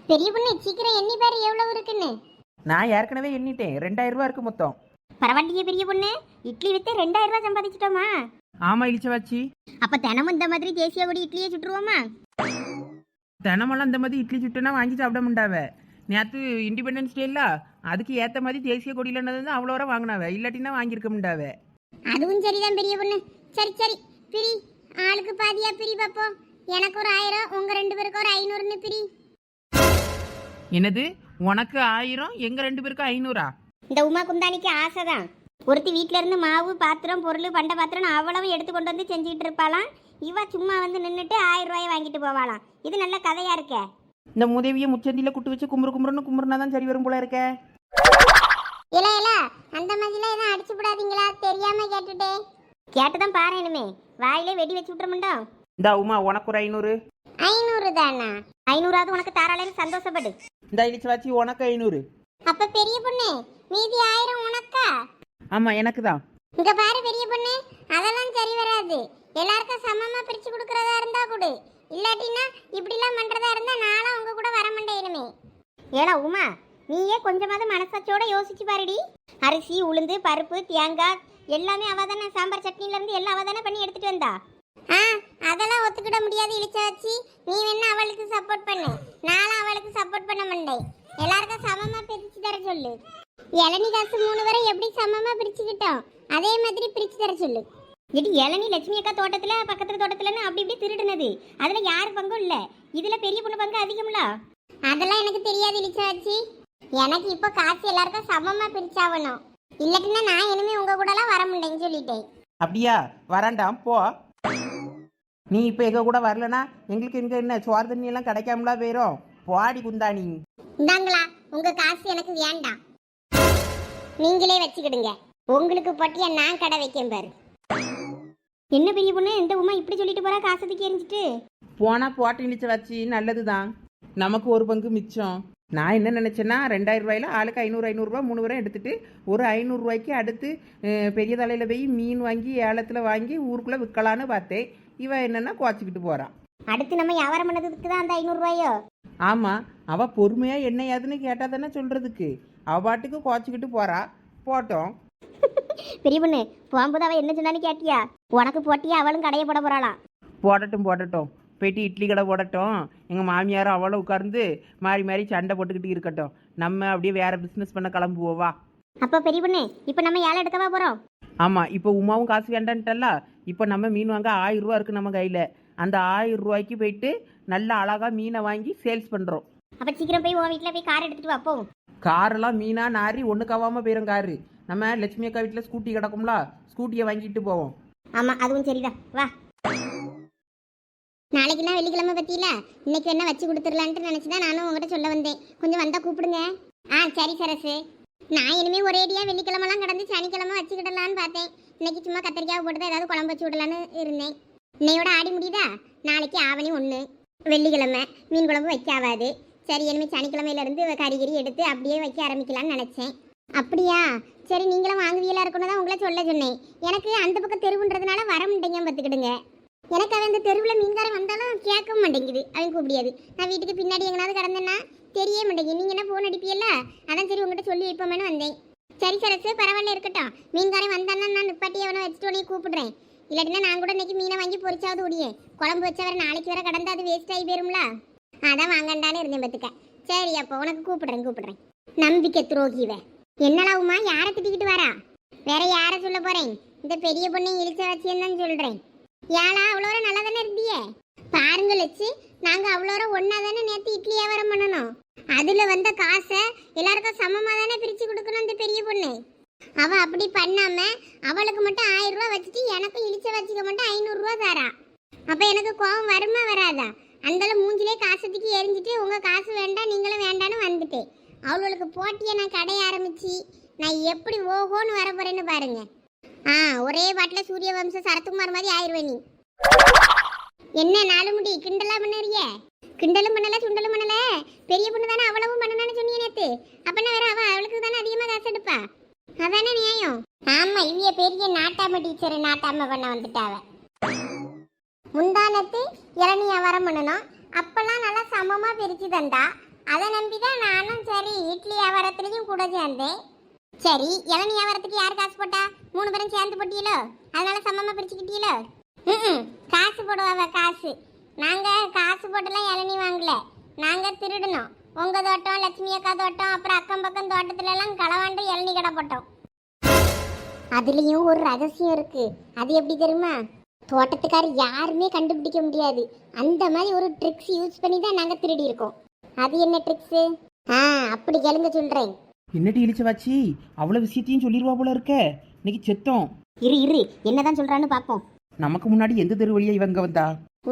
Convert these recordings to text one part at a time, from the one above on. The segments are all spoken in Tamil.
பெரிய பொண்ணு சீக்கிரம் எண்ணி பாரு எவ்வளவு இருக்குன்னு. நான் ஏற்கனவே எண்ணிட்டேன், 2000 ரூபா இருக்கு மொத்தம். பரவாயில்லையே பெரிய பொண்ணு, இட்லி வித்து 2000 ரூபாய் சம்பாதிச்சிட்டோமா? ஆமா இளிச்சவாச்சி, அப்ப தினமும் இந்த மாதிரி தேசிய கொடி இட்லியே சுட்டுருவோமா? தினமெல்லாம் இந்த மாதிரி இட்லி சுட்டுனா வாங்கி சாப்பிட முடியாவ. நேற்று இண்டிபெண்டன்ஸ் டேல அதுக்கு ஏற்ற மாதிரி தேசிய கொடியிலன்னு அவ்வளோ வர வாங்கினாவ, இல்லாட்டினா வாங்கியிருக்க முடியாவ. அதுவும் சரிதான் பெரிய பொண்ணு. சரி சரி பிரி, ஆளுக்கு பாதியா பிரி பாப்போம். எனக்கு ஒரு 1000, உங்க 2 பேருக்கு ஒரு 500ன்னு பிரி. என்னது, உனக்கு 1000 எங்க 2 பேருக்கு 500? இந்த உமா குந்தானிக்கு ஆசைதான். ஒருத்தி வீட்ல இருந்து மாவு பாத்திரம் பொருள் பண்ட பாத்திரம் அவ்வளவு எடுத்து கொண்டு வந்து செஞ்சுக்கிட்டு இருப்பாளாம். இவ சும்மா வந்து நின்றுட்டு 1000 ரூபாயை வாங்கிட்டு போவாளாம். இது நல்ல கதையா இருக்கே. இந்த முதவியை முச்சந்தியில குட்டு வச்சு கும்புறுன்னு கும்புறுனா தான் சரி வரும் போல இருக்க. இல்ல இல்ல, அந்த மாதிரிலாம் எதுவும் அடிச்சு விடாதீங்களா, தெரியாம கேட்டுட்டே. கேட்டுதான் பாரு, இனிமே வாயிலே வெடி வச்சு விட்டுறமுண்டோம். இந்த உமா உனக்கு ஒரு 500. 500 தானா? 500ஆவது உனக்கு தாராளன்னு சந்தோஷப்படு. இந்த இளிச்சவாச்சி உனக்கு 500. அப்ப பெரிய பொண்ணு மீதி 1000 உனக்கா? ஆமா எனக்கு தான். இங்க பாரு பெரிய பொண்ணு, அதெல்லாம் சரி வராது. எல்லாருக்கும் சமமா பிரிச்சு கொடுக்கறதா இருந்தா கொடு, இல்லாட்டினா இப்படிலாம் பண்றதா இருந்தா நானும் உங்க கூட வர மாட்டேன். ஏடா உமா, நீயே கொஞ்சமாவது மனசாட்சியோட யோசிச்சு பாருடி. அரிசி உளுந்து பருப்பு தேங்காய் எல்லாமே அவ தானே, சாம்பார் சட்னில இருந்து எல்லாம் அவ தானே பண்ணி எடுத்துட்டு வந்தா. அதெல்லாம் ஒத்துக்கிட முடியாது இளிச்சவாச்சி. நீ வேணா அவளுக்கு சப்போர்ட் பண்ணு, நானும் அவளுக்கு சப்போர்ட் பண்ண மாட்டேன். எல்லாருக்கும் சமமா பிரிச்சு தர சொல்லு. இளநீ காசு 3 வரை எப்படி சமமா பிரிச்சுக்கிட்டோம் அதே மாதிரி பிரிச்சு தர சொல்லு. இது இளநீ லட்சுமி அக்கா தோட்டத்துல பக்கத்துல தோட்டத்துலன்னு அப்படி இப்படி திருடுனது, அதுல யாரு பங்கும் இல்ல. இதுல பெரிய பொண்ணு பங்கு அதிகம்ல. அதெல்லாம் எனக்கு தெரியாது இளிச்சவாச்சி. எனக்கு இப்போ காசு எல்லாருக்கும் சமமா பிரிச்சாகணும், இல்லாட்டினா நான் இனிமே உங்க கூட எல்லாம் வர முடியேன்னு சொல்லிட்டேன். அப்படியா? வராண்டாம் போ. நீ இப்போ எங்க கூட வரலனா எங்களுக்கு எங்க என்ன சோறு தண்ணி எல்லாம் கிடைக்காமலா போயிரும். போடி குந்தாணி. இந்தாங்களா, உங்க காசு எனக்கு வேண்டாம், நீங்களே வச்சுக்கிடுங்க. உங்களுக்கு பட்டியா நான் கடை வைக்கேன் பாரு. என்ன பெரிய பொண்ணு, இந்த உமா இப்படி சொல்லிட்டு போறா, காசத்துக்கு எரிஞ்சிட்டு போனா போட்டு இழிச்ச வச்சு நல்லதுதான், நமக்கு ஒரு பங்கு மிச்சம். நான் என்ன நினைச்சேன்னா 2000 ரூபாயில ஆளுக்கு 500 ரூபா 3 பேரும் எடுத்துட்டு ஒரு 500 ரூபாய்க்கு அடுத்து பெரிய தலையில போய் மீன் வாங்கி ஏலத்துல வாங்கி ஊருக்குள்ள விற்கலான்னு பார்த்தேன். இவ என்னன்னா குவாச்சிக்கிட்டு போறான். அடுத்து நம்ம வியாபாரம் பண்ணதுக்கு தான் அந்த 500 ரூபாயோ? ஆமா, அவ பொறுமையா என்ன ஏதுன்னு கேட்டா தானே சொல்றதுக்கு. அவ பாட்டுக்கு குவாச்சிக்கிட்டு போறா, போட்டோம். பெரிய பொண்ணு போகும்போது அவ என்ன சொன்னான்னு கேட்டியா? உனக்கு போட்டியா அவளும் கடையை போட போறாளாம். போடட்டும் போடட்டும், போயிட்டு இட்லி கடை போடட்டும். எங்கள் மாமியாரும் அவளும் உட்கார்ந்து மாறி மாறி சண்டை போட்டுக்கிட்டு இருக்கட்டும். நம்ம அப்படியே வேற பிஸ்னஸ் பண்ண கிளம்புவோவா. அப்போ பெரிய பொண்ணு இப்போ நம்ம ஏழை எடுக்கவா போகிறோம்? ஆமாம், இப்போ உமாவும் காசு வேண்டான்ட்டல்ல. இப்போ நம்ம மீன் வாங்க 1000 ரூபா இருக்குது நம்ம கையில். அந்த 1000 ரூபாய்க்கு போயிட்டு நல்ல அழகாக மீனை வாங்கி சேல்ஸ் பண்ணுறோம். அப்போ சீக்கிரம் போய் உன் வீட்டில் போய் கார் எடுத்துகிட்டு வா போவோம். காரெல்லாம் மீனா நாரி ஒன்று கவாமல் போயிடும் காரு. நம்ம லட்சுமி அக்கா வீட்டில் ஸ்கூட்டி கிடக்கும்ல, ஸ்கூட்டியை வாங்கிட்டு போவோம். ஆமாம் அதுவும் சரிதான், வா. நாளைக்குன்னா வெள்ளிக்கிழமை பற்றியில இன்னைக்கு என்ன வச்சு கொடுத்துடலான்ட்டு நினச்சிதான் நானும் உங்கள்கிட்ட சொல்ல வந்தேன். கொஞ்சம் வந்தால் கூப்பிடுங்க. சரி சரசு. நான் இனிமேல் ஒரேடியாக வெள்ளிக்கிழமெல்லாம் கடந்து சனிக்கிழமை வச்சுக்கிடலான்னு பார்த்தேன். இன்னைக்கு சும்மா கத்திரிக்காய் போட்டு தான் ஏதாவது குழம்பு வச்சு விடலான்னு இருந்தேன். இன்னையோட ஆடி முடியுதா? நாளைக்கு ஆவணி 1, வெள்ளிக்கிழமை மீன் குழம்பு வைக்க ஆகாது. சரி, இனிமேல் சனிக்கிழமையிலேருந்து கறிகறி எடுத்து அப்படியே வைக்க ஆரம்பிக்கலான்னு நினச்சேன். அப்படியா? சரி, நீங்களும் வாங்குவீங்களா இருக்குன்னு தான் உங்களை சொல்ல சொன்னேன். எனக்கு அந்த பக்கம் தெருவுன்றதுனால வர முடியுங்க, பார்த்துக்கிடுங்க. எனக்கு அவன் இந்த தெருவில் மீன்காரன் வந்தாலும் கேட்க மாட்டேங்குது, அவன் கூப்பிடியாது. நான் வீட்டுக்கு பின்னாடி எங்கனாவது கடந்தேன்னா தெரிய மாட்டேங்குது. நீங்கள் என்ன ஃபோன் அடிப்பியல்ல, அதான் சரி உங்கள்கிட்ட சொல்லி வைப்போமேனு வந்தேன். சரி சரசு, பரவாயில்ல இருக்கட்டும். மீன்காரன் வந்தான்னா நான் நிப்பாட்டி அவனை வச்சுட்டு உடனே கூப்பிடுறேன். இல்லாட்டினா நான் கூட இன்னைக்கு மீனை வாங்கி பொரிச்சாவது ஓடியே. குழம்பு வச்சா வேறு நாளைக்கு வேற கடந்து அது வேஸ்ட் ஆகி போயிரும்ல, அதான் வாங்கண்டான்னு இருந்தேன் பார்த்துக்க. சரி, அப்போ உனக்கு கூப்பிடுறேன். நம்பிக்கை துரோகிவே. என்னலாவுமா, யாரை திட்டிக்கிட்டு வரா? வேற யாரை சொல்ல போறேன்? இந்த பெரிய பொண்ணை இழிச்ச வச்சியன்னு சொல்றேன். ஏழா அவ்வளோ நல்லா தானே இருந்தியே. பாருங்க லட்சு, நாங்கள் அவ்வளோ ஒன்றா தானே நேற்று இட்லி வியாபாரம் பண்ணணும். அதில் வந்த காசை எல்லாருக்கும் சமமாக தானே பிரித்து கொடுக்கணும். இந்த பெரிய பொண்ணு அவள் அப்படி பண்ணாம அவளுக்கு மட்டும் 1000 ரூபா வச்சுட்டு எனக்கும் இழிச்ச வச்சுக்க மட்டும் 500 ரூபா தரா. அப்போ எனக்கு கோபம் வருமா வராதா? அந்தளவு மூஞ்சிலே காசத்துக்கு எரிஞ்சிட்டு உங்கள் காசு வேண்டாம் நீங்களும் வேண்டான்னு வந்துட்டேன். அவளுக்கு போட்டியை நான் கடைய ஆரம்பிச்சு நான் எப்படி ஓஹோன்னு வர போறேன்னு பாருங்க. ஒரே பாட்டில் சூரிய வம்ச சரத்குமார் மாதிரி ஆயிடுவேன் நீ. என்ன 4 முடி கிண்டலா பண்ணுறிய? கிண்டலும் பண்ணல சுண்டலும் பண்ணல. பெரிய பொண்ணு தானே அவ்வளவும் பண்ணணும்னு சொன்னீங்க நேத்து. அப்பனா வேற அவளுக்கு தானே அதிகமாக காசு எடுப்பா, அதானே நியாயம்? ஆமா, இவ்விய பெரிய நாட்டாம டீச்சர் நாட்டாம பண்ண வந்துட்டாவ. முந்தானத்து இளநீ வியாபாரம் பண்ணணும், அப்பெல்லாம் நல்லா சமமா பிரிச்சு தந்தா. அதை நம்பிதான் நானும் சரி இட்லி வியாபாரத்துலயும் கூட சேர்ந்தேன். சரி, இளநீ வியாபாரத்துக்கு யார் காசு போட்டா? 3 பேரும் சேர்ந்து போட்டீங்களோ? அதனால சமமா பிரிச்சுக்கிட்டீங்களோ? காசு போடுவாவ காசு. நாங்க காசு போட்டுலாம் இளநீ வாங்கல, நாங்க திருடணும். உங்க தோட்டம், லட்சுமி அக்கா தோட்டம், அப்புறம் அக்கம் பக்கம் தோட்டத்துல எல்லாம் களவாண்டு இளநீ கடை போட்டோம். அதுலயும் ஒரு ரகசியம் இருக்கு. அது எப்படி தெரியுமா? தோட்டத்துக்காரர் யாருமே கண்டுபிடிக்க முடியாது. அந்த மாதிரி ஒரு ட்ரிக்ஸ் யூஸ் பண்ணி தான் நாங்க திருடி இருக்கோம். அது என்ன ட்ரிக்ஸ்? அப்படி கேளுங்க சொல்றேன். என்னடி இழிச்ச வச்சு அவ்வளோ விஷயத்தையும் சொல்லிடுவா போல இருக்க. இன்னைக்கு செத்தோம். இரு என்னதான் சொல்றான்னு பாப்போம். நமக்கு முன்னாடி எந்த தெரு வழியா இவங்க வந்தா?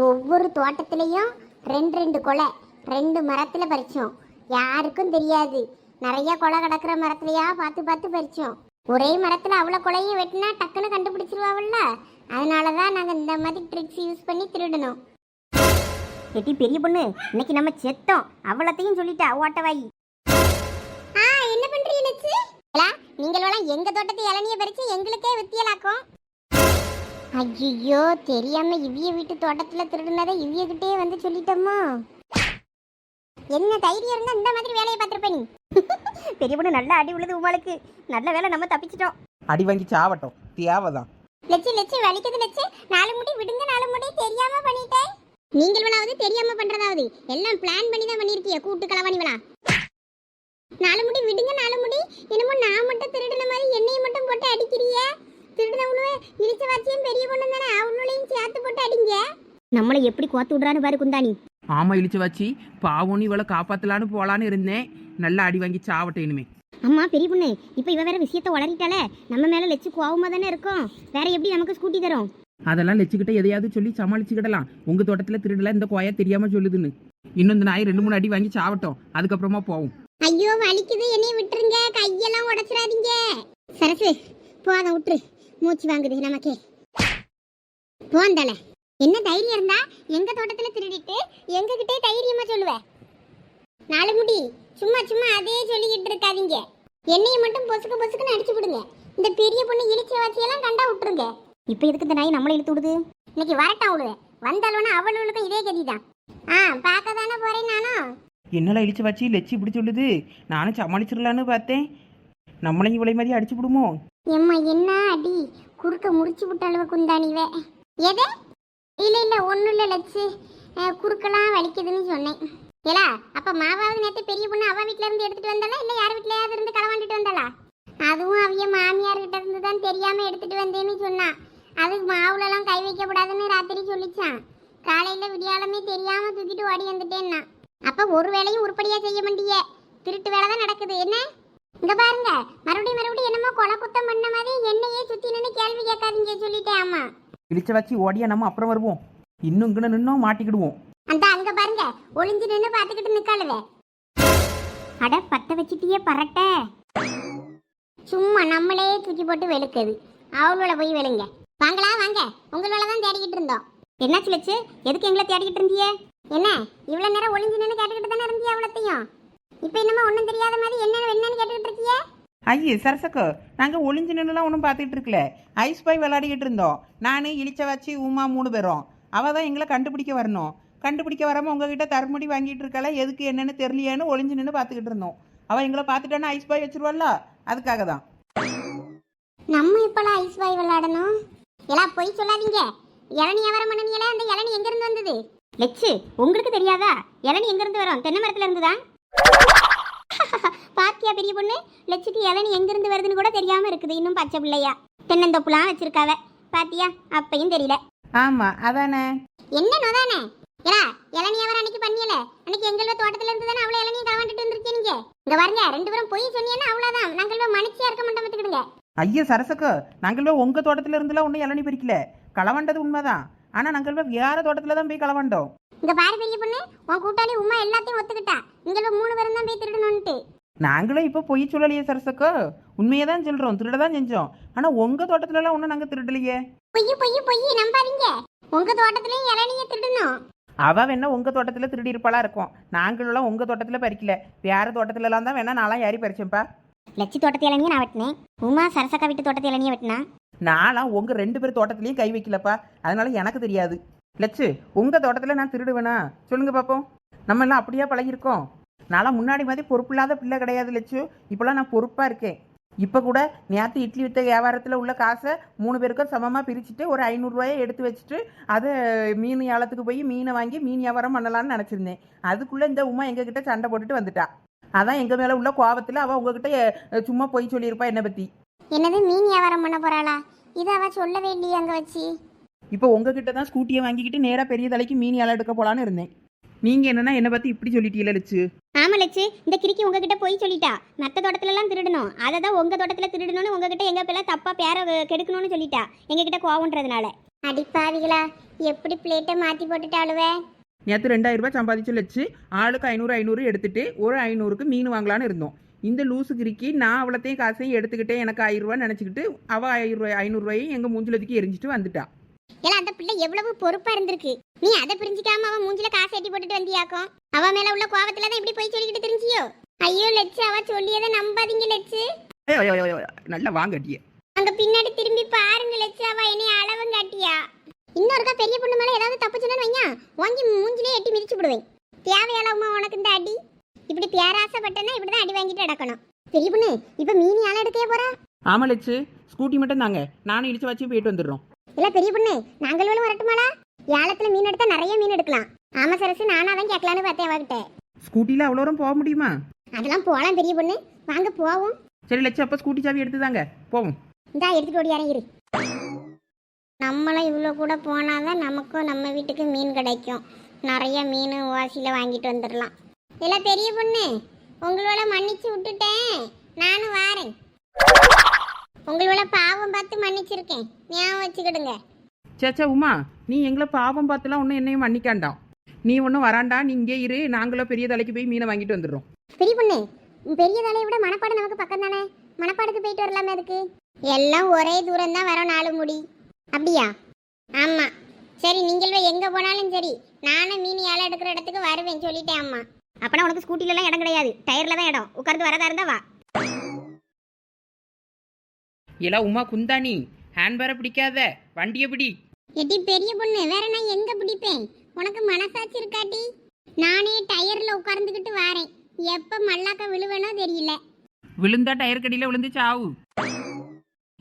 ஒவ்வொரு தோட்டத்திலையும் 2 கொலை 2 மரத்துல பறிச்சோம். யாருக்கும் தெரியாது. நிறைய கொலை கிடக்குற மரத்துலயா பார்த்து பார்த்து பறிச்சோம். ஒரே மரத்துல அவ்வளவு கொலையும் வெட்டினா டக்குன்னு கண்டுபிடிச்சிருவாங்கல்ல. அதனாலதான் நாங்க இந்த மாதிரி ட்ரிக்ஸ் யூஸ் பண்ணி திருடணும். எட்டி பெரிய பொண்ணு, இன்னைக்கு நம்ம செத்தோம். அவ்வளத்தையும் சொல்லிட்டா ஓட்டவாயி. என்ன பண்றீங்க லட்சு? நீங்களெல்லாம் எங்க தோட்டத்தை இளநிய பறிச்சு எங்களுக்கே வித்தியலாக்கும். ஐயோ, தெரியாம இவ்விய வீட்டு தோட்டத்துல திருடுனதை இவ்விய கிட்டே வந்து சொல்லிட்டோமோ. என்ன தைரியம் இருந்தா இந்த மாதிரி வேலையை பார்த்திருப்ப நீ. பெரிய பொண்ணு நல்ல அடி உள்ளது உமாளுக்கு. நல்ல வேலை நம்ம தப்பிச்சிட்டோம். அடி வாங்கி சாவட்டும், தேவைதான். லட்சு வலிக்குது லட்சு. 4 முடி விடுங்க, 4 முடி தெரியாம பண்ணிட்டேன். நீங்களாவது தெரியாம பண்றதாவது எல்லாம் பிளான் பண்ணி தான் பண்ணிருக்கீங்க. கூட்டு களவாணிவளா. 4 முடி விடுங்க, 4 முடி. என்னமோ நான் மட்டும் திருடின மாதிரி என்னைய மட்டும் போட்டு அடிக்கிறீங்க. திருடினவனுவே இழிச்ச வாச்சியும் பெரிய பொண்ணு தானே, அவனுளையும் சேர்த்து போட்டு அடிங்க. நம்மளை எப்படி கோத்து விடுறான்னு பாரு குந்தாணி. ஆமா இழிச்ச வச்சு பாவம் இவளை காப்பாத்தலான்னு போலான்னு இருந்தேன். நல்லா அடி வாங்கி சாவட்டும் இனிமே. அம்மா பெரிய பொண்ணு, இப்ப இவ வேற விஷயத்த வளரிட்டால நம்ம மேல லட்சு கோவமா தானே இருக்கும். வேற எப்படி நமக்கு ஸ்கூட்டி தரும்? அதெல்லாம் லட்சுக்கிட்ட எதையாவது சொல்லி சமாளிச்சுக்கிடலாம். உங்க தோட்டத்துல திருடல இந்த கோயா தெரியாம சொல்லுதுன்னு. இன்னும் இந்த நாய் 2-3 அடி வாங்கி சாவட்டும், அதுக்கப்புறமா போவோம். ஐயோ வலிக்குது, என்னைய விட்டுருங்க. கையெல்லாம் உடைச்சிடாதீங்க. சரசு போத விட்டுரு, மூச்சு வாங்குது நமக்கே. போந்தல என்ன தைரியம் இருந்தா எங்க தோட்டத்துல திருடிட்டு எங்க கிட்டே தைரியமா சொல்லுவ. 4 முடி சும்மா சும்மா அதே சொல்லிக்கிட்டு இருக்காதீங்க. என்னைய மட்டும் பொசுக்கு பொசுக்குன்னு அடிச்சு விடுங்க. இந்த பெரிய பொண்ணு இழிச்ச வாச்சியெல்லாம் கண்டா விட்டுருங்க. இப்ப எதுக்கு இந்த நாய் நம்மளை இழுத்து விடுது? இன்னைக்கு வரட்டா விடுவேன். வந்தாலும் அவளுக்கும் இதே கதிதான். பார்க்க தானே போறேன் நானும். என்னெல்லாம் இழிச்சு வச்சு லட்சி இப்படி சொல்லுது. நானும் சமாளிச்சிடலான்னு பார்த்தேன். நம்மளையும் இவ்வளவு மாதிரி அடிச்சு விடுமோ? எம்மா என்ன அடி, குறுக்க முடிச்சு விட்டாளுவ குந்தாணிவே. எது? இல்ல ஒன்றும் இல்லை லட்சு, குறுக்கெல்லாம் வலிக்குதுன்னு சொன்னேன். ஏலா அப்ப மாவாவது நேற்று பெரிய பொண்ணு அவ வீட்டுல இருந்து எடுத்துட்டு வந்தாளா இல்ல யார் வீட்லயாவது இருந்து களவாண்டுட்டு வந்தாளா? அதுவும் அவைய மாமியார் கிட்ட இருந்து தான் தெரியாம எடுத்துட்டு வந்தேன்னு சொன்னா. அதுக்கு மாவுலலாம் கை வைக்க கூடாதுன்னு ராத்திரி சொல்லிச்சான். காலையில விடியாலமே தெரியாம தூக்கிட்டு ஓடி வந்துட்டேன்னா. அப்ப ஒரு வேலையும் உருப்படியா செய்ய மாட்டியே, திருட்டு வேலை தான் நடக்குது. என்ன இங்க பாருங்க, மறுபடியும் என்னமோ கொலை குத்தம் பண்ண மாதிரி என்னையே சுத்தி நின்று கேள்வி கேட்காதீங்க சொல்லிட்டேன். ஆமா இழிச்ச வச்சு ஓடியா நம்ம அப்புறம் வருவோம். இன்னும் இங்கே நின்னும் மாட்டிக்கிடுவோம். அந்த அங்க பாருங்க ஒளிஞ்சு நின்று பாத்துக்கிட்டு நிக்காளுவே. அட பத்த வச்சிட்டியே பரட்ட. சும்மா நம்மளே தூக்கி போட்டு வெளுக்குது. அவளோட போய் வெளுங்க. வாங்களா வாங்க, உங்களோட தான் தேடிக்கிட்டு இருந்தோம். என்னாச்சு லட்சு, எதுக்கு எங்களை தேடிக்கிட்டு இருந்தியே? என்ன இவ்வளவு நேரம் ஒளிஞ்சு நின்று கேட்டுக்கிட்டு தானே இருந்தியா அவ்வளத்தையும்? இப்ப என்னமா ஒன்றும் தெரியாத மாதிரி என்னன்னு கேட்டுக்கிட்டு இருக்கியே? ஐயே சரசக்கோ, நாங்கள் ஒளிஞ்சு நின்றுலாம் ஒன்றும் பார்த்துட்டு இருக்கல. ஐஸ் பாய் விளையாடிக்கிட்டு இருந்தோம். நான் இழிச்ச வச்சு உமா 3 பேரும். அவள் தான் எங்களை கண்டுபிடிக்க வரணும். கண்டுபிடிக்க வராமல் உங்ககிட்ட தரமுடி வாங்கிட்டு இருக்காள, எதுக்கு என்னன்னு தெரியலையேன்னு ஒளிஞ்சு நின்று பார்த்துக்கிட்டு இருந்தோம். அவள் எங்களை பார்த்துட்டானா ஐஸ் பாய் வச்சிருவாள்ல, அதுக்காக தான். நம்ம இப்பெல்லாம் ஐஸ் பாய் விளையாடணும். எல்லாம் போய் சொல்லாதீங்க. இளநீ வியாபாரம் பண்ணீங்களா? அந்த இளநீ எங்க இருந்து வந்தது? லட்சு உங்களுக்கு தெரியாதா? இளநீ எங்க இருந்து வரும்? தென்னை மரத்துல இருந்துதான். பாத்தியா பெரிய பொண்ணு, லட்சுக்கு இளநீ எங்க இருந்து வருதுன்னு கூட தெரியாம இருக்குது. இன்னும் பச்சை பிள்ளையா தென்னந்தோப்புலாம் வச்சிருக்காவ. பாத்தியா, அப்பையும் தெரியல. ஆமா அதானே. என்ன நோதானே? ஏலா இளநீ வியாபாரம் அன்னைக்கு பண்ணியல, அன்னைக்கு எங்களோட தோட்டத்துல இருந்து தானே அவ்வளவு இளநீ களவாண்டுட்டு வந்திருக்கீங்க. நீங்க இங்க பாருங்க, 2 பேரும் போய் சொன்னீங்கன்னா அவ்வளவுதான். நாங்கள் மனுஷியா இருக்க மாட்டோம், பார்த்துக்கிடுங்க. ஐயா சரசக்கோ, நாங்கள் உங்க தோட்டத்துல இருந்துலாம் ஒன்றும் இளநீ பறிக்கல. களவாண்டது உண்மைதான். ஆனா நாங்கள் வேற தோட்டத்துல தான் போய் களவாண்டோம். இங்க பாரு பெரிய பொண்ணு, உன் கூட்டாளி உமா எல்லாத்தையும் ஒத்துக்கிட்டா. நீங்க 3 பேரும் தான் போய் திருடணும்ட்டு. நாங்களும் இப்போ பொய் சொல்லலையே சரசக்கோ, உண்மையை தான் சொல்றோம். திருட தான் செஞ்சோம். ஆனா உங்க தோட்டத்துலலாம் ஒன்றும் நாங்கள் திருடலையே. பொய் நம்பாதீங்க. உங்க தோட்டத்துலயும் இளநிய திருடணும். அவ வேணா உங்க தோட்டத்துல திருடி இருப்பாளா இருக்கும். நாங்களும் உங்க தோட்டத்துல பறிக்கல, வேற தோட்டத்துலலாம் தான் வேணா நான்லாம் ஏறி பறிச்சேன்ப்பா. லட்சி தோட்டத்து இளநியை நான் வெட்டினேன். உமா சரசக்கா வீட்டு தோட்டத்து இளநியை வெட்டினா. நான்லாம் உங்க 2 பேர் தோட்டத்துலயும் கை வைக்கலப்பா, அதனால எனக்கு தெரியாது. லட்சு உங்க தோட்டத்துல நான் திருடுவேனா சொல்லுங்க பாப்போம். நம்ம எல்லாம் அப்படியே பழகிருக்கோம். நான்லாம் முன்னாடி மாதிரி பொறுப்பு இல்லாத பிள்ளை கிடையாது லட்சு. இப்போலாம் நான் பொறுப்பாக இருக்கேன். இப்போ கூட நேற்று இட்லி வித்த வியாபாரத்தில் உள்ள காசை 3 பேருக்கும் சமமாக பிரிச்சுட்டு ஒரு 500 ரூபாயை எடுத்து வச்சுட்டு அதை மீன் ஏலத்துக்கு போய் மீனை வாங்கி மீன் வியாபாரம் பண்ணலான்னு நினச்சிருந்தேன். அதுக்குள்ளே இந்த உமா எங்ககிட்ட சண்டை போட்டுட்டு வந்துட்டா. அதான் எங்கள் மேலே உள்ள கோபத்தில் அவள் உங்ககிட்ட சும்மா போய் சொல்லியிருப்பா என்னை பற்றி. என்னது மீன் வியாபாரம் பண்ண போறாளா? இதை அவ சொல்லவே இல்லையே அங்க வச்சு. இப்போ உங்ககிட்ட தான் ஸ்கூட்டியை வாங்கிக்கிட்டு நேராக பெரிய தலைக்கு மீன் ஏலம் எடுக்க போகலான்னு இருந்தேன். நீங்கள் என்னன்னா என்னை பற்றி இப்படி சொல்லிட்டீங்களே லட்சு. ஆமா லட்சு, இந்த கிறுக்கி உங்ககிட்ட போய் சொல்லிட்டா மற்ற தோட்டத்துல எல்லாம் திருடணும், அதை தான் உங்க தோட்டத்துல திருடணும்னு உங்ககிட்ட எங்க பிள்ளை தப்பா பேர கெடுக்கணும்னு சொல்லிட்டா எங்ககிட்ட கோவன்றதுனால. அடிப்பாவிகளா, எப்படி பிளேட்டை மாத்தி போட்டுட்டாளுவே. நேற்று 2000 ரூபாய் சம்பாதிச்சு லட்சு ஆளுக்கு 500 எடுத்துட்டு ஒரு 500க்கு மீன் வாங்கலான்னு இருந்தோம். இந்த லூசு கிறுக்கி நான் அவ்வளோத்தையும் காசையும் எடுத்துக்கிட்டே எனக்கு 1000 ரூபான்னு நினச்சிக்கிட்டு அவள் 500 ரூபாயும் எங்கள் மூஞ்சிலத்துக்கு எரிஞ்சிட்டு வந்துட்டா. ஏன்னா அந்த பிள்ளை எவ்வளவு பொறுப்பா இருந்திருக்கு. நீ அதை பிரிஞ்சுக்காம அவன் மூஞ்சில காசு எட்டி போட்டுட்டு வந்தியாக்கும். அவ மேல உள்ள கோவத்துல தான் இப்படி போய் சொல்லிக்கிட்டு தெரிஞ்சியோ. ஐயோ லட்சு, அவ சொல்லியதை நம்பாதீங்க லட்சு. நல்லா வாங்கட்டிய அங்க பின்னாடி திரும்பி பாருங்க லட்சு, அவ என்னை அளவும் காட்டியா. இன்னொருக்கா பெரிய பொண்ணு மேல ஏதாவது தப்பு சொன்னு வையா, வாங்கி மூஞ்சிலே எட்டி மிதிச்சு விடுவேன். தேவையாளவுமா உனக்கு இந்த அடி? இப்படி பேராசப்பட்டனா இப்படிதான் அடி வாங்கிட்டு நடக்கணும். பெரிய பொண்ணு இப்ப மீன் யாழ எடுக்கவே போறா? ஆமா லட்சு, ஸ்கூட்டி மட்டும் தாங்க, நானும் இடிச்சு வச்சு போயிட்டு வந்துடுறோம். இல்ல பெரிய பொண்ணு, நாங்களும் வரட்டுமாடா? ஏலத்துல மீன் எடுத்தா நிறைய மீன் எடுக்கலாம். ஆமா சரசு, நானா தான் கேட்கலான்னு பார்த்தேன் அவகிட்ட. ஸ்கூட்டில அவ்வளோ தூரம் போக முடியுமா? அதெல்லாம் போலாம் பெரிய பொண்ணு, வாங்க போவோம். சரி லட்சு, அப்ப ஸ்கூட்டி சாவி எடுத்துதாங்க போவோம். இந்தா எடுத்துட்டு ஓடி இறங்கிரு. நம்மளும் இவ்வளோ கூட போனாதான் நமக்கும் நம்ம வீட்டுக்கு மீன் கிடைக்கும். நிறைய மீன் ஓசியில் வாங்கிட்டு வந்துடலாம். இல்லை பெரிய பொண்ணு, உங்களோட மன்னிச்சு விட்டுட்டேன், நானும் வாரேன். உங்களோட பாவம் பார்த்து மன்னிச்சிருக்கேன், ஞாபகம் வச்சுக்கிடுங்க. சேச்சா உமா, நீ எங்களை பாவம் பார்த்துலாம் ஒன்றும் என்னையும் மன்னிக்காண்டாம். நீ ஒன்றும் வராண்டா, நீ இங்கே இரு, நாங்களும் பெரிய தலைக்கு போய் மீனை வாங்கிட்டு வந்துடுறோம். பெரிய பொண்ணு, பெரிய தலையை விட மணப்பாடு நமக்கு பக்கம் தானே, மணப்பாடுக்கு போயிட்டு வரலாமே. அதுக்கு எல்லாம் ஒரே தூரம் தான் வரோம், 4 முடி. அப்படியா? ஆமாம். சரி, நீங்கள் எங்கே போனாலும் சரி, நானும் மீன் ஏலம் எடுக்கிற இடத்துக்கு வருவேன் சொல்லிட்டேன் அம்மா. அப்பனா உனக்கு ஸ்கூட்டிலலாம் இடம் கிடையாது, டயரில் தான் இடம். உட்கார்ந்து வரதா இருந்தா வா. எல்லாம் உமா குந்தாணி, ஹேண்ட்பேரை பிடிக்காத, வண்டியை பிடி. எட்டி பெரிய பொண்ணு, வேற நான் எங்கே பிடிப்பேன்? உனக்கு மனசாட்சி இருக்காட்டி? நானே டயரில் உட்கார்ந்துக்கிட்டு வாரேன், எப்போ மல்லாக்க விழுவேனோ தெரியல. விழுந்தா டயர் கடியில் விழுந்து சாவு.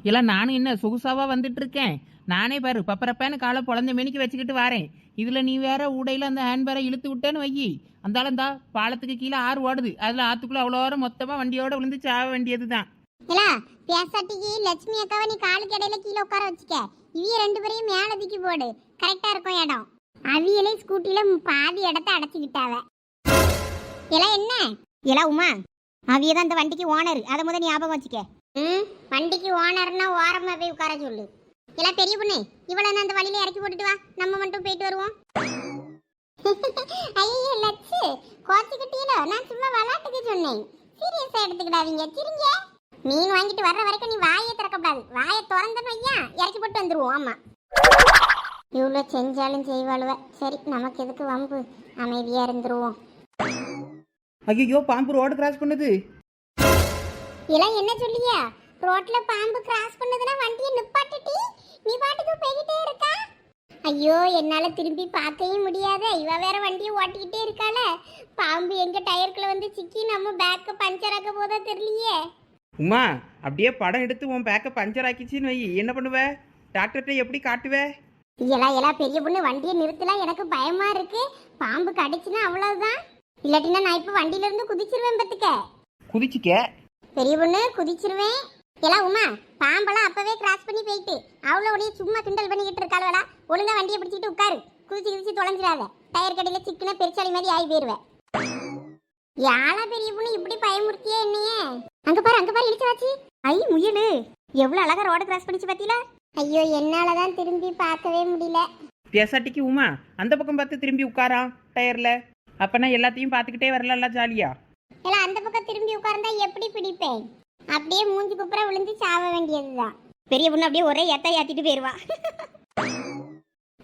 எல்லாம் நானும் என்ன சொகுசாவா வந்துட்டு இருக்கேன். நானே பாரு பப்பரப்பேன்னு காலை பொழந்த மேனிக்கு வச்சுக்கிட்டு வரேன். இதில் நீ வேற ஊடையில் அந்த ஹேண்ட்பேரை இழுத்து விட்டேன்னு வையி, அந்தாலும் தான் பாலத்துக்கு கீழே ஆறு ஓடுது, அதில் ஆற்றுக்குள்ளே அவ்வளோ வர மொத்தமாக வண்டியோட விழுந்து சாவ வேண்டியது தான். இல்ல பேசாட்டிக்கு லட்சுமி அக்காவை நீ காலுக்கு இடையில கீழே உட்கார வச்சுக்க, இவிய 2 பேரையும் மேலே தூக்கி போடு, கரெக்டா இருக்கும் இடம். அவியலே ஸ்கூட்டில பாதி இடத்த அடைச்சிக்கிட்டாவ. எல்லாம் என்ன? எல்லாம் உமா, அவியதான் அந்த வண்டிக்கு ஓனர், அதை முதல் ஞாபகம் வச்சுக்க. வண்டிக்கு ஓனர்னா ஓரமா போய் உட்கார சொல்லு. எல்லாம் பெரிய பொண்ணு, இவ்வளவு அந்த வழியில இறக்கி போட்டுட்டு வா, நம்ம மட்டும் போயிட்டு வருவோம். ஐயோ லட்சு, கோச்சிக்கிட்டீங்களோ? நான் சும்மா விளையாட்டுக்கு சொன்னேன், சீரியஸா எடுத்துக்கிடாதீங்க, சிரிங்க. மீன் வாங்கிட்டு வர்ற வரைக்கும் நீ வாயை திறக்கக்கூடாது, வாயை திறந்தன்னு வையா இறக்கி போட்டு வந்துருவோம். ஆமா, இவ்வளோ செஞ்சாலும் செய்வாளுவ. சரி, நமக்கு எதுக்கு வம்பு, அமைதியா இருந்துருவோம். ஐயோ, பாம்பு ரோடு கிராஸ் பண்ணுது. எல்லாம் என்ன சொல்லியா? ரோட்ல பாம்பு கிராஸ் பண்ணதுன்னா வண்டியை நிப்பாட்டிட்டி நீ பாட்டுக்கு போய்கிட்டே இருக்கா? ஐயோ, என்னால திரும்பி பார்க்கவே முடியாத, இவ வேற வண்டியை ஓட்டிக்கிட்டே இருக்காள. பாம்பு எங்க டயருக்குள்ள வந்து சிக்கி நம்ம பேக்க பஞ்சர் ஆக்க போதா தெரியலையே. உமா, அப்படியே படம் எடுத்து உன் பேக்கை பஞ்சர் ஆக்கிச்சின்னு வை, என்ன பண்ணுவ? டாக்டர்கிட்ட எப்படி காட்டுவ? எல்லாம் பெரிய பொண்ணு, வண்டியை நிறுத்தலாம், எனக்கு பயமா இருக்கு. பாம்பு கடிச்சுன்னா அவ்வளவுதான், இல்லாட்டினா நான் இப்ப வண்டியில இருந்து குதிச்சிருவேன். பத்துக்க குதிச்சுக்க பெரிய பொண்ணு, குதிச்சிருவேன். எல்லாம் உமா, பாம்பெல்லாம் அப்பவே கிராஸ் பண்ணி போயிட்டு அவ்வளோ உடைய சும்மா கிண்டல் பண்ணிக்கிட்டு இருக்காளா? ஒழுங்கா வண்டியை பிடிச்சிட்டு உட்காரு, குதிச்சு குதிச்சு தொலைஞ்சிடாத, டயர் கடையில சிக்கன பெருச்சாலி மாதிரி ஆகி போயிருவேன். யாரா பெரிய பொண்ணு இப்படி பயமுறுத்தியே என்னையே? அங்க பாரு, அங்க பாரு, இடிச்சு வச்சு. ஐ முயலு, எவ்வளவு அழகா ரோட கிராஸ் பண்ணிச்சு பாத்தீங்களா? ஐயோ, என்னாலதான் திரும்பி பார்க்கவே முடியல. பேசாட்டிக்கு உமா அந்த பக்கம் பார்த்து திரும்பி உட்காரா டயர்ல, அப்பனா எல்லாத்தையும் பார்த்துக்கிட்டே வரலாம்ல ஜாலியா. எல்லாம் அந்த பக்கம் திரும்பி உட்கார்ந்தா எப்படி பிடிப்பேன்? அப்படியே மூஞ்சி குப்புற விழுந்து சாவ வேண்டியதுதான். பெரிய பொண்ணு அப்படியே ஒரே ஏத்திட்டு போயிருவா.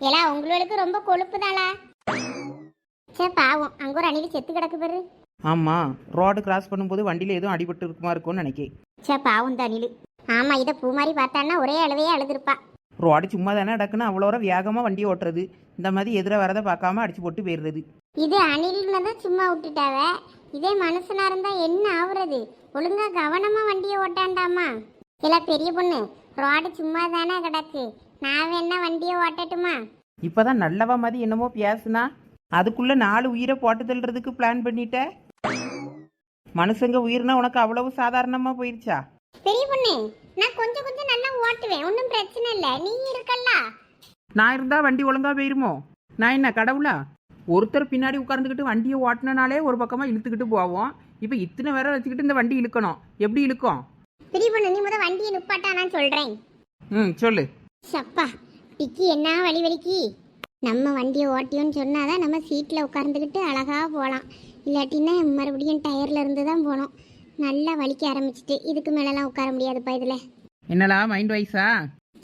எல்லாம் உங்களுக்கு ரொம்ப கொழுப்பு தாளா. சே பாவம், அங்க ஒரு அணில் செத்து கிடக்கு பாரு. ஆமா, ரோடு கிராஸ் பண்ணும்போது வண்டியில எதுவும் அடிபட்டு இருக்குமா இருக்கும்னு நினைக்கேன். சே பாவம் தான் அணில். ஆமா, இதை பூ மாதிரி பார்த்தான்னா ஒரே அளவையே அழுதுருப்பா. ரோடு சும்மா தானே டக்குன்னு அவ்வளோ வேகமாக வண்டியை ஓட்டுறது, இந்த மாதிரி எதிர வரதை பார்க்காம அடிச்சு போட்டு போயிடுறது. இது அணில்னு தான் சும்மா விட்டுட்டாவ, இதே மனுஷனா இருந்தா என்ன ஆகுறது? ஒழுங்கா கவனமா வண்டியை ஓட்டாண்டாமா. இல்ல பெரிய பொண்ணு, ரோடு சும்மா தானே கிடக்கு, நான் வேணா வண்டியை ஓட்டட்டுமா? இப்பதான் நல்லவா மாதிரி என்னமோ பேசுனா, அதுக்குள்ள 4 உயிரை போட்டு தள்ளுறதுக்கு பிளான் பண்ணிட்ட. மனுஷங்க உயிர்னா உனக்கு அவ்வளவு சாதாரணமா போயிருச்சா? பெரிய பொண்ணு, நான் கொஞ்சம் கொஞ்சம் நல்லா ஓட்டுவேன், ஒன்றும் பிரச்சனை இல்லை, நீ இருக்கல்ல. நான் இருந்தா வண்டி ஒழுங்கா போயிருமோ? நான் என்ன கடவுளா? ஒருத்தர் பின்னாடி உட்கார்ந்துக்கிட்டு வண்டியை ஓட்டினாலே ஒரு பக்கமா இழுத்துக்கிட்டு போவோம். இப்போ இத்தனை பேரை வச்சுக்கிட்டு இந்த வண்டி இழுக்கணும், எப்படி இழுக்கும்? பெரிய பொண்ணு, நீ முத வண்டியை நிப்பாட்டா, நான் சொல்றேன். சொல்லு. சப்பா, டிக்கி என்ன வலி வலிக்கு. நம்ம வண்டியை ஓட்டியோன்னு சொன்னாதான் நம்ம சீட்டில் உட்கார்ந்துக்கிட்டு அழகா போகலாம். இல்லாட்டின்னா மறுபடியும் டயர்ல இருந்து தான் போகணும். நல்லா வலிக்க ஆரம்பிச்சிட்டு இதுக்கு மேலெல்லாம் உட்கார முடியாதுப்பா இதில். என்னலா மைண்ட் வைஸா?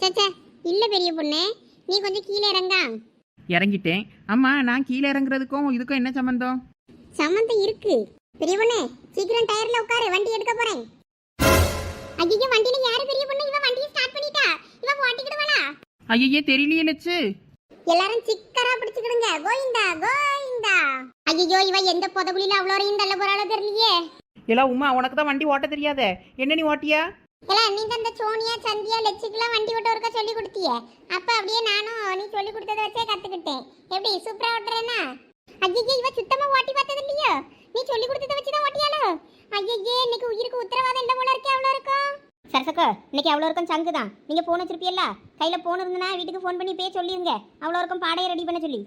சச்சா இல்லை பெரிய பொண்ணு, நீ கொஞ்சம் கீழே இறங்கா. இறங்கிட்டேன். அம்மா, நான் கீழே இறங்குறதுக்கும் இதுக்கும் என்ன சம்பந்தம்? சம்மந்தம் இருக்கு. பெரிய பொண்ணு, சீக்கிரம் டயர்ல உட்காரு, வண்டி எடுக்க போறேன். ஐயோ, வண்டியில யாரு பெரிய பொண்ணு? இவ வண்டியை ஸ்டார்ட் பண்ணிட்டா, இவ ஓட்டிக்கிடுவாளா? ஐயே, தெரியலையே லட்சு. எல்லாரும் சிக்கரா பிடிச்சுக்கிடுங்க, கோயிந்தா கோயிந்தா. ஐயோ, இவ எந்த புதகுலில அவ்வளோரையும் தள்ள போறாளோ தெரியலையே. எல்லாம் உமா, உனக்கு தான் வண்டி ஓட்ட தெரியாதே, என்ன நீ ஓட்டியா? நீ தான் இந்த சோனியா சந்தியா லட்சுக்கெல்லாம் வண்டி ஓட்ட ஒருக்கா சொல்லி கொடுத்தியே, அப்ப அப்படியே நானும் நீ சொல்லி கொடுத்ததை வச்சே கத்துக்கிட்டேன். எப்படி சூப்பரா ஓட்டுறேன்னா? ஐயே, இவ சுத்தமா ஓட்டி பார்த்தது இல்லையோ, நீ சொல்லி கொடுத்ததை வச்சுதான் ஓட்டியாலோ? ஐயே, இன்னைக்கு உயிருக்கு உத்தரவாதம் இல்ல போல இருக்கே. அவ்வளோ இருக்கும் சரசக்கோ, இன்னைக்கு அவ்வளோ இருக்கும் சங்கு தான். நீங்க போன் வச்சிருப்பியல்ல, கையில போன் இருந்தனா வீட்டுக்கு ஃபோன் பண்ணி போய் சொல்லிருங்க, அவ்வளோ இருக்கும் பாடையை ரெடி பண்ண சொல்லி.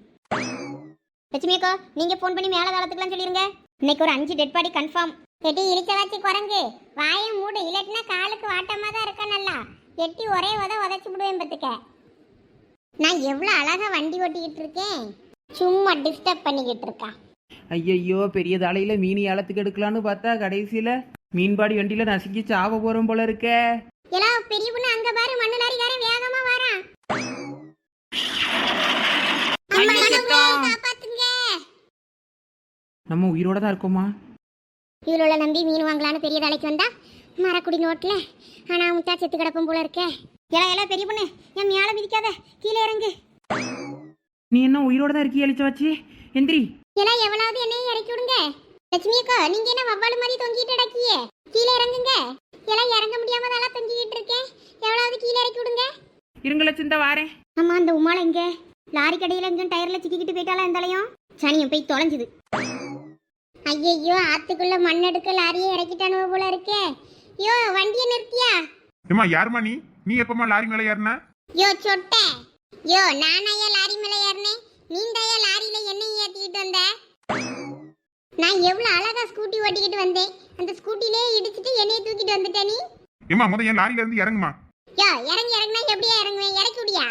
லட்சுமியக்கோ, நீங்க ஃபோன் பண்ணி மேல காலத்துக்குலாம் சொல்லிருங்க. இன்னைக்கு ஒரு 5 டெட் பாடி கன்ஃபார்ம். எட்டி இழிச்ச வச்சு குரங்கு வாயை மூடு, இல்லாட்டினா காலுக்கு வாட்டமா தான் இருக்க. நல்லா எட்டி ஒரே உதச்சு விடுவேன் பத்துக்க. நான் எவ்வளோ அழகா வண்டி ஓட்டிக்கிட்டு இருக்கேன், சும்மா டிஸ்டர்ப் பண்ணிக்கிட்டு இருக்கா. ஐயையோ, பெரிய தலையில மீன் ஏலத்துக்கு எடுக்கலான்னு பார்த்தா கடைசியில மீன்பாடி வண்டியில நசுக்கி சாவ போறோம் போல இருக்க. எல்லாம் பெரிய பொண்ணு, அங்க பாரு, மண்ணு லாரிக்காரன் வேகமா வாரான். காப்பாத்துங்க. நம்ம உயிரோட தான் இருக்கோமா? இவளோட நம்பி மீன் வாங்கலான்னு பெரிய தலைக்கு வந்தா மரக்குடி நோட்ல ஆனா முத்தா செத்து கிடப்பும் போல இருக்கே. எல்லாம் பெரிய பொண்ணு, என் மேல மிதிக்காத, கீழே இறங்கு. நீ என்ன உயிரோட தான் இருக்கி அழிச்ச வச்சு? எந்திரி. எல்லாம் எவ்வளவு என்னையும் இறக்கி விடுங்க. லட்சுமி அக்கா, நீங்க என்ன வவ்வாலு மாதிரி தொங்கிட்டு அடக்கியே, கீழே இறங்குங்க. எல்லாம் இறங்க முடியாம தான் தொங்கிட்டு இருக்கேன், எவ்வளவு கீழே இறக்கி விடுங்க. இருங்க லட்சம், இந்த வாரேன். அம்மா, அந்த உமால எங்க? லாரி கடையில எங்க டயர்ல சிக்கிக்கிட்டு போயிட்டாலா இருந்தாலையும் சனியும் போய் தொலைஞ்சுது. ஐயோ, ஆத்துக்குள்ள மண் எடுக்க லாரியை இறக்கிட்டானு போல இருக்கே. யோ, வண்டியை நிறுத்தியா? ஏமா, யாருமா நீ? நீ எப்பமா லாரி மேல ஏறின? யோ சொட்டை, யோ நானையா லாரி மேல ஏறினேன், நீந்தையா லாரியில என்னையும் ஏத்திக்கிட்டு வந்த? நான் எவ்வளவு அழகா ஸ்கூட்டி ஓட்டிக்கிட்டு வந்தேன், அந்த ஸ்கூட்டிலே இடிச்சிட்டு என்னைய தூக்கிட்டு வந்துட்ட நீ. ஏமா, முத என் லாரியில இருந்து இறங்குமா. யோ, இறங்கினா எப்படியா இறங்குவேன்? இறக்கி விடியா?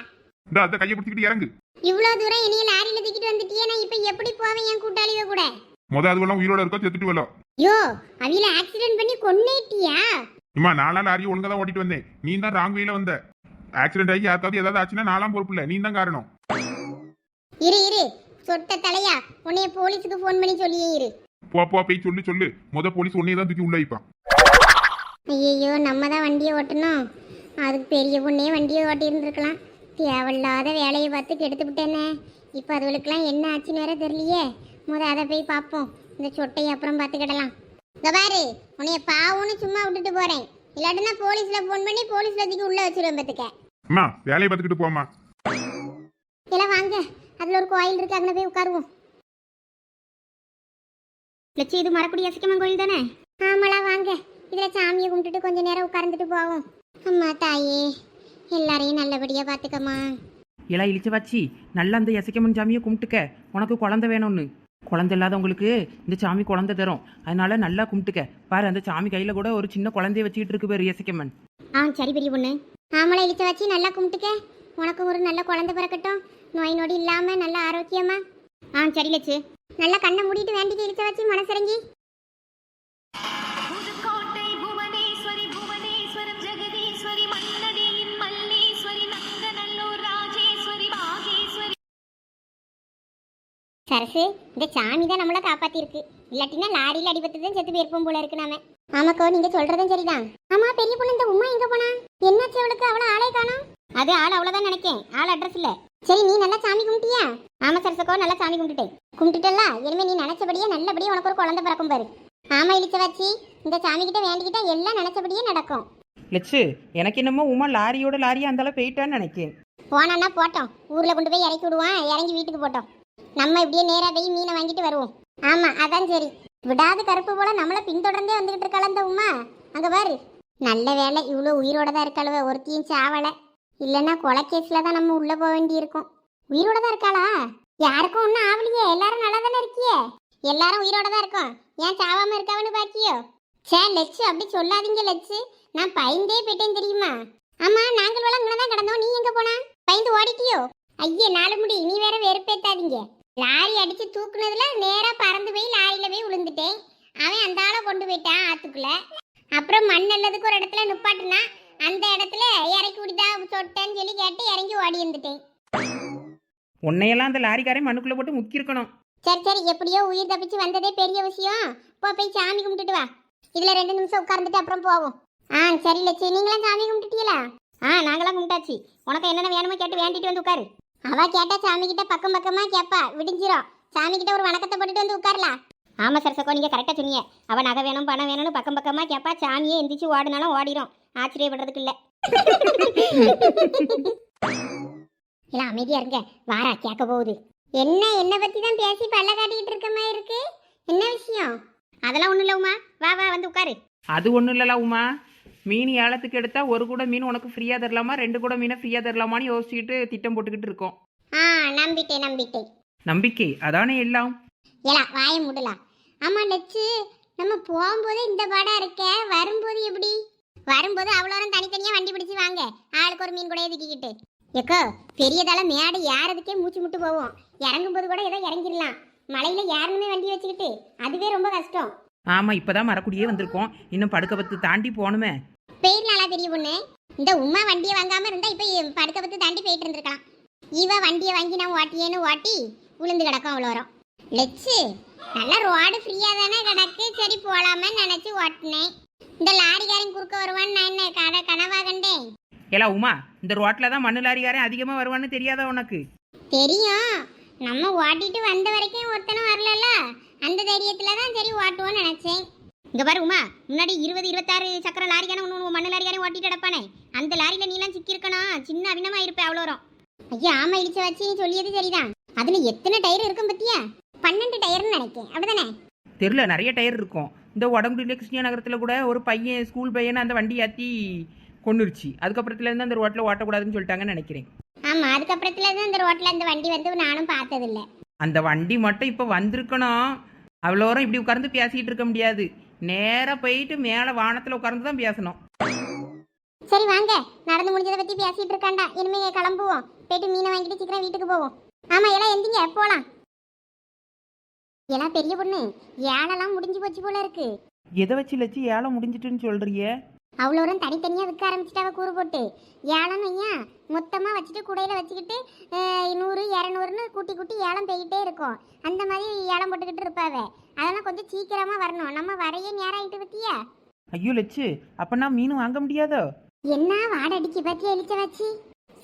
இந்த அந்த கையை பிடிச்சிக்கிட்டு இறங்கு. இவ்வளவு தூரம் என்னைய லாரியில தூக்கிட்டு வந்துட்டியே, நான் இப்ப எப்படி போவேன் என் கூட்டாளிவ கூட? முத அதுவெல்லாம் உயிரோட இருக்கோ செத்துட்டு வரலாம். யோ, அவில ஆக்சிடென்ட் பண்ணி கொன்னேட்டியா? ஏமா, நானா லாரியை ஒழுங்கா தான் ஓட்டிட்டு வந்தேன், நீ தான் ராங் வேல வந்த. ஆக்சிடென்ட் ஆகி யாருக்காவது ஏதாவது ஆச்சுன்னா நாலாம் பொறுப்பு இல்ல, நீ தான் காரணம். இரு சொட்ட தலையா, உன்னைய போலீஸுக்கு ஃபோன் பண்ணி சொல்லியே இரு. போ போய் சொல்லு. முத போலீஸ் உன்னையே தான் தூக்கி உள்ள வைப்பான். ஐயோ, நம்ம தான் வண்டியை ஓட்டணும், அதுக்கு பெரிய பொண்ணே வண்டியை ஓட்டி இருந்திருக்கலாம். தேவையில்லாத வேலையை பார்த்து கெடுத்து விட்டேனே. இப்போ அதுகளுக்கெல்லாம் என்ன ஆச்சுன்னு வேற தெரியலையே. அதை போய் பார்ப்போம், இந்த சொட்டையை அப்புறம் பார்த்துக்கிடலாம். இந்த பாரு, உன்னைய பாவுன்னு சும்மா விட்டுட்டு போறேன், இல்லாட்டினா போலீஸ்ல ஃபோன் பண்ணி போலீஸ்ல தூக்கி உள்ள வச்சிருவேன் பார்த்துக்க. அம்மா, வேலையை பார்த்துக்கிட்டு போமா. எல்லாம் வாங்க, அதுல ஒரு கோயில் இருக்கு, அங்கே போய் உட்காருவோம். லட்சம், இது மரக்குடி அசிக்கம்மன் கோயில் தானே? ஆமாளா, வாங்க. இதுல சாமியை கும்பிட்டுட்டு கொஞ்ச நேரம் உட்கார்ந்துட்டு போவோம். அம்மா தாயே, எல்லாரையும் நல்லபடியா பாத்துக்கம்மா. எல்லாம் இழிச்ச வச்சு நல்லா அந்த எசைக்கம்மன் சாமியை கும்பிட்டுக்க. உனக்கு குழந்தை வேணும்னு, குழந்தை இல்லாதவங்களுக்கு இந்த சாமி குழந்தை தரும், அதனால நல்லா கும்பிட்டுக்க. பாரு, அந்த சாமி கையில கூட ஒரு சின்ன குழந்தைய வச்சுக்கிட்டு இருக்கு பேரு எசைக்கம்மன். சரி பெரிய பொண்ணு. ஆமளை இழிச்ச வச்சு நல்லா கும்பிட்டுக்க, உனக்கு ஒரு நல்ல குழந்தை பிறக்கட்டும், நோய் நொடி இல்லாம நல்ல ஆரோக்கியமா. சரி லட்சு, நல்லா கண்ணை மூடிட்டு வேண்டிக்க இழிச்ச வச்சு மனசிறங்கி. சரசு, இந்த சாமி தான் நம்மள காப்பாத்திருக்கு, இல்லாட்டினா லாரியில அடிபட்டு தான் செத்து போயிருப்போம் போல இருக்கு நாம. ஆமாக்கோ, நீங்க சொல்றதும் சரிதான். ஆமா பெரிய பொண்ணு, இந்த உமா எங்க போனா? என்னாச்சு அவளுக்கு? அவள ஆளே காணோம். அது ஆள் அவ்வளவுதான் நினைக்கேன், ஆள் அட்ரஸ் இல்ல. சரி, நீ நல்லா சாமி கும்பிட்டியா? ஆமா சரசக்கோ, நல்லா சாமி கும்பிட்டுட்டேன். கும்பிட்டுட்டல்ல, இனிமே நீ நினைச்சபடியே நல்லபடியே உனக்கு ஒரு குழந்தை பிறக்கும் பாரு. ஆமா இழுச்ச வச்சு இந்த சாமி கிட்ட வேண்டிக்கிட்டா எல்லாம் நினைச்சபடியே நடக்கும். லட்சு எனக்கு என்னமோ உமா லாரியோட லாரியா அந்தால போயிட்டான்னு நினைக்கேன். போனான்னா போட்டோம், ஊர்ல கொண்டு போய் இறக்கி விடுவான், இறங்கி வீட்டுக்கு போட்டோம். நம்ம இப்படியே நேரா போய் மீனை வாங்கிட்டு வருவோம். ஆமா அதான் சரி. விடாத கருப்பு போல நம்மள பின்தொடர்ந்தே வந்துகிட்டு இருக்காள அந்த உமா. அங்க பாரு, நல்ல வேலை இவ்வளோ உயிரோட தான் இருக்காளுவ, ஒருத்தையும் சாவலை. இல்லைன்னா கொலை கேஸ்ல தான் நம்ம உள்ள போக வேண்டி இருக்கும். உயிரோட தான் இருக்காளா? யாருக்கும் ஒன்றும் ஆவலையே, எல்லாரும் நல்லா தானே இருக்கியே. எல்லாரும் உயிரோட தான் இருக்கோம், ஏன் சாவாம இருக்காவன்னு பாக்கியோ? சே லட்சு, அப்படி சொல்லாதீங்க லட்சு, நான் பயந்தே போயிட்டேன் தெரியுமா? ஆமா நாங்கள் வேலை இங்கே தான் கிடந்தோம், நீ எங்க போனா? பயந்து ஓடிட்டியோ? ஐயே நாலு முடி, நீ வேற வெறுப்பேத்தாதீங்க. லாரி அடிச்சு தூக்குனதுல நேரா பறந்து போய் லாரியில போய் விழுந்துட்டேன். அவன் அந்த ஆளை கொண்டு போயிட்டான் ஆத்துக்குள்ள. அப்புறம் மண் நல்லதுக்கு ஒரு இடத்துல நிப்பாட்டுனா, அந்த இடத்துல இறக்கி விடுதா சொட்டேன்னு சொல்லி கேட்டு இறங்கி ஓடி இருந்துட்டேன். உன்னையெல்லாம் அந்த லாரிக்காரன் மண்ணுக்குள்ள போட்டு முக்கியிருக்கணும். சரி சரி, எப்படியோ உயிர் தப்பிச்சு வந்ததே பெரிய விஷயம். போய் சாமி கும்பிட்டுட்டு வா. இதுல 2 நிமிஷம் உட்கார்ந்துட்டு அப்புறம் போவோம். சரி லட்சு, நீங்களாம் சாமி கும்பிட்டுட்டீங்களா? நாங்களாம் கும்பிட்டாச்சு. உனக்கு என்னென்ன வேணுமோ கேட்டு வேண்டிட்டு வந்து உட்காரு. அவ கேட்டா சாமி கிட்ட பக்கம் பக்கமா கேப்பா, விடிஞ்சிரும். சாமி கிட்ட ஒரு வணக்கத்தை போட்டுட்டு வந்து உட்காரலாம். ஆமா சரசக்கோ, நீங்க கரெக்டா சொன்னீங்க. அவ நகை வேணும் பணம் வேணும்னு பக்கம் பக்கமா கேப்பா, சாமியே எந்திரிச்சு ஓடினாலும் ஓடிடும். ஆச்சரியப்படுறதுக்கு இல்ல. இல்ல அமைதியா இருங்க, வாரா கேட்க போகுது. என்ன பத்தி தான் பேசி பல்ல காட்டிக்கிட்டு இருக்க மாதிரி இருக்கு. என்ன விஷயம்? அதெல்லாம் ஒண்ணும் இல்ல உமா, வா வா வந்து உட்காரு. அது ஒன்றும் இல்லல உமா, மீன் ஏலத்துக்கு எடுத்தா ஒரு கூட மீன் உனக்கு ஃப்ரீயா தரலாமா, 2 கூட மீனை ஃப்ரீயா தரலாமான்னு யோசிச்சுட்டு திட்டம் போட்டுக்கிட்டு இருக்கோம். நம்பிட்டேன். நம்பிக்கை அதானே எல்லாம். ஏலா வாய முடலாம். ஆமா லட்சு, நம்ம போகும்போது இந்த பாடா இருக்க, வரும்போது எப்படி? வரும்போது அவ்வளோ தனித்தனியா வண்டி பிடிச்சு வாங்க, ஆளுக்கு ஒரு மீன் கூட எதுக்கிக்கிட்டு. எக்கோ பெரியதால மேடை ஏறதுக்கே மூச்சு முட்டு போவோம். இறங்கும்போது கூட ஏதோ இறங்கிடலாம். மலையில ஏறணுமே வண்டி வச்சுக்கிட்டு, அதுவே ரொம்ப கஷ்டம். ஆமா, இப்பதான் மரக்குடியே வந்திருக்கோம், இன்னும் படுக்கப்பத்து தாண்டி போகணுமே. பெயர்னாலா பெரிய பொண்ணு, இந்த உமா வண்டியை வாங்காம இருந்தா இப்ப படுக்கப்பத்து தாண்டி போயிட்டு இருந்திருக்கலாம். இவ வண்டியை வாங்கி நான் ஓட்டியேன்னு ஓட்டி உளுந்து கிடக்கும் அவ்வளோ வரும். லட்சு, நல்லா ரோடு ஃப்ரீயா தானே கிடக்கு, சரி போலாமே நினைச்சு ஓட்டினேன். இந்த லாரிக்காரன் குறுக்க வருவான்னு நான் என்ன கனவா கண்டேன்? ஏலா உமா, இந்த ரோட்ல தான் மண்ணு லாரிக்காரன் அதிகமா வருவான்னு தெரியாதா உனக்கு? தெரியும், நம்ம ஓட்டிட்டு வந்த வரைக்கும் ஒருத்தனும் வரல. அந்த தைரியத்துல தான் சரி ஓட்டுவோன்னு நினைச்சேன். இங்க பாரு உமா, முன்னாடி 20-26 சக்கர லாரிக்கான ஒன்று மண்ணு லாரிக்காரன் ஓட்டிட்டு கிடப்பானே, அந்த லாரியில நீலாம் சிக்கிருக்கணும், சின்ன அவினமா இருப்பேன் அவ்வளோ வரும். ஐயா ஆமா இடிச்ச வச்சு நீ சொல்லியது சரிதான். அதுல எத்தனை டயர் இருக்கும் பத்தியா? 12 டயர்னு நினைக்கேன், அப்படிதானே? தெரியல, நிறைய டயர் இருக்கும். இந்த உடம்புல கிருஷ்ணா நகரத்துல கூட ஒரு பையன், ஸ்கூல் பையனை அந்த வண்டி ஏற்றி கொண்டுருச்சு. அதுக்கப்புறத்துல இருந்து அந்த ரோட்ல ஓட்டக்கூடாதுன்னு சொல்லிட்டாங்கன்னு நினைக்கிறேன். ஆமா, அதுக்கப்புறத்துல இருந்து அந்த ரோட்ல அந்த வண்டி வந்து நானும் பார்த்தது இல்ல. அந்த வண்டி மட்டும் இப்ப வந்திருக்கணும். அவ்வளோ வரும் இப்படி உட்கார்ந்து பேசிட்டு இருக்க முடியாது. நேரா போயிட்டு மேல வானத்துல உட்கார்ந்து தான் பேசணும். சரி வாங்க, நடந்து முடிஞ்சதை பத்தி பேசிட்டு இருக்காண்டா. இனிமே கிளம்புவோம், போயிட்டு மீனை வாங்கிட்டு சீக்கிரம் வீட்டுக்கு போவோம். ஆமா எல்லாம் எந்திங்க போலாம். எல்லாம் பெரிய பொண்ணு, ஏழெல்லாம் முடிஞ்சு போச்சு போல இருக்கு. எதை வச்சு லட்சி ஏழை முடிஞ்சிட்டுன்னு சொல்றிய? அவ்வளோ தனித்தனியாக விற்க ஆரம்பிச்சிட்டாவ கூறு போட்டு. ஏழன்னு ஐயா மொத்தமாக வச்சுட்டு குடையில் வச்சுக்கிட்டு 100-200ன்னு கூட்டி ஏலம் போய்கிட்டே இருக்கும். அந்த மாதிரி ஏலம் போட்டுக்கிட்டு இருப்பாவ. அதெல்லாம் கொஞ்சம் சீக்கிரமாக வரணும், நம்ம வரையே நேரம் ஆகிட்டு பத்தியா? ஐயோ லட்சு, அப்பனா மீன் வாங்க முடியாதோ? என்ன வாடடிக்கு பத்தியா எழுச்ச வச்சு?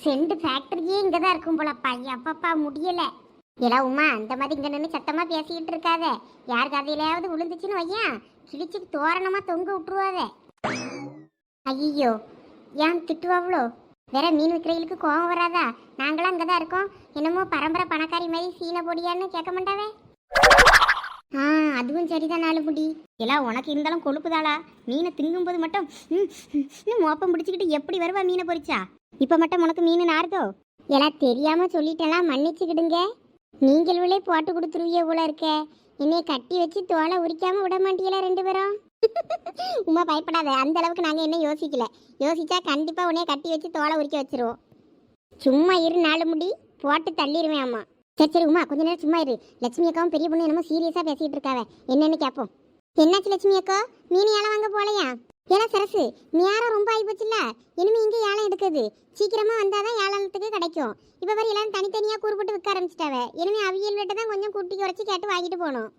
செண்டு ஃபேக்டரியே இங்கே தான் இருக்கும் போலப்பா. அப்பப்பா முடியலை. எல்லாம் உமா, அந்த மாதிரி இங்கே நின்று சத்தமாக பேசிக்கிட்டு இருக்காத. யார் கதையிலையாவது விழுந்துச்சுன்னு வையா, கிழிச்சு தோரணமாக தொங்க விட்டுருவாவே. ஐயோ ஏன் திட்டுவாவளோ? வேற மீன் விற்கிறவங்களுக்கு கோவம் வராதா? நாங்களாம் அங்கே தான் இருக்கோம், என்னமோ பரம்பரை பணக்காரி மாதிரி சீனை பொடியான்னு கேட்க மாட்டாவே. அதுவும் சரிதான் நாலு முடி. எல்லாம் உனக்கு இருந்தாலும் கொழுப்புதாளா? மீனை திங்கும்போது மட்டும் மோப்பம் பிடிச்சிக்கிட்டு எப்படி வருவா மீனை பொரிச்சா? இப்போ மட்டும் உனக்கு மீன் நாருதோ? எல்லாம் தெரியாம சொல்லிட்டெல்லாம் மன்னிச்சுக்கிடுங்க. நீங்களே போட்டு கொடுத்துருவிய போல இருக்க. என்னைய கட்டி வச்சு தோலை உரிக்காம விட மாட்டீங்களா 2 பேரும்? உமா பயப்படாத, அந்த அளவுக்கு நாங்கள் என்ன யோசிக்கல. யோசிச்சா கண்டிப்பாக உன்னைய கட்டி வச்சு தோலை உரிக்க வச்சிருவோம். சும்மா இரு நாலு முடி, போட்டு தள்ளிடுவேன். ஆமாம் சரி உமா, கொஞ்ச நேரம் சும்மா இரு. லட்சுமி அக்காவும் பெரிய பொண்ணு என்னமோ சீரியஸாக பேசிகிட்டு இருக்காவ, என்னன்னு கேட்போம். என்னாச்சு லட்சுமி அக்கா, மீன் ஏலம் வாங்க போலையா? ஏலாம் சரசு, நேரம் ரொம்ப ஆகி போச்சுல்ல, இனிமே இங்கே ஏலம் எடுக்குது. சீக்கிரமாக வந்தால் தான் ஏலத்துக்கு கிடைக்கும். இப்போ வரை எல்லாரும் தனித்தனியாக கூறுபட்டு விற்க ஆரம்பிச்சிட்டாவ. இனிமே அவியல்கிட்ட தான் கொஞ்சம் கூட்டி குறைச்சி கேட்டு வாங்கிட்டு போகணும்.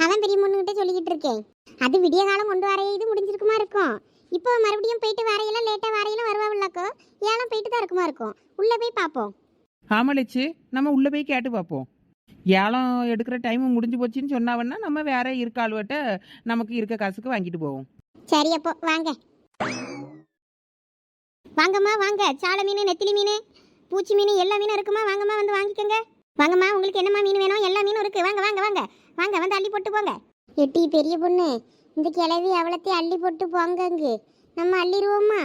அதான் பெரிய பொண்ணுகிட்ட சொல்லிக்கிட்டு இருக்கேன். அது விடிய காலம் கொண்டு வரைய இது முடிஞ்சிருக்குமா இருக்கும். இப்போ மறுபடியும் போயிட்டு வரையெல்லாம் லேட்டாக வரையெல்லாம் வருவாங்களாக்கோ, ஏலம் போயிட்டு தான் இருக்குமா இருக்கும். உள்ளே போய் பார்ப்போம். ஆமா லட்சு, நம்ம உள்ள போய் கேட்டு பார்ப்போம். ஏலம் எடுக்கிற டைம் முடிஞ்சு போச்சுன்னு சொன்னாவன்னா நம்ம வேற இருக்க ஆளுவட்ட நமக்கு இருக்க காசுக்கு வாங்கிட்டு போவோம். சரி அப்போ வாங்க வாங்கம்மா வாங்க. சால மீன், நெத்திலி மீன், பூச்சி மீன் எல்லா மீனும் இருக்குமா, வாங்கம்மா வந்து வாங்கிக்கோங்க. வாங்கம்மா, உங்களுக்கு என்னம்மா மீன் வேணும்? எல்லா மீனும் இருக்கு. வாங்க வாங்க வாங்க வாங்க, வந்து அள்ளி போட்டு போங்க. எட்டி பெரிய பொண்ணு, இந்த கிளவி அவ்வளோத்தையும் அள்ளி போட்டு போங்க. அங்கு நம்ம அள்ளிடுவோம்மா.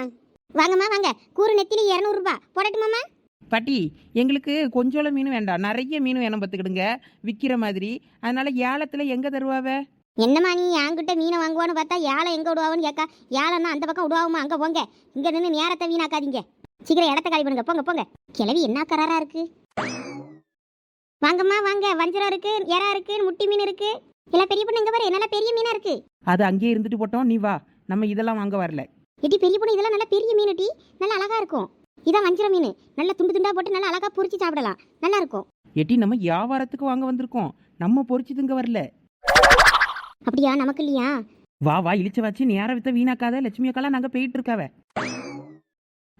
வாங்கம்மா வாங்க. கூறு நெத்திலி 200 ரூபா போடட்டுமாம்மா? பாட்டி, எங்களுக்கு கொஞ்சோள மீன் வேண்டாம், நிறைய மீன் வேணும் பார்த்துக்கிடுங்க, விற்கிற மாதிரி. அதனால ஏலத்தில் எங்கே தருவாவ? என்னம்மா நீ என்கிட்ட மீனை வாங்குவான்னு பார்த்தா ஏலம் எங்கே விடுவான்னு கேட்கா. ஏலம்னா அந்த பக்கம் விடுவாமா, அங்கே போங்க. இங்கே நின்று நேரத்தை வீணாக்காதீங்க. சீக்கிரம் இடத்த காலி பண்ணுங்க, போங்க போங்க. கிளவி என்ன கராரா இருக்கு. வாங்கம்மா வாங்க. வஞ்சரம் இருக்கு, எறா இருக்கு, முட்டி மீன் இருக்கு. இல்லை பெரிய பொண்ணு, இங்கே பாரு, நல்லா பெரிய மீனா இருக்கு. அது அங்கேயே இருந்துட்டு போட்டோம், நீ வா, நம்ம இதெல்லாம் வாங்க வரல. எட்டி பெரிய பொண்ணு, இதெல்லாம் நல்லா பெரிய மீன் டி, நல்லா அழகா இருக்கும். இதான் வஞ்சிர மீன், நல்லா துண்டு துண்டா போட்டு நல்லா அழகா பொரிச்சு சாப்பிடலாம், நல்லா இருக்கும். எட்டி நம்ம வியாபாரத்துக்கு வாங்க வந்திருக்கோம், நம்ம பொரிச்சதுங்க வரல. அப்படியா? நமக்கு இல்லையா? வா வா, இழிச்ச வச்சு நேரம் வித்த வீணாக்காத. லட்சுமி அக்காலாம் நாங்க போயிட்டு இருக்காவ.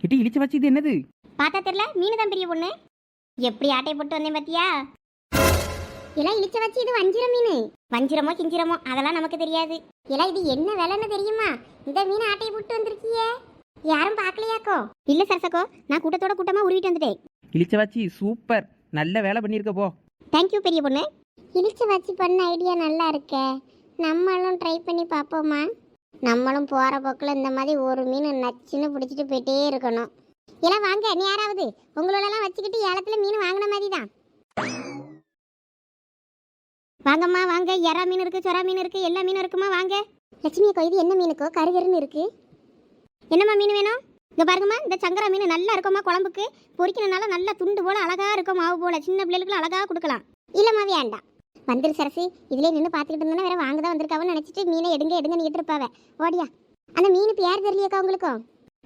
எட்டி இழிச்ச வச்சு இது என்னது? பார்த்தா தெரியல, மீன் தான் பெரிய பொண்ணு. எப்படி ஆட்டை போட்டு வந்தேன் பாத்தியா? எல்லாம் இழிச்ச வச்சு இது வஞ்சிர மீன். வஞ்சிரமோ கிஞ்சிரமோ அதெல்லாம் நமக்கு தெரியாது. எல்லாம் இது என்ன விலைன்னு தெரியுமா? இந்த மீன் ஆட்டையை போட்டு வந்திருக்கியே, யாரும் பார்க்கலையாக்கோ? இல்ல சரசக்கோ, நான் கூட்டத்தோட கூட்டமா உருவிட்டு வந்துட்டேன். இழிச்ச வச்சு சூப்பர், நல்ல வேலை பண்ணிருக்க போ. தேங்க்யூ பெரிய பொண்ணு. இழிச்ச வச்சு பண்ண ஐடியா நல்லா இருக்கே, நம்மளும் ட்ரை பண்ணி பார்ப்போமா? நம்மளும் போற போக்கில் இந்த மாதிரி ஒரு மீன் நச்சுன்னு பிடிச்சிட்டு போயிட்டே இருக்கணும். எல்லாம் வாங்க, நீ யாராவது உங்களோடலாம் வச்சுக்கிட்டு ஏலத்துல மீன் வாங்கின மாதிரி தான். வாங்கம்மா வாங்க. எறா மீன் இருக்கு, சொரா மீன் இருக்கு, எல்லா மீனும் இருக்குமா, வாங்க. லட்சுமி அக்கா, இது என்ன மீனுக்கோ கருகருன்னு இருக்கு? என்னம்மா மீன் வேணும்? இங்க பாருங்கம்மா, இந்த சங்கரா மீன் நல்லா இருக்குமா, குழம்புக்கு பொரிக்கணும்னால நல்லா துண்டு போல அழகா இருக்கும், மாவு போல சின்ன பிள்ளைகளுக்கு அழகா கொடுக்கலாம். இல்லம்மா வேண்டாம். வந்துரு சரசு, இதுல நின்று பார்த்துக்கிட்டு இருந்தா வேற வாங்க தான் வந்திருக்காவன்னு நினைச்சிட்டு மீனை எடுங்க எடுங்க நீட்டு இருப்பாவ. ஓடியா. அந்த மீன் பேர் தெரியலையாக்கா உங்களுக்கும்?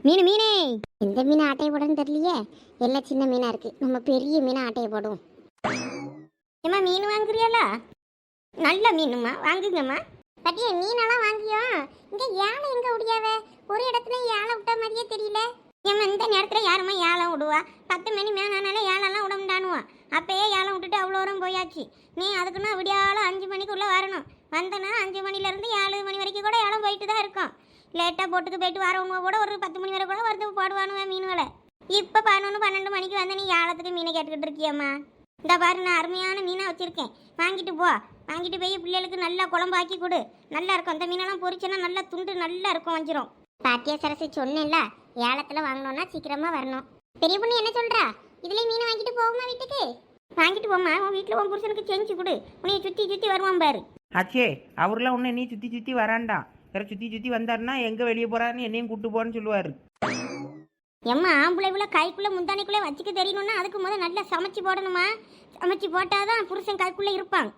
மீனே எந்த மீன் ஆட்டையை போடன்னு தெரியலையே, எல்லாம் சின்ன மீனா இருக்கு, நம்ம பெரிய மீனை ஆட்டையை போடுவோம். ஏம்மா மீன் வாங்குறியாலா? நல்ல மீனுமா, வாங்குங்கம்மா. பட்டிய மீனெல்லாம் வாங்கியோ, இங்க ஏழை எங்க விடியாவ? ஒரு இடத்துல ஏழை விட்ட மாதிரியே தெரியல. ஏம்மா இந்த நேரத்துல யாருமா ஏழம் விடுவா? 10 மணி மேனாலே ஏழெல்லாம் விட முடியானுவா. அப்பயே ஏழம் விட்டுட்டு அவ்வளோ வரும் போயாச்சு. நீ அதுக்குன்னா விடியாலும் 5 மணிக்குள்ள வரணும். வந்தனா 5 மணிலேருந்து 7 மணி வரைக்கும் கூட ஏழம் போயிட்டு தான் இருக்கும். லேட்டாக போட்டுக்கு போயிட்டு வரவங்க கூட ஒரு 10 மணி வரை கூட வரது போடுவானுவேன் மீன் விலை. இப்போ 11 12 மணிக்கு வந்து நீ ஏலத்துக்கு மீனை கேட்டுக்கிட்டு இருக்கியம்மா. இந்த பாரு, நான் அருமையான மீனாக வச்சுருக்கேன், வாங்கிட்டு போ. வாங்கிட்டு போய் பிள்ளைகளுக்கு நல்லா குழம்பாக்கி கொடு, நல்லா இருக்கும். அந்த மீனெல்லாம் பொரிச்சோன்னா நல்லா துண்டு நல்லா இருக்கும், வஞ்சிரும். பாத்தியா சரசு, சொன்னேன்ல ஏலத்துல வாங்கணும்னா சீக்கிரமா வரணும். பெரிய பொண்ணு என்ன சொல்றா? இதுல மீனை வாங்கிட்டு போகுமா வீட்டுக்கு? வாங்கிட்டு போமா, உன் வீட்டுல உன் புருஷனுக்கு செஞ்சு கொடு, உன்னைய சுத்தி சுத்தி வருவான் பாரு. ஆச்சே, அவர்லாம் ஒன்று நீ சுற்றி சுற்றி வராண்டாம், வேற சுற்றி சுற்றி வந்தாருன்னா எங்கே வெளியே போகிறான்னு என்னையும் கூட்டு போன்னு சொல்லுவார். எம்மா, ஆம்பளைக்குள்ள கைக்குள்ள முந்தானைக்குள்ளே வச்சுக்க தெரியணும்னா அதுக்கு முதல் நல்லா சமைச்சு போடணுமா. சமைச்சு போட்டாதான் புருஷன் கைக்குள்ளே இருப்பான்.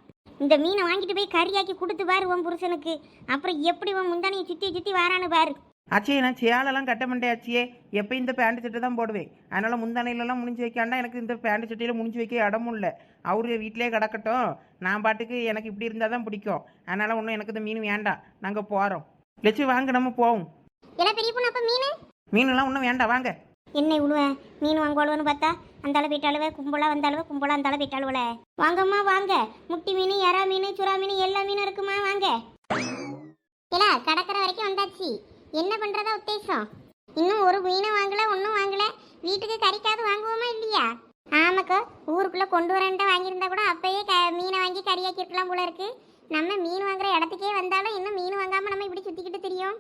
இந்த மீனை வாங்கிட்டு போய் கறியாக்கி கொடுத்து பாரு உன் புருஷனுக்கு, அப்புறம் எப்படி உன் முந்தானையை சுற்றி சுற்றி வரான்னு பாரு. ஆச்சே, நான் சேலெல்லாம் கட்ட மாட்டேன் ஆச்சியே, எப்போ இந்த பேண்ட் சட்டை தான் போடுவேன். அதனால் முந்தானையிலலாம் முடிஞ்சு வைக்காண்டா, எனக்கு இந்த பேண்ட் சட்டையில் முடிஞ்சு வைக்க இடமும் இல்லை. அவரு வீட்டிலே கிடக்கட்டும், நான் பாட்டுக்கு எனக்கு இப்படி இருந்தால் தான் பிடிக்கும். அதனால் ஒன்றும் எனக்கு இந்த மீன் வேண்டாம், நாங்கள் போகிறோம். லட்சு வாங்க, நம்ம போவோம். எல்லாம் பெரிய பொண்ணு, அப்போ மீனெல்லாம் ஒன்றும் வேண்டாம், வாங்க. என்ன விடுவேன், மீன் வாங்குவாளுன்னு பார்த்தா அந்த அளவு போயிட்டாளுவே, கும்பலா வந்தாலுவே, கும்பலா அந்த அளவு போயிட்டாளுவல. வாங்கம்மா வாங்க. முட்டி மீன், எறா மீன், சுறா மீன் எல்லா மீனும் இருக்குமா, வாங்க. இல்ல கடற்கரை வரைக்கும் வந்தாச்சு, என்ன பண்றதா உத்தேசம்? இன்னும் ஒரு மீனை வாங்கல, ஒன்றும் வாங்கல. வீட்டுக்கு கறிக்காவது வாங்குவோமா இல்லையா? ஆமாக்கா, ஊருக்குள்ள கொண்டு வரேன்ட்டு வாங்கியிருந்தா கூட அப்பயே மீனை வாங்கி கறியாக்கி இருக்கலாம் போல இருக்கு. நம்ம மீன் வாங்குற இடத்துக்கே வந்தாலும் இன்னும் மீன் வாங்காம நம்ம இப்படி சுத்திக்கிட்டு தெரியும்.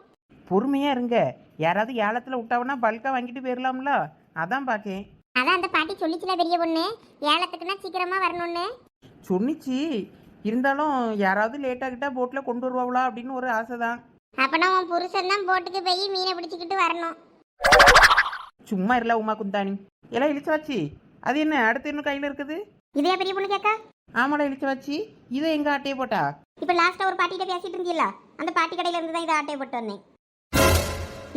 பொறுமையாக இருங்க, யாராவது ஏலத்தில் விட்டாவுன்னா பல்காக வாங்கிட்டு போயிடலாம்ல, அதான் பார்க்கேன். அதான் அந்த பாட்டி சொல்லிச்சுல பெரிய பொண்ணு, ஏலத்துக்குன்னா சீக்கிரமா வரணும்னு சொன்னிச்சு. இருந்தாலும் யாராவது லேட்டாகிட்டா போட்டில் கொண்டு வருவாங்களா அப்படின்னு ஒரு ஆசை தான். அப்பனா உன் புருஷன் தான் போட்டுக்கு போய் மீனை பிடிச்சிக்கிட்டு வரணும். சும்மா இல்ல உமா குந்தாணி, எல்லாம் இழிச்சாச்சு. அது என்ன அடுத்து இன்னும் கையில் இருக்குது? இதே பெரிய பொண்ணு கேட்கா? ஆமாடா இழிச்சாச்சு, இதை எங்க ஆட்டையை போட்டா? இப்போ லாஸ்ட்டாக ஒரு பாட்டிகிட்ட பேசிட்டு இருந்தீல்ல, அந்த பாட்டி கடையில இருந்து தான் இதை ஆட்டையை போட்டு வந்தேன்.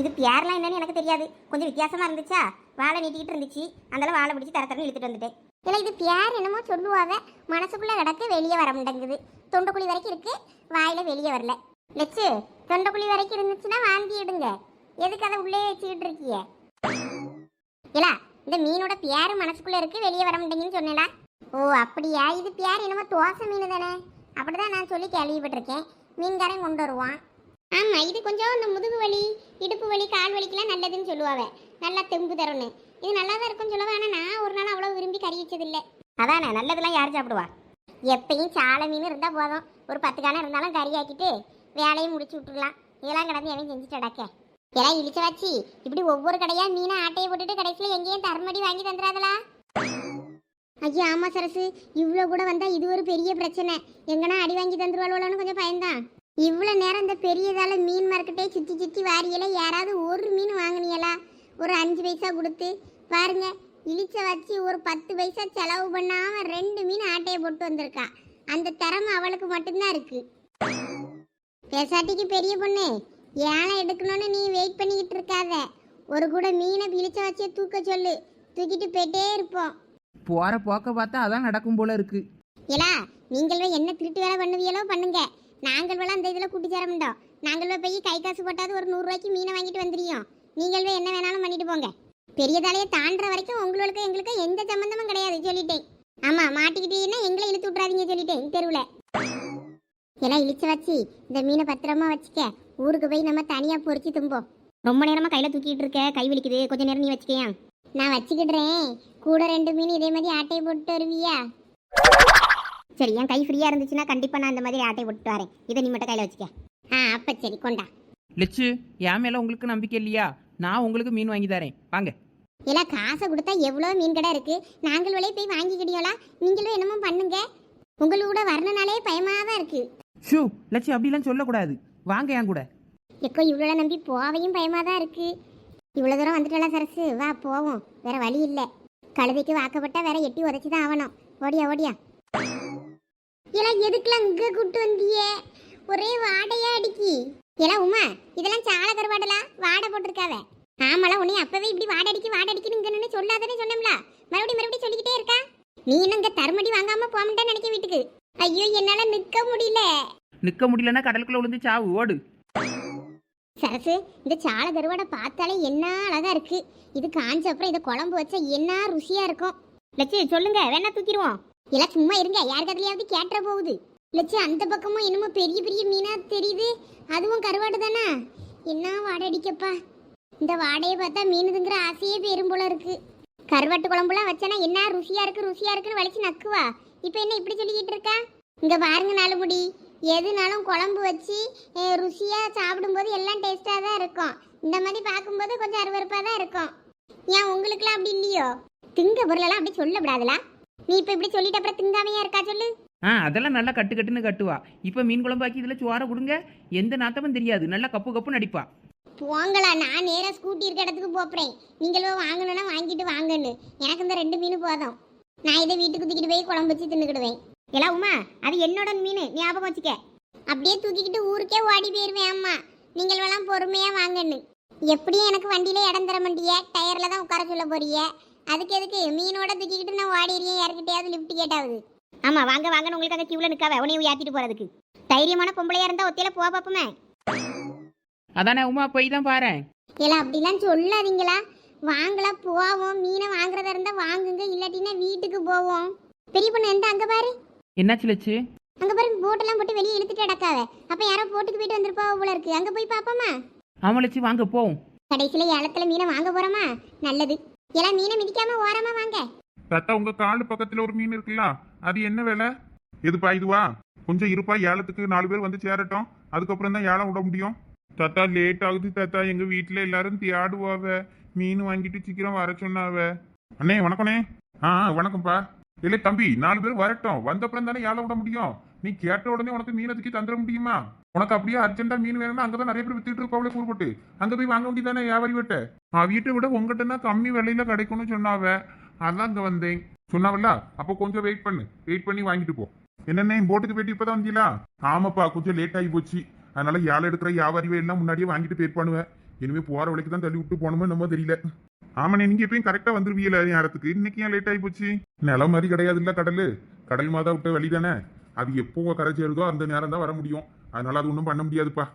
இது பேர்லாம் என்னன்னு எனக்கு தெரியாது, கொஞ்சம் வித்தியாசமா இருந்துச்சா, வாழை நீட்டிக்கிட்டு இருந்துச்சு, அதனால வாழை பிடிச்சி தரத்தரன்னு இழுத்துட்டு வந்துட்டேன். இல்லை இது பேர் என்னமோ சொல்லுவாங்க, மனசுக்குள்ள கிடக்கு வெளியே வர மாட்டேங்குது. தொண்டைக்குழி வரைக்கும் இருக்கு, வாயில வெளியே வரல. லட்சு, தொண்டைக்குழி வரைக்கும் இருந்துச்சுன்னா வாந்தி எடுங்க, எதுக்கு அதை உள்ளே வச்சுக்கிட்டு இருக்கிய? இல்ல இந்த மீனோட பேரு மனசுக்குள்ள இருக்கு, வெளியே வர மாட்டேங்குன்னு சொன்னேடா. ஓ அப்படியா, இது பேர் என்னமோ தோசை மீன் தானே? அப்படிதான் நான் சொல்லி கேள்விப்பட்டிருக்கேன். மீன்காரன் கொண்டு வருவான். ஆமா, இது கொஞ்சம் இந்த முதுகு வலி, இடுப்பு வலி, கால் வலிக்கெல்லாம் நல்லதுன்னு சொல்லுவாங்க. நல்லா தெம்பு தரும்னு. இது நல்லா தான் இருக்கும்னு சொல்லுவேன். ஆனால் நான் ஒரு நாள் அவ்வளோ விரும்பி கறி வச்சதில்லை. அதானே, நல்லதெல்லாம் யார் சாப்பிடுவா? எப்பயும் சாலை மீன் இருந்தால் போதும். ஒரு 10 காணம் இருந்தாலும் கறி ஆக்கிட்டு வேலையும் முடிச்சு விட்டுடலாம். இதெல்லாம் கிடந்து எவன் செஞ்சுட்டடாக்க. எல்லாம் இழிச்ச வச்சு இப்படி ஒவ்வொரு கடையா மீனை ஆட்டையை போட்டுட்டு கடைசியில் எங்கேயும் தர்மடி வாங்கி தந்துடாதலா? ஐயா ஆமா சரசு, இவ்வளோ கூட வந்தா இது ஒரு பெரிய பிரச்சனை. எங்கன்னா அடி வாங்கி தந்துருவாளோன்னு கொஞ்சம் பயந்தான். இவ்வளோ நேரம் இந்த பெரியதால மீன் மார்க்கெட்டே சுற்றி சுற்றி வாரியல. யாராவது ஒரு மீன் வாங்கினியலா? ஒரு 5 பைசா கொடுத்து பாருங்க, இழிச்ச வச்சு ஒரு 10 பைசா செலவு பண்ணாம 2 மீன் ஆட்டையை போட்டு வந்திருக்கா. அந்த திறமை அவளுக்கு மட்டும்தான் இருக்கு. பெசாட்டிக்கு பெரிய பொண்ணு, ஏழை எடுக்கணும்னு நீ வெயிட் பண்ணிக்கிட்டு இருக்காத. ஒரு கூட மீனை இழிச்ச வச்சே தூக்க சொல்லு, தூக்கிட்டு போயிட்டே இருப்போம். போற போக்க பார்த்தா அதான் நடக்கும் போல இருக்கு. ஏலா, நீங்களே என்ன திருட்டு வேலை பண்ணுவீங்களோ பண்ணுங்க. நாங்கள் அந்த இதில் கூட்டி சேரமுண்டோம். நாங்கள் போய் கை காசு போட்டாது ஒரு 100 ரூபாய்க்கு மீனை வாங்கிட்டு வந்துடுவோம். நீங்கள் என்ன வேணாலும் பண்ணிட்டு போங்க. பெரிய தலையை தாண்டுற வரைக்கும் உங்களுக்கு எங்களுக்கு எந்த சம்பந்தமும் கிடையாது சொல்லிட்டேன். ஆமா, மாட்டிக்கிட்டீங்கன்னா எங்களை இழுத்து விட்றாதீங்க சொல்லிட்டேன் தெருவில். எல்லாம் இழிச்ச வச்சு இந்த மீனை பத்திரமா வச்சுக்க. ஊருக்கு போய் நம்ம தனியா பொறிச்சு தும்போம். ரொம்ப நேரமா கையில தூக்கிட்டு இருக்க, கை வலிக்குது, கொஞ்ச நேரம் நீ வச்சுக்கையா? நான் வச்சுக்கிடுறேன். கூட 2 மீன் இதே மாதிரி ஆட்டையை போட்டு வருவியா? சரி, என் கை ஃப்ரீயா இருந்துச்சுன்னா கண்டிப்பா நான் இந்த மாதிரி ஆட்டையை போட்டு வரேன். இதை நீ மட்டும் கையில வச்சுக்க. அப்ப சரி, கொண்டா. லட்சு, என் மேல உங்களுக்கு நம்பிக்கை இல்லையா? நான் உங்களுக்கு மீன் வாங்கி தரேன், வாங்க. எல்லாம் காசை கொடுத்தா எவ்வளோ மீன் கடை இருக்கு. நாங்கள் வழியே போய் வாங்கிக்கிடியோலா? நீங்களும் என்னமோ பண்ணுங்க. உங்களுக்கு கூட வரணுனாலே பயமா தான் இருக்கு. ஷூ லட்சு, அப்படிலாம் சொல்லக்கூடாது. வாங்க என் கூட. எக்கோ இவ்வளோ நம்பி போவையும் பயமா தான் இருக்கு. இவ்வளோ தூரம் வந்துட்டலாம் சரசு, வா போவோம். வேற வழி இல்லை. கழுதைக்கு வாக்கப்பட்டா வேற எட்டி உதச்சி தான் ஆகணும். ஓடியா ஓடியா. எல்லாம் எதுக்குலாம் இங்கே கூப்பிட்டு வந்தியே? ஒரே வாடையா அடிக்கி. எல்லாம் உமா, இதெல்லாம் சால கருவாடலா? வாடை போட்டிருக்காவ. ஆமாலாம், உன்னை அப்பவே இப்படி வாடை அடிக்கணுங்கன்னு சொல்லாதே சொன்னோம்ல. மறுபடியும் சொல்லிக்கிட்டே இருக்கா. நீ இன்னும் இங்கே தருமடி வாங்காம போகமாட்டேன்னு நினைக்க வீட்டுக்கு. ஐயோ, என்னால நிற்க முடியல. நிக்க முடியலன்னா கடலுக்குள்ள விழுந்து சாவு, ஓடு. சரசு, இந்த சால கருவாடை பார்த்தாலே என்ன அழகா இருக்கு. இது காஞ்ச அப்புறம் இதை குழம்பு வச்சா என்ன ருசியா இருக்கும். லட்சு சொல்லுங்க, வேணா தூக்கிடுவோம். எல்லாம் சும்மா இருங்க, யாருக்கு அதுலயாவது கேட்டுற போகுது. லட்சு, அந்த பக்கமும் என்னமோ பெரிய பெரிய மீனா தெரியுது. அதுவும் கருவாடு தானே? என்ன வாடை அடிக்கப்பா. இந்த வாடையை பார்த்தா மீனுதுங்கிற ஆசையே பெரும் போல இருக்கு. கருவாட்டு குழம்புலாம் வச்சானா என்ன ருசியா இருக்குன்னு வலிச்சு நக்குவா. இப்போ என்ன இப்படி சொல்லிக்கிட்டு இருக்கா? இங்க பாருங்க, 4 முடி, எதுனாலும் குழம்பு வச்சு ருசியாக சாப்பிடும்போது எல்லாம் டேஸ்ட்டாக தான் இருக்கும். இந்த மாதிரி பார்க்கும்போது கொஞ்சம் அருவருப்பாக தான் இருக்கும். ஏன் உங்களுக்குலாம் அப்படி இல்லையோ? திங்க பொருளெல்லாம் அப்படி சொல்லக்கூடாதுல. நீ இப்போ இப்படி சொல்லிட்டு அப்புறம் திங்காமையா இருக்கா சொல்லு. அதெல்லாம் நல்லா கட்டுன்னு கட்டுவா. இப்போ மீன் குழம்பாக்கி இதில் சோற கொடுங்க, எந்த நாத்தமும் தெரியாது. நல்லா கப்பு நடிப்பா. போங்களா, நான் நேராக ஸ்கூட்டி இருக்க இடத்துக்கு போகிறேன். நீங்களும் வாங்கணும்னா வாங்கிட்டு வாங்கன்னு. எனக்கு இந்த 2 மீன் போதும். நான் இதை வீட்டுக்கு தூக்கிட்டு போய் குழம்பு வச்சு தின்னுக்கிடுவேன். எல்லாம் உமா, அது என்னோட மீன், ஞாபகம் வச்சுக்க. அப்படியே தூக்கிக்கிட்டு ஊருக்கே ஓடி போயிருவேன். அம்மா, நீங்கள் எல்லாம் பொறுமையா வாங்கன்னு. எப்படியும் எனக்கு வண்டியில இடம் தர மாட்டிய, டயர்ல தான் உட்கார சொல்ல போறிய. அதுக்கு எதுக்கு மீனோட தூக்கிக்கிட்டு நான் ஓடிடுறேன். யாருக்கிட்டையாவது லிஃப்ட் கேட்டாவது. ஆமா, வாங்கன்னு உங்களுக்கு அந்த கியூல நிக்காவ உனையும் ஏத்திட்டு போறதுக்கு. தைரியமான பொம்பளையா இருந்தா ஒத்தையில போக பாப்போமே. அதானே உமா, போய் தான் பாரு. எல்லாம் அப்படிலாம் சொல்லாதீங்களா. வாங்கலாம், போவோம். மீனை வாங்குறதா இருந்தா வாங்குங்க, இல்லாட்டினா வீட்டுக்கு போவோம். பெரிய பொண்ணு எந்த அங்க பாரு. என்னாச்சு லட்சு? அங்க பாரு, போட்டெல்லாம் போட்டு வெளியே இழுத்துட்டு அடக்காவ. அப்ப யாரோ போட்டுக்கு போயிட்டு வந்திருப்பா போல இருக்கு. அங்க போய் பாப்போமா? ஆமா லட்சு, வாங்க போவோம். கடைசியில ஏலத்துல மீனை வாங்க போறோமா? நல்லது. எல்லாம் மீனை மிதிக்காம ஓரமா வாங்க. தாத்தா, உங்க காலு பக்கத்துல ஒரு மீன் இருக்குல்ல, அது என்ன விலை? எதுப்பா இதுவா? கொஞ்சம் இருப்பா, ஏலத்துக்கு 4 பேர் வந்து சேரட்டும், அதுக்கப்புறம் தான் ஏலம் விட முடியும். தாத்தா, லேட் ஆகுது தாத்தா. எங்க வீட்டுல எல்லாரும் தேடுவாவ. மீன் வாங்கிட்டு சீக்கிரம் வர சொன்னாவ. அண்ணே வணக்கண்ணே. வணக்கம்ப்பா. இல்லை தம்பி, 4 பேர் வரட்டும், வந்தப்புறம் தானே ஏலம் விட முடியும். நீ கேட்ட உடனே உனக்கு மீனை தூக்கி தந்துட முடியுமா? உனக்கு அப்படியே அர்ஜென்டா மீன் வேணும்னா அங்கதான் நிறைய பேர் வித்துட்டு இருப்பாங்களே கூறுபட்டு, அங்க போய் வாங்க வேண்டியதானே வியாபாரி விட்ட. வீட்டை விட உங்ககிட்டனா கம்மி விலையில கிடைக்கும்னு சொன்னாவ. அதான் அங்க வந்தேன். சொன்னாவல்ல, அப்போ கொஞ்சம் வெயிட் பண்ணி வாங்கிட்டு போ. என்னென்ன போட்டுக்கு போயிட்டு இப்பதான் வந்தீங்களா? ஆமாப்பா, கொஞ்சம் லேட் ஆகி போச்சு. அதனால ஏழை எடுக்கிற வியாபாரி எல்லாம் முன்னாடியே வாங்கிட்டு போய் பண்ணுவேன். இனிமே போற வழிக்கு தான் தள்ளி விட்டு போனோமோ நம்ம தெரியல. ஆமாண்ணே, நீங்க எப்பயும் கரெக்டா வந்துருவீங்களா நேரத்துக்கு? இன்னைக்கு ஏன் லேட் ஆகி போச்சு? நிலம் மாதிரி கிடையாது இல்ல கடல் மாதா விட்ட வழி தானே. அது எப்போ கரை சேருதோ அந்த நேரம் தான் வர முடியும். அதனால அது ஒன்றும் பண்ண முடியாதுப்பா.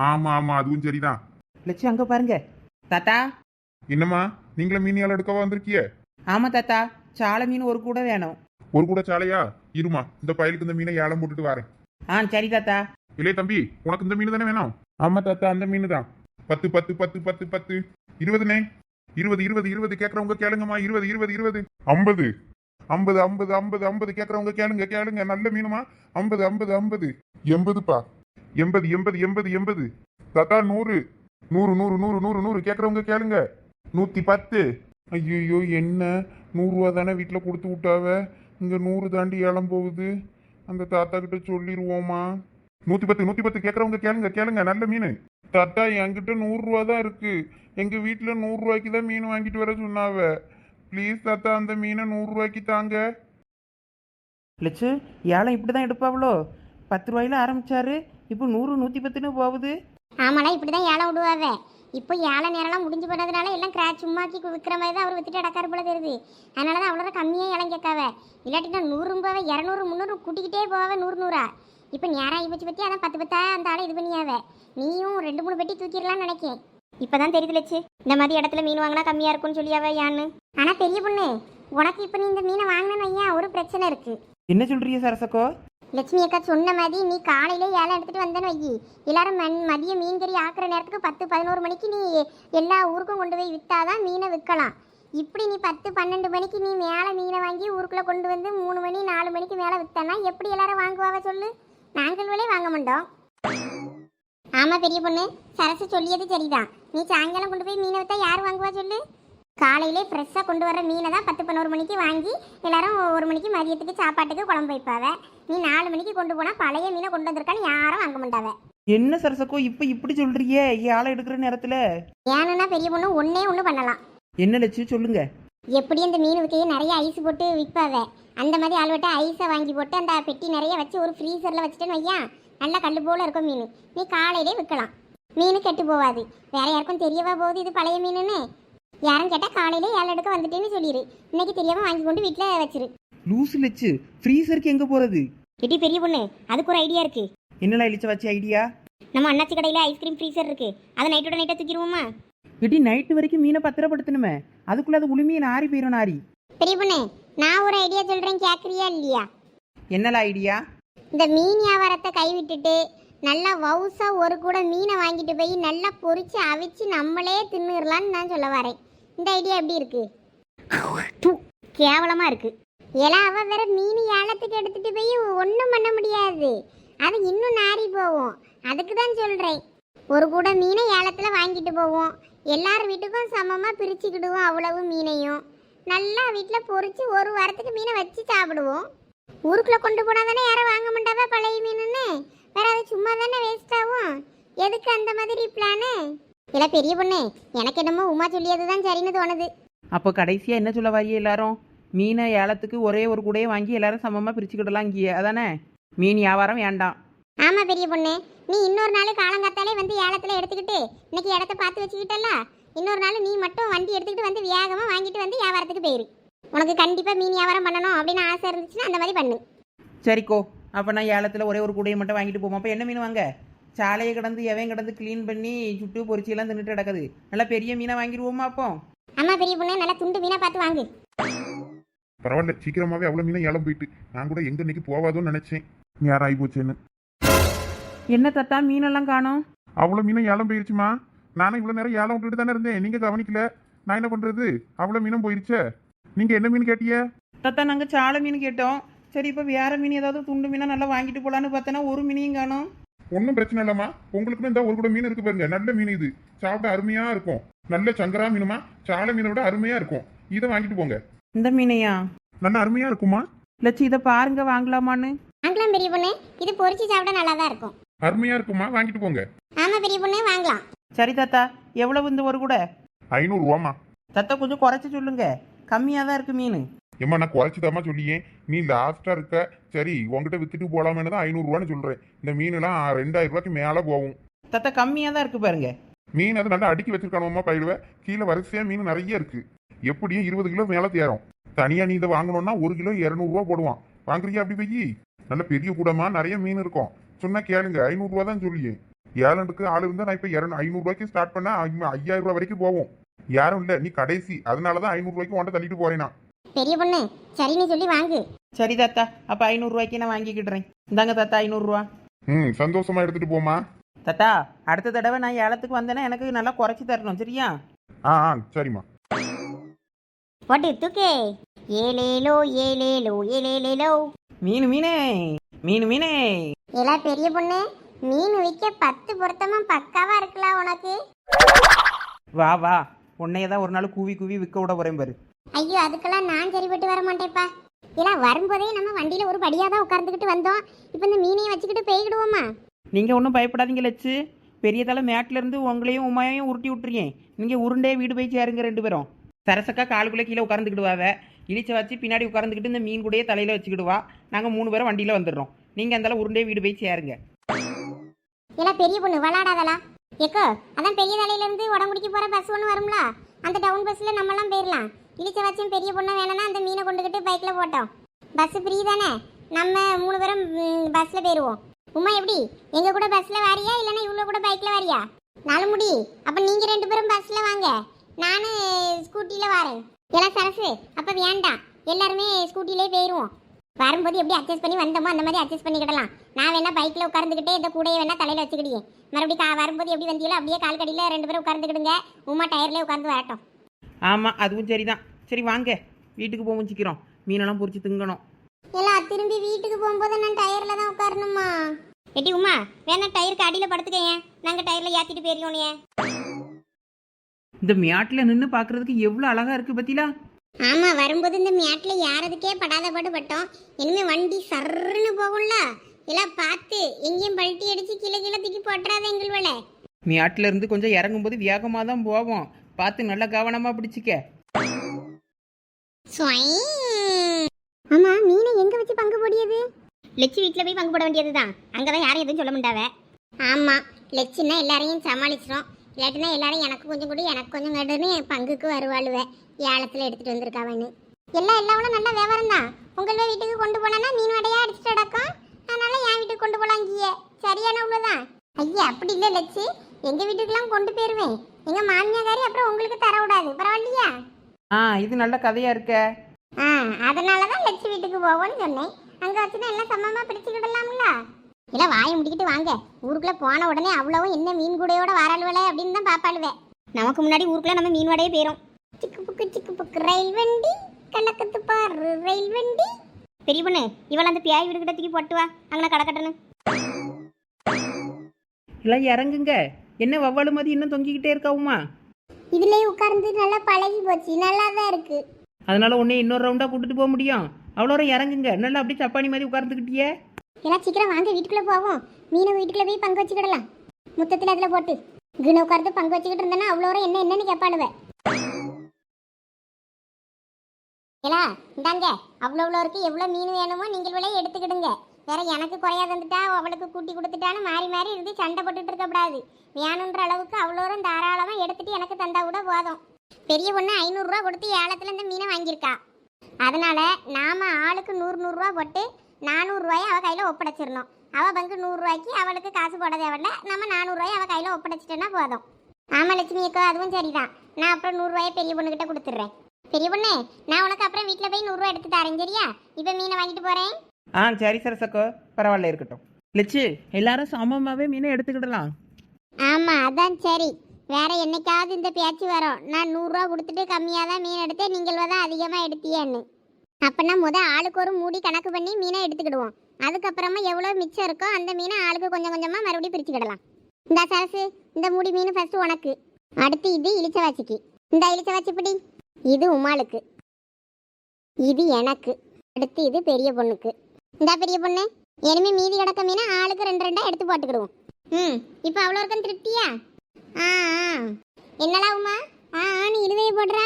ஆமா அதுவும் சரிதான். லட்சு, அங்க பாருங்க. தாத்தா. என்னம்மா, நீங்கள மீன் ஏலம் எடுக்கவா வந்திருக்கிய? ஆமா தாத்தா, சாலை மீன் ஒரு கூட வேணும். ஒரு கூட சாலையா இருமா, இந்த பயலுக்கு இந்த மீனை ஏலம் போட்டுட்டு வரேன். ஆ சரி தாத்தா. இல்லையே தம்பி, உனக்கு இந்த மீன் தானே வேணும்? ஆமா தாத்தா, அந்த மீன் தான். 10 10 10 10 10 20ண்ணே. 20 20 20 கேட்கறவங்க கேளுங்கம்மா. 20 20 20 50 50 50 50 50 கேட்கறவங்க கேளுங்க கேளுங்க. நல்ல மீனுமா? 50 50 50 80பா. 80 80 80 80 தாத்தா 100 100 100 100 100 100 கேட்கறவங்க கேளுங்க. 110. ஐயோ, என்ன 100 ரூபா தானே வீட்டில் கொடுத்து விட்டாவ, இங்க 100 தாண்டி ஏலம் போகுது. அந்த தாத்தா கிட்ட சொல்லிடுவோமா? 110 110 கேட்கறவங்க கேளுங்க கேளுங்க. நல்ல மீன் தாத்தா. என்கிட்ட 100 ரூபா தான் இருக்கு. எங்க வீட்டுல 100 ரூபாய்க்கு தான் மீன் வாங்கிட்டு வர சொன்னாவ. ப்ளீஸ் தாத்தா, அந்த மீனை 100 ரூபாய்க்கு தாங்க. லட்சு ஏலம் இப்படி தான் எடுப்பாவளோ? 10 ரூபாயில ஆரம்பிச்சாரு, இப்போ 100 110ன்னு போகுது. ஆமாடா, இப்படிதான் ஏலம் விடுவாவே. இப்போ ஏல நேரம்லாம் முடிஞ்சு போனதுனால எல்லாம் கிராச் சும்மாக்கி விற்கிற மாதிரி தான் அவர் வித்துட்டு அடக்காரு போல தெரியுது. அதனால தான் அவ்வளோ கம்மியாக ஏலம் கேட்காவ. இல்லாட்டினா 100 ரூபாவை 200 300 கூட்டிக்கிட்டே போவாவே 100 100. இப்போ நேரம் ஆகி பற்றி அதான் 10 10 அந்த ஆளை இது பண்ணியாவே. நீயும் 2 3 பெட்டி தூக்கிடலான்னு நினைக்கேன். இப்போதான் தெரியுது லட்சு, இந்த மாதிரி இடத்துல மீன் வாங்கினா கம்மியாக இருக்கும்னு சொல்லியாவே யான்னு. ஆனால் பெரிய பொண்ணு, உனக்கு இப்போ நீ இந்த மீனை வாங்கினு வையா, ஒரு பிரச்சனை இருக்கு. என்ன சொல்றீங்க சரசக்கோ? லட்சுமி அக்கா சொன்ன மாதிரி நீ காலையிலே ஏலம் எடுத்துட்டு வந்தேன்னு வை, எல்லாரும் மதியம் மீன் கறி ஆக்குற நேரத்துக்கு 10 11 மணிக்கு நீ எல்லா ஊருக்கும் கொண்டு போய் விற்றாதான் மீனை விற்கலாம். இப்படி நீ 10 12 மணிக்கு நீ மேலே மீனை வாங்கி ஊருக்குள்ளே கொண்டு வந்து 3 மணி 4 மணிக்கு மேலே விற்றானா எப்படி எல்லாரும் வாங்குவாவ சொல்லு? நாங்கள் வேலையே வாங்க மாட்டோம். ஆமாம் பெரிய பொண்ணு, சரசு சொல்லியது சரிதான். நீ சாயங்காலம் கொண்டு போய் மீனை விற்றா யார் வாங்குவா சொல்லு? காலையிலே ஃப்ரெஷ்ஷாக கொண்டு வர மீனை தான் 10 11 மணிக்கு வாங்கி எல்லாரும் 1 மணிக்கு மதியத்துக்கு சாப்பாட்டுக்கு குழம்பு வைப்பாவ. நீ 4 மணிக்கு கொண்டு போனால் பழைய மீனை கொண்டு வந்திருக்கான்னு யாரும் வாங்க மாட்டாவ. என்ன சரசக்கோ இப்போ இப்படி சொல்றியே ஏலம் எடுக்கிற நேரத்தில்? ஏன்னா பெரிய பொண்ணு ஒன்று பண்ணலாம். என்ன லட்சு சொல்லுங்க. எப்படி அந்த மீன் விற்கையே நிறைய ஐஸ் போட்டு விற்பாவ, அந்த மாதிரி ஆள்விட்ட ஐஸை வாங்கி போட்டு அந்த பெட்டி நிறைய வச்சு ஒரு ஃப்ரீசரில் வச்சுட்டேன்னு வையா, நல்லா கல் போல இருக்கும் மீன். நீ காலையிலே விற்கலாம், மீன் கெட்டு போகாது. வேற யாருக்கும் தெரியவா போகுது இது பழைய மீனுன்னு? யாரும் கேட்டால் காலையிலே ஏழை எடுக்க வந்துட்டேன்னு சொல்லிடு. இன்னைக்கு தெரியாமல் வாங்கி கொண்டு வீட்டில் வச்சிரு. லூசு லட்சு, ஃப்ரீசருக்கு எங்கே போகிறது? இடி பெரிய பொண்ணு, அதுக்கு ஒரு ஐடியா இருக்கு. என்னடா இழிச்ச வச்சு ஐடியா? நம்ம அண்ணாச்சி கடையில் ஐஸ்கிரீம் ஃப்ரீசர் இருக்கு, அதை நைட்டோட நைட்டாக தூக்கிடுவோமா? இடி நைட்டு வரைக்கும் மீனை பத்திரப்படுத்தணுமே, அதுக்குள்ள அது உளுமையை நாரி போயிடும் நாரி. பெரிய பொண்ணு, நான் ஒரு ஐடியா சொல்கிறேன், கேட்குறியா இல்லையா? என்னடா ஐடியா? இந்த மீன் வியாபாரத்தை கைவிட்டுட்டு நல்லா வவுசா ஒரு கூட மீனை வாங்கிட்டு போய் நல்லா பொரிச்சு அவிச்சு நம்மளே தின்னுடலான்னு நான் சொல்ல வரேன். இந்த ஐடியா எப்படி இருக்கு? கேவலமா இருக்கு. எல்லாம் அவ வேற மீன் ஏலத்துக்கு எடுத்துட்டு போய் ஒன்றும் பண்ண முடியாது, அது இன்னும் நாரி போவோம். அதுக்கு தான் சொல்றேன், ஒரு கூட மீனை ஏலத்தில் வாங்கிட்டு போவோம், எல்லார் வீட்டுக்கும் சமமாக பிரிச்சுக்கிடுவோம். அவ்வளவு மீனையும் நல்லா வீட்டில் பொரிச்சு ஒரு வாரத்துக்கு மீனை வச்சு சாப்பிடுவோம். ஊருக்குள்ளே கொண்டு போனால் தானே யாரும் வாங்க மாட்டாவா பழைய மீனுன்னு? வேற அது சும்மா தானே வேஸ்ட் ஆகும். எதுக்கு அந்த மாதிரி பிளானு? இல்லை பெரிய பொண்ணு, எனக்கு என்னமோ உமா சொல்லியது தான் சரின்னு தோணுது. அப்போ கடைசியாக என்ன சொல்ல வாரியே எல்லாரும்? மீனை ஏலத்துக்கு ஒரே ஒரு கூடையை வாங்கி எல்லாரும் சமமாக பிரிச்சுக்கிடலாம் இங்கேயே, அதானே? மீன் வியாபாரம் வேண்டாம். ஆமாம் பெரிய பொண்ணு, நீ இன்னொரு நாள் காலங்காத்தாலே வந்து ஏலத்தில் எடுத்துக்கிட்டு இன்னைக்கு இடத்த பார்த்து வச்சுக்கிட்டல, இன்னொரு நாள் நீ மட்டும் வண்டி எடுத்துக்கிட்டு வந்து வேகமாக வாங்கிட்டு வந்து வியாபாரத்துக்கு போயிரு. உனக்கு கண்டிப்பாக மீன் வியாபாரம் பண்ணணும் அப்படின்னு ஆசை இருந்துச்சுன்னா அந்த மாதிரி பண்ணு. சரிக்கோ, அப்போ நான் ஏலத்தில் ஒரே ஒரு கூடையை மட்டும் வாங்கிட்டு போவோம். அப்போ என்ன மீன் வாங்க? சாலையை கிடந்து எவன் கிடந்து க்ளீன் பண்ணி சுட்டு பொரிச்சியெல்லாம் தின்னுட்டு கிடக்குது, நல்லா பெரிய மீனை வாங்கிடுவோமா அப்போ? ஆமாம் பெரிய பொண்ணு, நல்லா துண்டு மீனாக பார்த்து வாங்கு. பரவாயில்ல, சீக்கிரமாவே அவ்வளவு மீனை ஏலம் போயிட்டு நான் கூட எங்க இன்னைக்கு போவாதோன்னு நினைச்சேன். நேரம் ஆகி போச்சேன்னு. என்ன தத்தா மீனெல்லாம் காணோம்? அவ்வளவு மீனும் ஏலம் போயிருச்சுமா. நானும் இவ்வளவு நேரம் ஏலம் விட்டுட்டு தானே இருந்தேன், நீங்க கவனிக்கல. நான் என்ன பண்றது, அவ்வளவு மீனும் போயிருச்சே. நீங்க என்ன மீன் கேட்டிய? தத்தா நாங்கள் சாலை மீன் கேட்டோம். சரி, இப்போ வேற மீன் ஏதாவது துண்டு மீனா நல்லா வாங்கிட்டு போலான்னு பார்த்தோன்னா ஒரு மீனையும் காணோம். ஒன்றும் பிரச்சனை இல்லம்மா, உங்களுக்குன்னு இந்த ஒரு கூட மீன் இருக்கு பாருங்க, நல்ல மீன் இது, சாப்பிட அருமையா இருக்கும். நல்ல சங்கரா மீனுமா, சாலை மீனை விட அருமையா இருக்கும். இதை வாங்கிட்டு போங்க. இந்த மீனையா? நல்ல அருமையா இருக்குமா லட்சு, இதை பாருங்க வாங்கலாமான்னு. வாங்கலாம் பெரிய பொண்ணு, இது பொரிச்சு சாப்பிட நல்லா தான் இருக்கும். அருமையா இருக்குமா, வாங்கிட்டு போங்க. ஆமா பெரிய பொண்ணு, வாங்கலாம். சரி தாத்தா, எவ்வளவு இந்த ஒரு கூட? 500 ரூபாமா. தாத்தா கொஞ்சம் குறைச்சி சொல்லுங்க, கம்மியாக தான் இருக்கு மீன். ஏம்மா நான் குறைச்சிதாம்மா சொல்லியே, நீ லாஸ்டா இருக்க. சரி உங்ககிட்ட வித்துட்டு போலாமேனு தான் 500 ரூபான்னு சொல்றேன். இந்த மீனெல்லாம் 2000 ரூபாய்க்கு மேல போகும். தாத்தா கம்மியாக தான் இருக்கு பாருங்க. மீன் அது நல்லா அடுக்கி வச்சிருக்கானுமா பயிடுவேன். கீழே வரிசையா மீன் நிறைய இருக்கு. எப்படியும் 20 கிலோ மேல தேரும். தனியா நீ இதை வாங்கணும்னா 1 கிலோ 200 ரூபா போடுவான். வாங்குறியா அப்படி போய்? நல்ல பெரிய கூடமா நிறைய மீன் இருக்கும். சொன்னா கேளுங்க, 500 ரூபா தான் சொல்லியே. ஏழனுக்கு ஆள் இருந்தா நான் இப்ப 500 ரூபாய்க்கு ஸ்டார்ட் பண்ணா 5000 ரூபாய் வரைக்கும் போவோம். யாரும் இல்ல, நீ கடைசி, அதனாலதான் 500 ரூபாய்க்கு உன்ட்ட தள்ளிட்டு போறேனா. பெரிய பொண்ணு சரின்னு சொல்லி வாங்கு. சரி தாத்தா, அப்போ 500 நான் வாங்கிக்கிடுறேன். இந்தாங்க தாத்தா 500. ம், சந்தோஷமா எடுத்துட்டு போமா. தாத்தா, அடுத்த தடவை நான் ஏலத்துக்கு வந்தேன்னா எனக்கு நல்லா குறைச்சி தரணும், சரியா? ஆ ஆ சரிம்மா. போட்டு தூக்கே. ஏலேலோ ஏலேலோ ஏலேலேலோ. மீன் மீனே, மீன் மீனே. எல்லாம் பெரிய பொண்ணு, மீன் விற்க 10 பொருத்தமா பக்காவா இருக்கலாம் உனக்கு. வா வா, உன்னைய தான் ஒரு நாள் கூவி கூவி விற்க விட போறேன் பாரு. ஐயோ, அதுக்கெல்லாம் நான் சரிப்பட்டு வர மாட்டேப்பா. எல்லாம் வரும்போதே நம்ம வண்டியில ஒரு படியா தான் உட்கார்ந்துக்கிட்டு வந்தோம். இப்போ இந்த மீனையும் வச்சுக்கிட்டு போய்கிடுவோமா? நீங்கள் ஒன்றும் பயப்படாதீங்க லட்சு. பெரிய தலை மேட்டிலேருந்து உங்களையும் உமையையும் உருட்டி விட்டுருக்கேன். நீங்கள் உருண்டே வீடு போய் சேருங்க 2 பேரும். சரசக்கா காலுக்குள்ளே கீழே உட்காந்துக்கிடுவாவ. இழிச்ச வச்சு பின்னாடி உட்காந்துக்கிட்டு இந்த மீன் கூடயே தலையில் வச்சுக்கிடுவா. நாங்கள் 3 பேரும் வண்டியில் வந்துடுறோம். நீங்கள் அந்தால உருண்டே வீடு போய் சேருங்க. எல்லாம் பெரிய பொண்ணு விளாடாதலா. ஏக்கோ, அதான் பெரிய தலையிலேருந்து உடம்புடிக்க போகிற பஸ் ஒன்று வரும்ல, அந்த டவுன் பஸ்ஸில் நம்மலாம் போயிடலாம். இழிச்ச வச்சும் பெரிய பொண்ணை வேணும்னா அந்த மீனை கொண்டுக்கிட்டு பைக்கில் போட்டோம். பஸ் ஃப்ரீ தானே, நம்ம 3 பேரும் பஸ்ஸில் போயிடுவோம். உமா எப்படி எங்கள் கூட பஸ்ஸில் வாரியா இல்லைன்னா இவ்வளோ கூட பைக்கில் வாரியா? நாலு முடி, அப்போ நீங்கள் 2 பேரும் பஸ்ஸில் வாங்க, நான் ஸ்கூட்டியில் வரேன். எல்லாம் சரசு, அப்போ வேண்டாம், எல்லாருமே ஸ்கூட்டிலே போயிடுவோம். வரும்போது எப்படி அட்ஜஸ்ட் பண்ணி வந்தோமோ அந்த மாதிரி அட்ஜஸ்ட் பண்ணிக்கிடலாம். நான் வேணா பைக்கில் உட்காந்துக்கிட்டே இந்த கூடையை வேணா தலையில் வச்சுக்கிட்டேன். மறுபடியும் வரும்போது எப்படி வந்தீங்களோ அப்படியே கால் கடியில் 2 பேரும் உட்காந்துக்கிடுங்க. உமா டயர்லேயே உட்காந்து வரட்டும். ஆமாம், அதுவும் சரிதான். சரி வாங்க, வீட்டுக்கு போக வச்சுக்கிறோம். மீனெல்லாம் பொரிச்சு திங்கணும். எல்லாம் திரும்பி வீட்டுக்கு போகும்போது நான் டயரில் தான் உட்காரணுமா? எட்டி உமா, வேணா டயருக்கு அடியில் படுத்துக்கேன், நாங்கள் டயரில் ஏற்றிட்டு போயிருக்கோனே. இந்த மேட்டில் நின்று பார்க்குறதுக்கு எவ்வளோ அழகாக இருக்குது பத்திலா. ஆமாம், வரும்போது இந்த மேட்டில் யாரதுக்கே படாத பாடு பட்டோம். இனிமேல் வண்டி சர்ன்னு போகும்ல, எல்லாம் பார்த்து எங்கேயும் பல்ட்டி அடித்து கீழே கீழே தூக்கி போட்டுறாத எங்கள் வேலை. மேட்டில் இருந்து கொஞ்சம் இறங்கும்போது வேகமாக தான் போவோம். பார்த்து நல்லா கவனமாக பிடிச்சிக்க. ஆமா, மீனை எங்க வச்சு பங்கு போடியது? லெச்சி வீட்டில் போய் பங்கு போட வேண்டியது தான். அங்கே தான் யாரும் எதுவும் சொல்ல மாட்டாவ. ஆமா, லெச்சின்னா எல்லாரையும் சமாளிச்சிடும். இல்லாட்டினா எல்லாரும் எனக்கு கொஞ்சம் கூட எனக்கு கொஞ்சம் கடுன்னு பங்குக்கு வருவாளுவேன். ஏலத்தில் எடுத்துட்டு வந்திருக்காவன்னு எல்லாவோட நல்ல விவரம் தான். உங்களே வீட்டுக்கு கொண்டு போனா மீன் வடையா அடிச்சுட்டு அடக்கம். அதனால என் வீட்டுக்கு கொண்டு போலாங்கிய சரியான உள்ளதான். ஐயா அப்படி இல்லை லெச்சி, எங்க வீட்டுக்கெல்லாம் கொண்டு போயிருவேன். எங்க மாமியாரி அப்புறம் உங்களுக்கு தர விடாது, பரவாயில்லையா? இது நல்ல கதையாக இருக்க. அதனாலதான் லட்சு வீட்டுக்கு போவோன்னு சொன்னேன். அங்க வச்சுதான் எல்லாம் சமமா பிடிச்சுக்கிடலாம்ல. இல்ல வாயை முடிக்கிட்டு வாங்க. ஊருக்குள்ள போன உடனே அவ்வளவும் என்ன மீன் கூடையோட வராளுவல அப்படின்னு தான் பாப்பாளுவேன். நமக்கு முன்னாடி ஊருக்குள்ள நம்ம மீன் வடையே போயிரும். சிக்கு புக்கு ரயில் வண்டி கலக்கத்து பாரு ரயில் வண்டி. பெரிய பொண்ணு, இவள் அந்த பியாய் வீடு கிட்ட தூக்கி போட்டு வா, அங்கே கடை கட்டணும். இல்லை இறங்குங்க. என்ன வவ்வாலு மாதிரி இன்னும் தொங்கிக்கிட்டே இருக்காவுமா? இதுலயே உட்கார்ந்து நல்லா பழகி போச்சு, நல்லா தான் இருக்கு. அதனால உன்னை இன்னொரு ரவுண்டாக கூட்டிட்டு போக முடியும். அவ்வளோ இறங்குங்க. நல்லா அப்படியே சப்பானி மாதிரி உட்கார்ந்துக்கிட்டியே. எல்லாம் சீக்கிரம் வாங்க, வீட்டுக்குள்ள போவோம். மீனை வீட்டுக்குள்ள போய் பங்கு வச்சுக்கிடலாம். முத்தத்தில் அதில் போட்டு கிணு உட்கார்ந்து பங்கு வச்சுக்கிட்டு இருந்தேன்னா அவ்வளோ என்னன்னு கேட்பாளுவேன். ஏலா இந்தாங்க, அவ்வளோ இருக்கு. எவ்வளோ மீன் வேணுமோ நீங்கள் விலையை எடுத்துக்கிடுங்க. வேற எனக்கு குறையா தந்துட்டா அவளுக்கு கூட்டி கொடுத்துட்டான்னு மாறி மாறி இருந்து சண்டை போட்டுட்டு இருக்கக்கூடாது. வேணுன்ற அளவுக்கு அவ்வளோ தாராளமாக எடுத்துட்டு எனக்கு தந்தா கூட போதும். பெரிய பொண்ணு 500 ரூபா கொடுத்து ஏலத்தில் இந்த மீனை வாங்கியிருக்கா. அதனால நாம ஆளுக்கு 100 ரூபா போட்டு 400 ரூபாயை அவள் கையில் ஒப்படைச்சிடணும். அவள் பங்கு 100 ரூபாய்க்கு அவளுக்கு காசு போட தேவையில்ல. நம்ம 400 ரூபாயை அவள் கையில் ஒப்படைச்சிட்டேன்னா போதும். ஆமாம் லட்சுமி அக்கா, அதுவும் சரிதான். நான் அப்புறம் 100 ரூபாயை பெரிய பொண்ணுக்கிட்ட கொடுத்துட்றேன். பெரிய பொண்ணு, நான் உனக்கு அப்புறம் வீட்டில் போய் 100 ரூபா எடுத்து தரேன், சரியா? இப்போ மீனை வாங்கிட்டு போகிறேன். சரி சரசக்கோ, பரவாயில்ல இருக்கட்டும். லட்சு, எல்லாரும் சமமாகவே மீனை எடுத்துக்கிடலாம். ஆமாம், அதான் சரி. வேற என்னைக்காவது இந்த பேச்சு வரும், நான் 100 ரூபா கொடுத்துட்டு கம்மியாக தான் மீன் எடுத்தேன், நீங்கள் தான் அதிகமாக எடுத்தியேன்னு. அப்போனா ஆளுக்கு ஒரு மூடி கணக்கு பண்ணி மீனை எடுத்துக்கிடுவோம். அதுக்கப்புறமா எவ்வளோ மிச்சம் இருக்கோ அந்த மீனை ஆளுக்கு கொஞ்சம் கொஞ்சமாக மறுபடியும் பிரிச்சுக்கிடலாம். இந்த சரசு, இந்த மூடி மீன் ஃபர்ஸ்ட் உனக்கு, அடுத்து இது இளிச்சவாச்சிக்கு, இந்த இளிச்சவாச்சி பிடி, இது உமாளுக்கு, இது எனக்கு, அடுத்து இது பெரிய பொண்ணுக்கு. இந்த பெரிய பொண்ணு, இனிமே மீதி கிடக்க மீனை ஆளுக்கு 2 எடுத்து போட்டுக்கிடுவோம். இப்போ அவ்வளோ இருக்கும் திருப்தியா? என்னடா உமா, நீ இழுவையை போடுறா.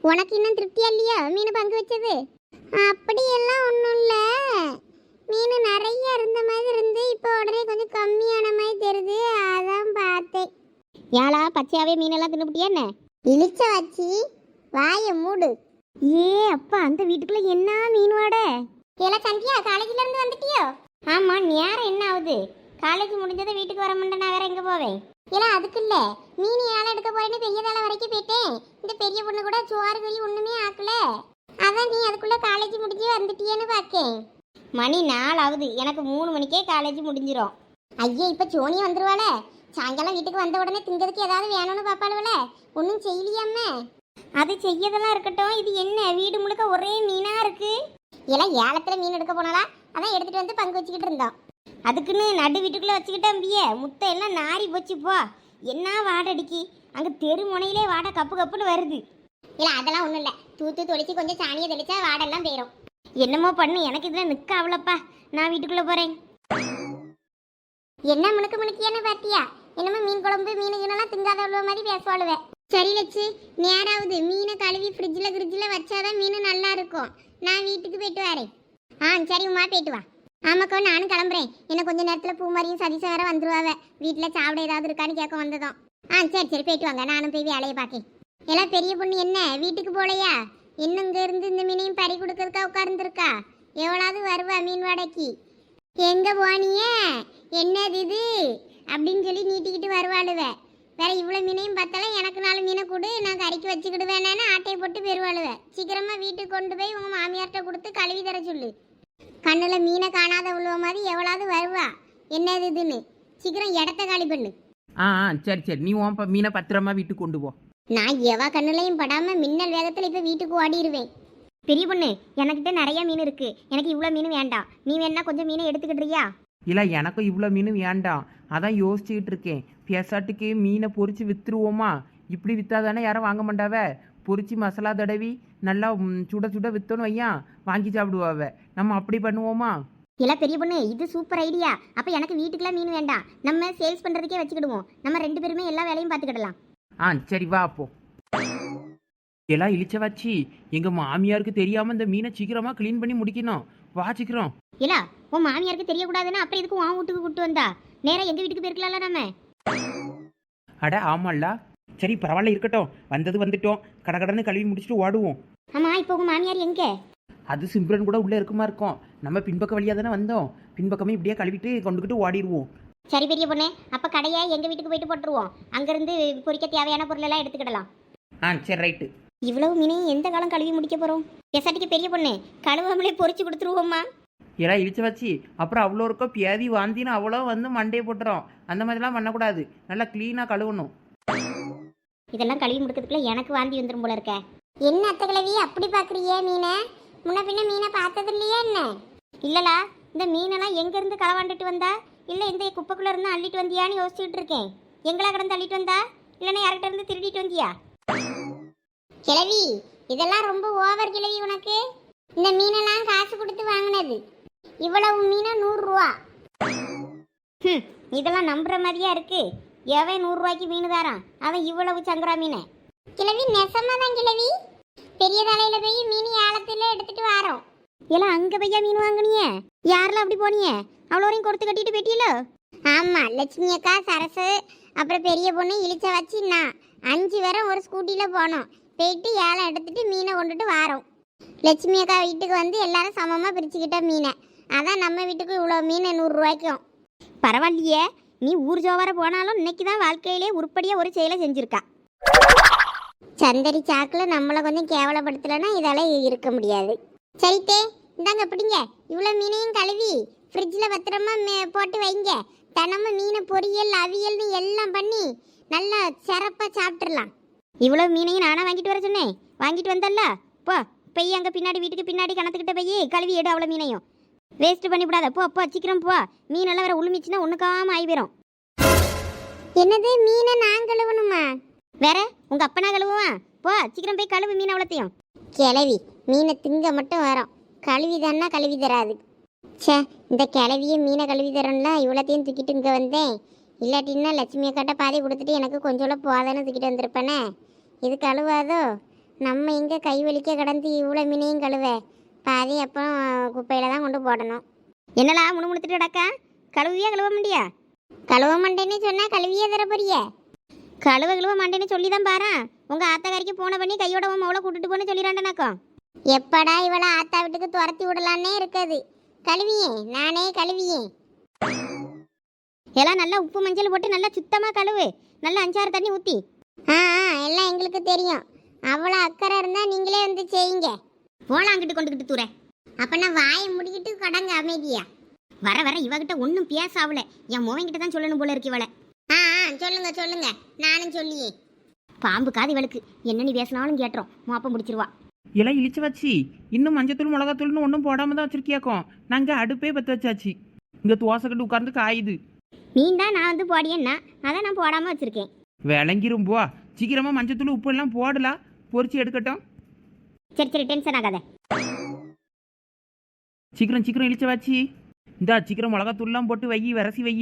உனக்கு இன்னும் திருப்தியா இல்லையா மீன் பங்கு வச்சது? அப்படியெல்லாம் ஒன்றும் இல்லை, மீன் நிறைய இருந்த மாதிரி இருந்து இப்போ உடனே கொஞ்சம் கம்மியான மாதிரி தெரியுது, அதான் பார்த்தேன். ஏலா பச்சையாவே மீனெல்லாம் தின்னுபிட்டியா என்ன? இழிச்ச வச்சு வாயை மூடு. ஏ அப்பா, அந்த வீட்டுக்குள்ள என்ன மீன் வாட? எல்லாம் சந்தியா, காலேஜ்ல இருந்து வந்துட்டியோ? ஆமா, நேரம் என்ன ஆகுது? காலேஜ் முடிஞ்சதை வீட்டுக்கு வர மாட்டேன், நான் வேற எங்க போவேன்? ஏன்னா அதுக்கு இல்ல, மீன் ஏழை எடுக்க போறேன்னு பெரிய தலை வரைக்கும் போயிட்டேன். இந்த பெரிய பொண்ணு கூட சோறு கறி ஒண்ணுமே ஆக்கல. அதான் நீ அதுக்குள்ள காலேஜ் முடிஞ்சு வந்துட்டியேன்னு பார்க்கேன். மணி 4 ஆகுது, எனக்கு 3 மணிக்கே காலேஜ் முடிஞ்சிடும். ஐயே, இப்போ சோனியா வந்துருவாளே. சாயங்காலம் வீட்டுக்கு வந்த உடனே திங்கிறதுக்கு ஏதாவது வேணும்னு பார்ப்பாளுவல. ஒன்றும் செய்யலையாமே. அது செய்யதெல்லாம் இருக்கட்டும், இது என்ன வீடு முழுக்க ஒரே மீனா இருக்கு? எல்லாம் ஏலத்தில் மீன் எடுக்க போனாலா, அதான் எடுத்துட்டு வந்து பங்கு வச்சுக்கிட்டு இருந்தோம். அதுக்குன்னு நடு வீட்டுக்குள்ளே வச்சுக்கிட்டோம் பிய முட்டை எல்லாம் நாரி போச்சு. போ, என்ன வாடை அடிக்கி, அங்கே தெரு முனையிலே வாடை கப்பு கப்புன்னு வருது. இல்லை அதெல்லாம் ஒன்றும் இல்லை, தூத்து தொளிச்சு கொஞ்சம் சாணியை தெளிச்சா வாடெல்லாம் போயிடும். என்னமோ பண்ணு, எனக்கு இதில் நிற்க அவ்வளோப்பா. நான் வீட்டுக்குள்ளே போகிறேன். என்ன முணுக்கு முணுக்கியான்னு பார்த்தியா? என்னமோ மீன் குழம்பு மீன் கீனெல்லாம் திங்காத அவ்வளோ மாதிரி பேசுவாளுவேன். சரி லட்சு, நேராவது மீனை கழுவி ஃப்ரிட்ஜில் வச்சாதான் மீன் நல்லா இருக்கும். நான் வீட்டுக்கு போயிட்டு வரேன். சரி உமா, போயிட்டு வா. ஆமாக்கோ, நானும் கிளம்புறேன். இன்னும் கொஞ்சம் நேரத்தில் பூமாரியும் சதீஷம் வேற வந்துருவாவ. வீட்டில் சாப்பிட ஏதாவது இருக்கான்னு கேட்க வந்ததும். சரி போயிட்டு வாங்க, நானும் போய் வேலையை பார்க்கேன். எல்லாம் பெரிய பொண்ணு என்ன வீட்டுக்கு போலையா? இன்னும் இங்கே இருந்து இந்த மீனையும் பறி கொடுக்கறதுக்கா உட்கார்ந்துருக்கா? எவ்வளவு வருவா மீன் வாடகைக்கு? எங்கே போனியே, என்னது இது அப்படின்னு சொல்லி நீட்டிக்கிட்டு வருவாளுவ. வேற இவ்வளோ மீனையும் பார்த்தாலும் எனக்கு 4 மீனை கொடு, நான் கறிக்கு வச்சுக்கிடுவேன்னு ஆட்டையை போட்டு பெறுவாளுவ. சீக்கிரமாக வீட்டுக்கு கொண்டு போய் உங்கள் மாமியார்கிட்ட கொடுத்து கழுவி தர சொல்லு. கண்ணில் மீனை காணாத உள்ள மாதிரி எவ்வளவு வருவா? என்னது இதுன்னு சீக்கிரம் இடத்த காலி பண்ணு. சரி நீ உன் மீனை பத்திரமா வீட்டுக்கு கொண்டு போ. நான் எவா கண்ணுலையும் படாமல் மின்னல் வேகத்தில் இப்போ வீட்டுக்கு ஓடிடுவேன். பெரிய பொண்ணு, எனக்கிட்ட நிறைய மீன் இருக்கு, எனக்கு இவ்வளோ மீன் வேண்டாம். நீ வேணா கொஞ்சம் மீனை எடுத்துக்கிட்டுறியா? இல்லை, எனக்கும் இவ்வளோ மீன் வேண்டாம். அதான் யோசிச்சுக்கிட்டு இருக்கேன். பேசாட்டுக்கு மீனை பொரிச்சு விற்றுருவோமா? இப்படி விற்றாதானே யாரும் வாங்க மாட்டாவ. பொரிச்சு மசாலா தடவி நல்லா சுட சுட விற்றோன்னு வையான், வாங்கி சாப்பிடுவாவ. நம்ம அப்படி பண்ணுவோமா? இல்லை பெரிய பொண்ணு, இது சூப்பர் ஐடியா. அப்போ எனக்கு வீட்டுக்குலாம் மீன் வேண்டாம், நம்ம சேல்ஸ் பண்ணுறதுக்கே வச்சுக்கிடுவோம். நம்ம 2 பேருமே எல்லா வேலையும் பார்த்துக்கிடலாம். சரி வா அப்போ. எல்லாம் இழிச்ச வச்சு எங்கள் மாமியாருக்கு தெரியாமல் இந்த மீனை சீக்கிரமாக க்ளீன் பண்ணி முடிக்கணும். வா சீக்கிரம். இல்ல, உன் மாமியாருக்கு தெரியக்கூடாதுன்னா அப்புறம் எதுக்கு உன் வீட்டுக்கு கூப்பிட்டு வந்தா? நேராக எங்கள் வீட்டுக்கு போயிருக்கலாம்ல நம்ம. அட ஆமாம்ல. சரி பரவாயில்ல, இருக்கட்டும். வந்தது வந்துட்டோம், கடகடன்னு கழுவி முடிச்சுட்டு ஓடுவோம். ஆமாம், இப்போ உங்கள் மாமியார் எங்கே? அது சிம்ரன் கூட உள்ளே இருக்குமா இருக்கும். நம்ம பின்பக்க வழியாக தானே வந்தோம், பின்பக்கமே இப்படியே கழுவிட்டு கொண்டுக்கிட்டு ஓடிடுவோம். சரி பெரிய பொண்ணு, அப்போ கடையை எங்கள் வீட்டுக்கு போயிட்டு போட்டுருவோம். அங்கேருந்து பொரிக்க தேவையான பொருளெல்லாம் எடுத்துக்கிடலாம். சரி ரைட்டு. இவ்வளவு மீனையும் எந்த காலம் கழுவி முடிக்க போகிறோம்? எசாட்டிக்கு பெரிய பொண்ணு, கழுவாமலே பொரிச்சு கொடுத்துருவோம்மா. எல்லாம் இழிச்ச வச்சு அப்புறம் அவ்வளோ இருக்கோ பியாதி வாந்தின்னு அவ்வளோ வந்து மண்டையை போட்டுறோம். அந்த மாதிரிலாம் பண்ணக்கூடாது, நல்லா க்ளீனாக கழுவணும். இதெல்லாம் கழுவி முடிக்கிறதுக்குள்ள எனக்கு வாந்தி வந்துடும் போல இருக்க. என்ன அத்தை கிழவி அப்படி பார்க்குறியே மீனை? முன்ன பின்ன மீனை பார்த்தது இல்லையா என்ன? இல்லலா, இந்த மீனெல்லாம் எங்கேருந்து களவாண்டுட்டு வந்தா? இல்லை இந்த குப்பைக்குள்ளே இருந்து அள்ளிட்டு வந்தியான்னு யோசிச்சுட்டு இருக்கேன். எங்களா கிடந்து அள்ளிட்டு வந்தா, இல்லைன்னா யார்கிட்ட இருந்து திருடிட்டு வந்தியா? கிழவி, இதெல்லாம் ரொம்ப ஓவர் கிழவி. உனக்கு இந்த மீனெல்லாம் காசு கொடுத்து வாங்கினது. இவ்வளவு மீனை 100 ரூபா. இதெல்லாம் நம்புற மாதிரியா இருக்கு? எவன் 100 ரூபாய்க்கு மீன் தாரான்? அவன் இவ்வளவு சங்கரா மீனை. கிழவி நெசமாதான் கிழவி. பெரிய தலையில போய் மீன் ஏலத்துல எடுத்துட்டு வரோம். எல்லாம் அங்க பையா மீன் வாங்கினியே? யாரெல்லாம் அப்படி போனிய? அவ்வளோரையும் கொடுத்து கட்டிட்டு போயிட்டீங்களோ? ஆமா, லட்சுமி அக்கா, சரசு, அப்புறம் பெரிய பொண்ணு இழிச்ச வச்சு நான் 5 பேரும் ஒரு ஸ்கூட்டியில போனோம். போயிட்டு ஏலம் எடுத்துட்டு மீனை கொண்டுட்டு வரோம். லட்சுமி அக்கா வீட்டுக்கு வந்து எல்லாரும் சமமா பிரிச்சுக்கிட்ட மீனை. அதான் நம்ம வீட்டுக்கு இவ்வளோ மீன் 100 ரூபாய்க்கும். பரவாயில்லையே, நீ ஊர் ஜோவார போனாலும் இன்னைக்கு தான் வாழ்க்கையிலே உருப்படியாக ஒரு செயலை செஞ்சுருக்கா. சந்தரி சாக்கில் நம்மளை கொஞ்சம் கேவலப்படுத்தலைன்னா இதெல்லாம் இருக்க முடியாது. சரித்தே, இந்தாங்க பிடிங்க. இவ்வளோ மீனையும் கழுவி ஃப்ரிட்ஜில் பத்திரமா போட்டு வைங்க. தினமும் மீனை பொரியல் அவியல்னு எல்லாம் பண்ணி நல்லா சிறப்பாக சாப்பிட்றலாம். இவ்வளோ மீனையும் நானாக வாங்கிட்டு வர சொன்னேன். வாங்கிட்டு வந்தல்ல, போ போய் அங்கே பின்னாடி வீட்டுக்கு பின்னாடி கணத்துக்கிட்ட போய் கழுவி எடு. அவ்வளோ மீனையும் வேஸ்ட் பண்ணிவிடாத. போ சீக்கிரம் போ. மீனெல்லாம் வேற உளுமிச்சுன்னா ஒன்றுக்காம ஆகி போயிடும். என்னது, மீனை நான் கழுவணுமா? வேற உங்கள் அப்பனா கழுவுவான். போ சீக்கிரம் போய் கழுவு மீன் அவ்வளோத்தையும். கிளவி மீனை திங்க மட்டும் வரோம், கழுவி தானா கழுவி தராது. சே, இந்த கிளவியை மீனை கழுவி தரோம்ல, இவ்வளோத்தையும் தூக்கிட்டு இங்கே வந்தேன். இல்லாட்டின்னா லட்சுமி அக்காட்ட பாதி கொடுத்துட்டு எனக்கு கொஞ்சம் போதான்னு தூக்கிட்டு வந்திருப்பேனே. இது கழுவாதோ? நம்ம இங்கே கை வலிக்க கடந்து இவ்வளோ மீனையும் கழுவ, பாதி அப்புறம் குப்பையில் தான் கொண்டு போடணும். என்னடா முணுமுணுத்துட்டு கிடக்கா? கழுவியா கழுவ முடியா? கழுவ மாட்டேன்னு சொன்னால் கழுவியே தர போறிய? கழுவ மாட்டேன்னு சொல்லி தான் பாரு. உங்கள் ஆத்தாக்காரிக்கு போன பண்ணி கையோட உன் மவளை கூட்டிட்டு போன்னு சொல்லிடாண்டனாக்கோ. எப்படா இவளை ஆத்தா வீட்டுக்கு துரத்தி விடலான்னே இருக்காது. கழுவியே, நானே கழுவியே. எல்லாம் நல்லா உப்பு மஞ்சள் போட்டு நல்லா சுத்தமாக கழுவு. நல்லா 5-6 தண்ணி ஊற்றி. எல்லாம் எங்களுக்கு தெரியும். அவ்வளோ அக்கறை இருந்தால் நீங்களே வந்து செய்யுங்க. போலாம் அங்கிட்டு கொண்டுகிட்டு தூர. அப்ப நான் வாயை முடிக்கிட்டு கடங்க அமைதியா. வர வர இவகிட்ட ஒன்றும் பேச ஆகல. என் மோவங்கிட்ட தான் சொல்லணும் போல இருக்கு இவளை. சொல்லுங்க சொல்லுங்க, நானும் சொல்லியே. பாம்பு காது இவளுக்கு என்ன நீ பேசினாலும் கேட்டுரும். மோப்பம் பிடிச்சிருவா. இலை இழிச்சு வச்சு இன்னும் மஞ்சத்தூள் மிளகாத்தூள்னு ஒன்றும் போடாம தான் வச்சிருக்கியாக்கும். நாங்கள் அடுப்பே பற்ற வச்சாச்சு. இங்கே தோசை கட்டு உட்கார்ந்து காயுது. மீன் தான் நான் வந்து போடியேன்னா அதான் நான் போடாமல் வச்சிருக்கேன். விளங்கிரும்போ சீக்கிரமாக மஞ்சத்தூள் உப்பு எல்லாம் போடலாம். பொரிச்சு எடுக்கட்டும். சரி சரி, டென்ஷன் ஆகாத. சீக்கிரம் சீக்கிரம் இழிச்ச வச்சு இந்தா சீக்கிரம் மிளகாத்தூள்லாம் போட்டு வை, விரசி வை.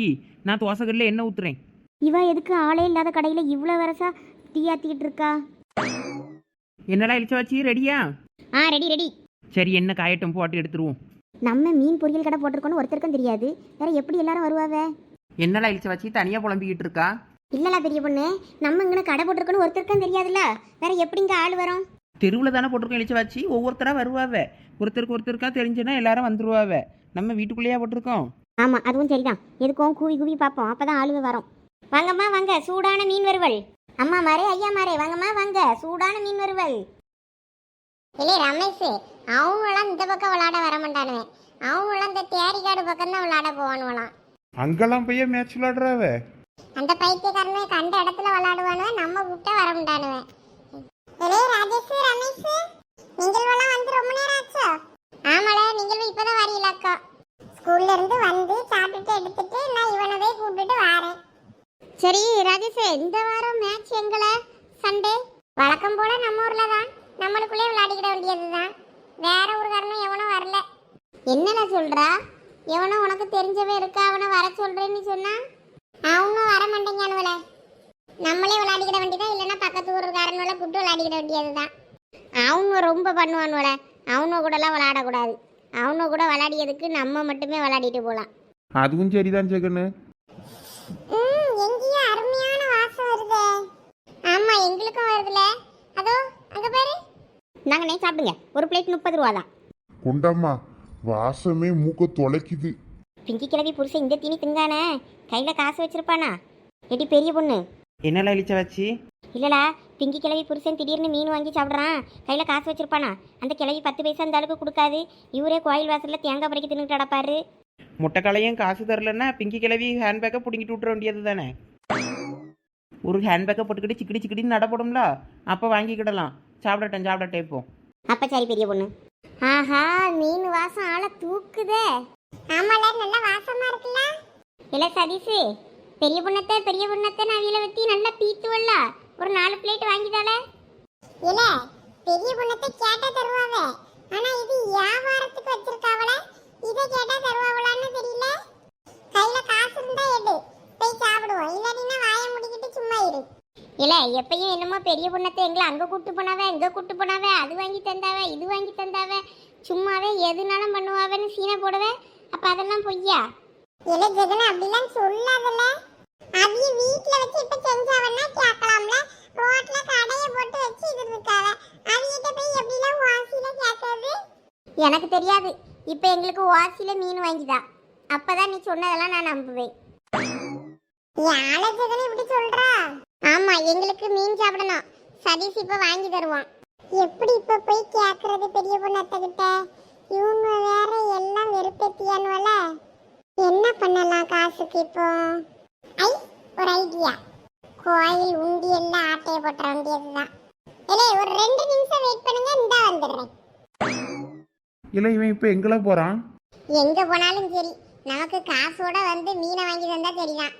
நான் தோசை கல்லில் எண்ணெய் ஊற்றுறேன். இவ எதுக்கு ஆளே இல்லாத கடையில் இவ்வளோ வரசா டீ ஆத்திக்கிட்டு இருக்கா? என்னடா இழிச்ச வச்சு ரெடியா? Ready ready. சரி, எண்ணெய் காயட்டும், போட்டு எடுத்துருவோம். நம்ம மீன் பொரியல் கடை போட்டிருக்கோன்னு ஒருத்தருக்கும் தெரியாது. வேற எப்படி எல்லாரும் வருவாவே? என்னடா இழிச்ச வச்சு தனியாக புலம்பிக்கிட்டு இருக்கா? இல்லலா பெரிய பொண்ணு, நம்ம இங்கே கடை போட்டிருக்கோன்னு ஒருத்தருக்கும் தெரியாதுல்ல. வேற எப்படிங்க ஆள் வரும்? தெருவில் தானே போட்டிருக்கோம் இழிச்ச வச்சு. ஒவ்வொருத்தராக வருவாவே. ஒருத்தருக்கு ஒருத்தருக்கா தெரிஞ்சுன்னா எல்லாரும் வந்துருவாவே. நம்ம வீட்டுக்குள்ளேயே போட்டிருக்கோம். ஆமாம், அதுவும் சரிதான். எதுக்கும் கூவி கூவி பார்ப்போம், அப்பதான் ஆளுங்க வரும். வாங்கம்மா வாங்க, சூடான மீன் வறுவல். அம்மா மாரே ஐயா மாரே, வாங்கம்மா வாங்க, சூடான மீன் வறுவல். இல்லை ரமேஷ், அவங்களாம் இந்த பக்கம் விளையாட வர மாட்டானுவேன். அவங்களாம் இந்த தேரிக்காடு பக்கம் தான் விளையாட போவானுவலாம். அங்கெல்லாம் போய் மேட்ச் விளாடுறாவ. அந்த பைத்தியக்காரனே கண்ட இடத்துல விளையாடுவானுவேன். நம்ம கூப்பிட்டா வர மாட்டானுவேன். ராஜேஷ் ரமேஷ், நீங்கள் வந்து ரொம்ப நேரம் ஆச்சா? ஆமால, நீங்கள் இப்பதான் வரீங்களாக்கா. ஸ்கூல்ல இருந்து வந்து சாப்பிட்டுட்டு எடுத்துட்டு நான் இவனவே கூப்பிட்டுட்டு வரேன். சரி ராஜேஷ், இந்த வாரம் மேட்ச் எங்கள? சண்டே வழக்கம் போல நம்ம ஊர்ல தான். நம்மளுக்குள்ளே விளையாடிக்கிட வேண்டியதுதான். வேற ஊருக்காரனும் எவனும் வரல. என்னடா சொல்றா? எவனும் உனக்கு தெரிஞ்சவே இருக்கா அவனை வர சொல்றேன்னு சொன்னா? அவனும் வர மாட்டேங்கானுவல. நம்மளே விளையாடிக்கிட வேண்டியதான், இல்லைன்னா பக்கத்து ஊருக்காரனுல கூப்பிட்டு விளையாடிக்கிட வேண்டியதுதான். அவங்க ரொம்ப பண்ணுவானுவல. அவனு கூடலாம் விளையாடக்கூடாது. அவனு கூட விளையாடியதுக்கு நம்ம மட்டுமே விளையாடிட்டு போகலாம். அதுவும் சரிதான் ஜெகனு. எங்கேயும் அருமையான வாசம் வருதே. ஆமா, எங்களுக்கும் வருதுல. அதோ அங்க பாரு. நாங்களே சாப்பிடுங்க. ஒரு பிளேட் 30 ரூபா தான். கொண்டாம்மா, வாசமே மூக்க தொலைக்குது. பிங்கி கிழவி புருஷன் இந்த தீனி திங்கானே கையில காசு வச்சிருப்பானா? எடி பெரிய பொண்ணு. என்னெல்லாம் இழிச்ச வச்சு? இல்லடா, பிங்கி கிழவி புருஷன் திடீர்னு மீன் வாங்கி சாப்பிட்றான். கையில் காசு வச்சிருப்பானா? அந்த கிழவி 10 பைசா அந்த அளவுக்கு கொடுக்காது. இவரே கோயில் வாசலில் தேங்காய் பறிக்க தின்னுட்டு அடப்பாரு. முட்டைக்கலையும் காசு தரலன்னா பிங்கி கிளவி ஹேண்ட்பேக்கை பிடிங்கிட்டு விட்டுற வேண்டியது தானே. ஒரு ஹேண்ட்பேக்கை போட்டுக்கிட்டு சிக்கடி சிக்கடின்னு நடப்படும்ல, அப்போ வாங்கிக்கிடலாம். சாப்பிடட்டேன் இப்போ. அப்போ சரி பெரிய பொண்ணு. ஆஹா, மீன் வாசம் ஆளை தூக்குதே. ஆமால, நல்ல வாசமா இருக்குல்ல. இல்லை சதீஷ், பெரிய பொண்ணத்தை நவியில வச்சு நல்லா பீத்துவல்ல. ஒரு 4 பிளேட் வாங்கிட்டால. இல்ல, பெரிய பொண்ணத்தை கேட்டா தருவாவ. ஆனா இது வியாபாரத்துக்கு வச்சிருக்காவல. இத கேட்டா தருவாவளான்னு தெரியல. கையில காசு இருந்தா எடு, போய் சாப்பிடுவோம். இல்லாட்டினா வாயை முடிக்கிட்டு சும்மா இரு. இல்ல, எப்பயும் என்னமோ பெரிய பொண்ணத்தை எங்களை அங்க கூட்டு போனாவே, இங்க கூட்டு போனாவே, அது வாங்கி தந்தாவே, இது வாங்கி தந்தாவே, சும்மாவே எதுனாலும் பண்ணுவாவேன்னு சீனை போடுவே. அப்ப அதெல்லாம் பொய்யா? இல்ல ஜெகன், அப்படிலாம் சொல்லாதல. அவிய வீட்ல வச்சு இப்ப செஞ்சாவன்னா கேட்கலாம்ல. ரோட்ல கடைய போட்டு வச்சு இது இருக்காவ. அவியிட்ட போய் எப்படிலாம் வாசியில கேட்கறது? எனக்கு தெரியாது. இப்ப எங்களுக்கு வாசியில மீன் வாங்கிதா. அப்பதான் நீ சொன்னதெல்லாம் நான் நம்புவேன். யாழ ஜெகன் இப்படி சொல்றா? ஆமா, எங்களுக்கு மீன் சாப்பிடணும். சதீஷ் இப்ப வாங்கி தருவான். எப்படி இப்ப போய் கேக்குறது பெரிய பொண்ணத்த கிட்ட? இவங்க வேற எல்லாம் வெறுப்பேத்தியானுவல. என்ன பண்ணலாம் காசுக்கு இப்போ? ஒரு ஐடியா. கோயில் உண்டி எல்லாம் ஆட்டையை போட்டுற வேண்டியதுதான். இல்லை, ஒரு 2 நிமிஷம் வெயிட் பண்ணுங்க, இந்தா வந்துடுறேன். இல்லை, இவன் இப்போ எங்கே போகிறான்? எங்க போனாலும் சரி, நமக்கு காசோட வந்து மீனை வாங்கி தந்தா சரிதான்.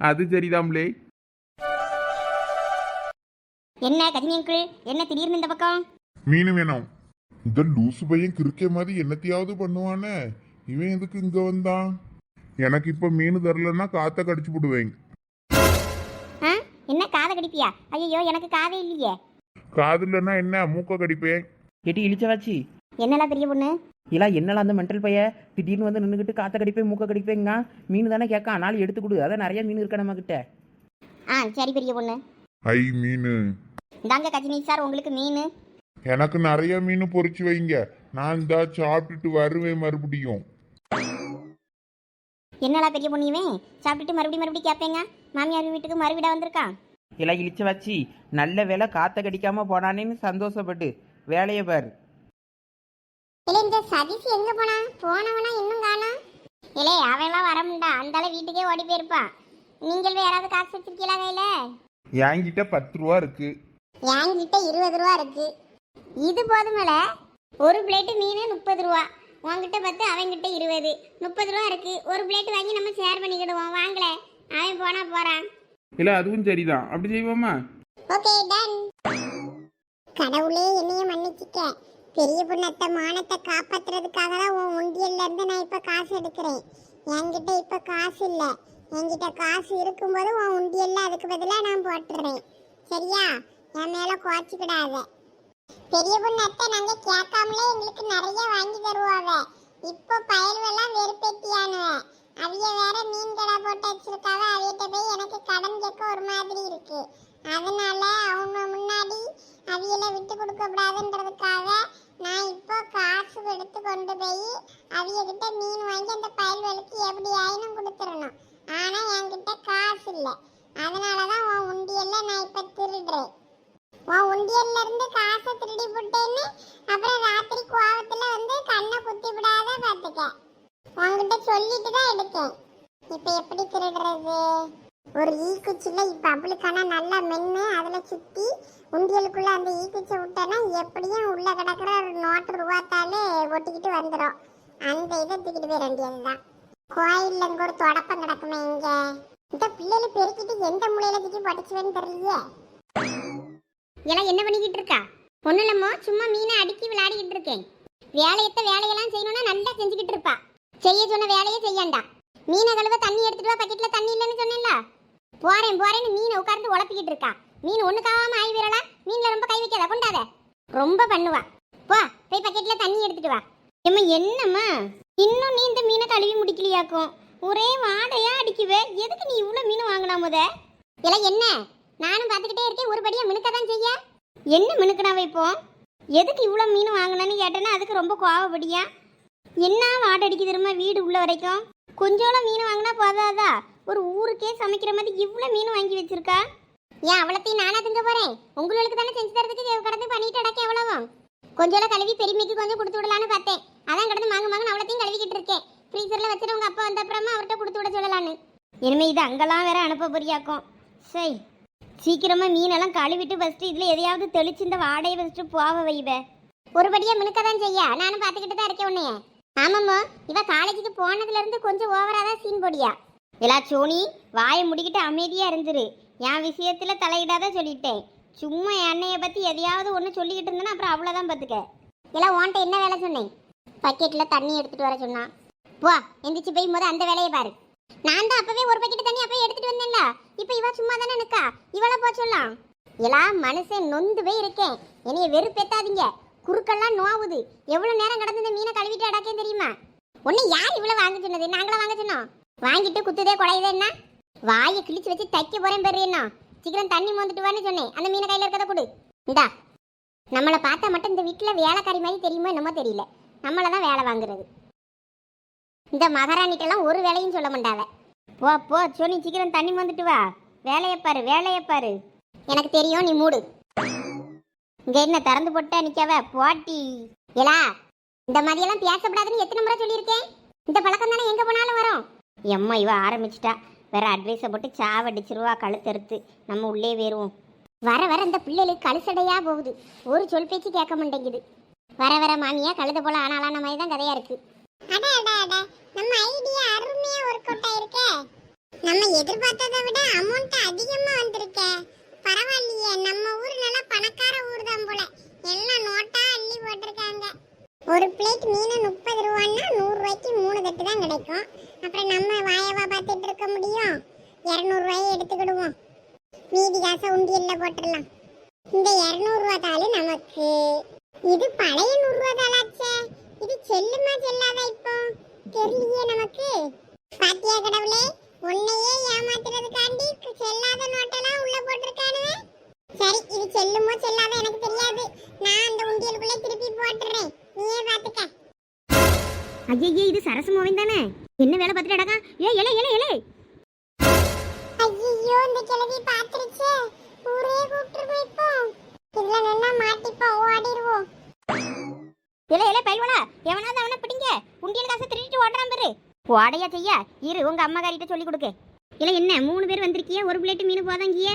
அது சரிதாம்லே. என்ன கஜினி அங்கிள், என்ன திடீர்னு இந்த பக்கம்? மீன் வேணும். இந்த லூசு பையன் கிறுக்கே மாதிரி என்னத்தையாவது பண்ணுவானே. இவன் எதுக்கு இங்க வந்தான்? எனக்கு இப்ப மீன் தரலன்னா காத்த கடிச்சு போடுவேன். என்ன காதை கடிப்பியா? ஐயோ, எனக்கு காதே இல்லையே. காது இல்லைன்னா என்ன, மூக்க கடிப்பேன். எட்டி இழிச்ச வச்சு. என்னலாம் பெரிய பொண்ணு? இல்ல என்னலாம் அந்த மென்டல் பைய திடீர்னு வந்து நின்றுக்கிட்டு காத்த கடிப்பேன் மூக்க கடிப்பேங்க. மீன் தானே கேட்கான், நாள் எடுத்து கொடு. அதான் நிறைய மீன் இருக்கா நம்ம கிட்ட. சரி பெரிய பொண்ணு. ஐ மீன் இந்தாங்க கஜினி சார், உங்களுக்கு மீன். எனக்கு நிறைய மீன் பொரிச்சு வைங்க. நான் இந்த சாப்பிட்டுட்டு வருவேன் மறுபடியும். என்னடா பெரிய பொண்ணுமே, சாப்பிட்டுட்டு மறுபடியும் கேட்பேங்க. மாமியார் வீட்டுக்கு மறுவிடா வந்திருக்கான். இல்லை இழிச்ச வச்சு நல்ல வேலை காத்த கடிக்காம போனானேன்னு சந்தோஷப்பட்டு வேலையை பாரு. இல்ல இந்த சதீஷ் எங்க போனவனா இன்னும் காணோம். இல்லே அவெல்லாம் வரமுண்டா, அந்தால வீட்டுக்கே ஓடி போயிருப்பான். நீங்கள் யாராவது காசு வச்சிருக்கீங்களா கையில? என்கிட்ட 10 ரூபா இருக்கு. என்கிட்ட 20 ரூபா இருக்கு. இது போதுமல, ஒரு பிளேட்டு மீன் 30 ரூபா, உன்கிட்ட 10, அவன்கிட்ட 20, 30 ரூபா இருக்கு. ஒரு பிளேட் வாங்கி நம்ம ஷேர் பண்ணிக்கிடுவோம். வாங்கல, அவன் போனா போறான். இல்ல அதுவும் சரிதான், அப்படி செய்வோமா? Okay done. கடவுளே என்னைய மன்னிச்சிக்க. பெரிய பொண்ணத்த மானத்தை காப்பாத்துறதுக்காக தான் உன் உண்டியல்ல இருந்து நான் இப்ப காசு எடுக்கிறேன். என்கிட்ட இப்ப காசு இல்ல. என்கிட்ட காசு இருக்கும்போது உன் உண்டியல்ல அதுக்கு பதிலா நான் போட்டுறேன். சரியா? என் மேல குறைச்சிக்கிடாத. பெரிய பொண்ணத்த நாங்க கேட்காமலே எங்களுக்கு நிறைய வாங்கி தருவாவ. இப்போ பயல்வெல்லாம் வெறுப்பேத்தியானுவ. அவிய வேற மீன் கடை போட்டு வச்சிருக்காவ. அவியிட்ட போய் எனக்கு கடன் கேட்க ஒரு மாதிரி இருக்கு. அதனால அவங்க முன்னாடி அவியலை விட்டு கொடுக்க கூடாதுன்றதுக்காக நான் இப்போ காசு எடுத்து கொண்டு போய் அவியகிட்ட மீன் வாங்கி அந்த பயல்வெளுக்கு எப்படி ஆயினும் கொடுத்துடணும். ஆனா என்கிட்ட காசு இல்லை. அதனாலதான் உன் உண்டியல்ல நான் இப்ப திருடுறேன். உன் உண்டியல்ல இருந்து காசை திருடி போட்டேன்னு அப்புறம் ராத்திரி கோவத்துல வந்து கண்ணை குத்தி விடாத பாத்துக்க. உன்கிட்ட சொல்லிட்டு தான் எடுத்தேன். இப்ப எப்படி திருடுறது? ஒரு ஈக்குச்சில இப்ப அவளுக்கான நல்லா மென்னு அதுல சுத்தி உண்டியலுக்குள்ள அந்த ஈக்குச்சை விட்டேன்னா எப்படியும் உள்ள கிடக்குற ஒரு நோட்டு ரூபாத்தாலே ஒட்டிக்கிட்டு வந்துடும். அந்த இதை தூக்கிட்டு போய் வேண்டியதுதான். கோயில்ல இங்க ஒரு தொடப்பம் கிடக்குமே, இங்க இந்த பிள்ளைல பெருக்கிட்டு எந்த மூலையில தூக்கி படிச்சுவேன்னு தெரியலையே. எல்லாம் என்ன பண்ணிக்கிட்டு இருக்கா? ஒண்ணு இல்லமோ, சும்மா மீனை அடுக்கி விளையாடிக்கிட்டு இருக்கேன். வேலையெல்லாம் செய்யணும்னா நல்லா செஞ்சுக்கிட்டு இருப்பா. செய்ய சொன்ன வேலையே செய்யண்டா. மீனை கழுவ தண்ணி எடுத்துட்டு வா, பக்கெட்ல தண்ணி இல்லைன்னு சொன்னேன்ல. போறேன்னு மீனை உட்கார்ந்து உழப்பிக்கிட்டு இருக்கா. மீன் ஒண்ணுக்காவாம ஆய் விரலா. மீன்ல ரொம்ப கை வைக்காத, கொண்டாத. ரொம்ப பண்ணுவா. போ போய் பக்கெட்ல தண்ணி எடுத்துட்டு வா. ஏம்மா என்னம்மா, இன்னும் நீ இந்த மீனை கழுவி முடிக்கலையாக்கும். ஒரே வாடையா அடிக்குவே. எதுக்கு நீ இவ்வளவு மீன் வாங்கினா முத? இல்ல என்ன, நானும் பார்த்துக்கிட்டே இருக்கேன். ஒரு படியா மினுக்கதான் செய்ய. என்ன மினுக்கனா வைப்போம்? எதுக்கு இவ்வளவு மீன் வாங்கினான்னு கேட்டேன்னா அதுக்கு ரொம்ப கோவப்படியா. என்ன வாடை அடிக்கு தெரியுமா வீடு உள்ள வரைக்கும்? கொஞ்சோളം மீன் வாங்கினா போதாதா? ஒரு ஊருக்கே சமைக்கிற மாதிரி இவ்வளவு மீன் வாங்கி வச்சிருக்கா. ஏன் அவ்வளத்தையும் நானா திங்க போறேன்? உங்களுக்கு தானே செஞ்சு தரதுக்கு கடந்து பண்ணிட்டு அடக்க எவ்வளவும். கொஞ்சோളം கழுவி பெருமைக்கு கொஞ்சம் கொடுத்து விடலான்னு பார்த்தேன். அதான் கடந்து மாங்க அவ்வளத்தையும் கழுவிக்கிட்டு இருக்கேன். ஃப்ரீசர்ல வச்சுட்டு உங்க அப்பா வந்த அப்புறமா அவர்கிட்ட கொடுத்து விட சொல்லலான்னு. இனிமே இது அங்கெல்லாம் வேற அனுப்ப போறியாக்கும். சரி, சீக்கிரமா மீனெல்லாம் கழுவிட்டு ஃபர்ஸ்ட் இதுல எதையாவது தெளிச்சு இந்த வாடையை வச்சுட்டு போவ வைவே. ஒருபடியா மினுக்கதான் செய்ய நானும் பார்த்துக்கிட்டு தான் இருக்கேன் உன்னைய. ஆமாம்மா, இவ காலேஜுக்கு போனதுல இருந்து கொஞ்சம் ஓவரா தான் சீன் போடியா. எல்லா சோனி வாயை முடிக்கிட்டு அமைதியா இருந்துரு. என் விஷயத்துல தலையிடாத சொல்லிட்டேன். சும்மா எண்ணெயை பத்தி எதையாவது ஒன்று சொல்லிக்கிட்டு இருந்தேன்னா அப்புறம் அவ்வளோதான் பார்த்துக்க. எல்லாம் உன்ட்ட என்ன வேலை சொன்னேன்? பக்கெட்ல தண்ணி எடுத்துட்டு வர சொன்னா. வா எந்திரிச்சு போய் முத அந்த வேலையை பாரு. நான் தான் அப்பவே ஒரு பக்கெட் தண்ணி அப்பவே எடுத்துட்டு வந்தேன்ல. இப்போ இவ சும்மா தானே நிக்கா. இவளை போ சொல்லலாம். எல்லாம் மனுஷன் நொந்து போய் இருக்கேன். என்னைய வெறுப்பேத்தாதீங்க. குறுக்கெல்லாம் நோவுது. எவ்வளவு நேரம் கடந்து இந்த மீனை கழுவிட்டு அடாக்கே தெரியுமா? உன்னை யார் இவ்வளவு வாங்க சொன்னது? நாங்களா வாங்க சொன்னோம்? வாங்கிட்டு குத்துதே குழையுதே என்ன? வாயை கிழிச்சு வச்சு தைக்க போறேன் பெரு. என்ன சீக்கிரம் தண்ணி மோந்துட்டு வான்னு சொன்னேன். அந்த மீனை கையில இருக்கத கொடு. இந்தா, நம்மளை பார்த்தா மட்டும் இந்த வீட்டுல வேலைக்காரி மாதிரி தெரியுமோ என்னமோ தெரியல. நம்மளதான் வேலை வாங்குறது. இந்த மகாராணிட்டெல்லாம் ஒரு வேலையும் சொல்ல மாட்டாவ. போ போ சோனி, சீக்கிரம் தண்ணி மோந்துட்டு வா. வேலையை பாரு. எனக்கு தெரியும், நீ மூடு. இங்க என்ன திறந்து போட்டா நிக்கவ போட்டி. ஏலா, இந்த மாதிரியெல்லாம் பேசப்படாதுன்னு எத்தனை முறை சொல்லியிருக்கேன். இந்த பழக்கம் தானே எங்க போனாலும் வரும். எம்மா இவ ஆரம்பிச்சிட்டா. வேற அட்வைஸை போட்டு சாவடிச்சிருவா கழுத்தறுத்து. நம்ம உள்ளே வேறுவோம். வர வர இந்த பிள்ளைகளுக்கு கழுசடையா போகுது. ஒரு சொல் பேச்சு கேட்க மாட்டேங்குது. வர வர மாமியா கழுத போல ஆனாலான மாதிரி தான் கதையா இருக்கு. நம்ம ஐடியா அருமையா ஒர்க் அவுட் ஆயிருக்கே. நம்ம எதிர்பார்த்ததை விட அமௌண்ட் அதிகமா வந்திருக்கே. பரவாயில்லையே, நம்ம ஊர் நல்லா பணக்கார ஊர் தான் போல. எல்லாம் நோட்டா அள்ளி போட்டிருக்காங்க. ஒரு பிளேட் மீன் 30 ரூபான்னா 100 ரூபாய்க்கு 3 தட்டு தான் கிடைக்கும். அப்புறம் நம்ம வாயவா பார்த்துட்டு இருக்க முடியும்? 200 ரூபாயை எடுத்துக்கிடுவோம். மீதி காசை உண்டியல்ல போட்டுடலாம். இந்த 200 ரூபா தாள் நமக்கு. இது பழைய 100 ரூபா தாளாச்சே. இது செல்லுமா செல்லாதா இப்போ தெரியலையே நமக்கு. பாத்தியா கடவுளே, உன்னையே ஏமாத்துறதுக்காண்டி செல்லாத நோட்டெல்லாம் உள்ள போட்டிருக்கானுவே. சரி, இது செல்லுமோ செல்லாத எனக்கு தெரியாது. நான் அந்த உண்டியலுக்குள்ளே திருப்பி போட்டுறேன். நீயே பாத்துக்க. ஐயே, இது சரசு மோவின் தானே? என்ன வேலை பார்த்துட்டு அடக்கா? ஏலே. ஐயோ, இந்த கிழவி பாத்துருச்சு. ஊரே கூப்பிட்டு போய்ப்போம். இதுல நின்னா மாட்டிப்போம். ஓடிடுவோம். எவனாவது அவனை பிடிங்க. உண்டியல் காசை திருடிட்டு ஓடுறான் பாரு. ஓடையா செய்ய இரு, உங்க அம்மா காரிட்ட சொல்லி கொடுக்க. இல்ல என்ன 3 பேர் வந்திருக்கிய, ஒரு பிளேட் மீன் போதாங்கிய.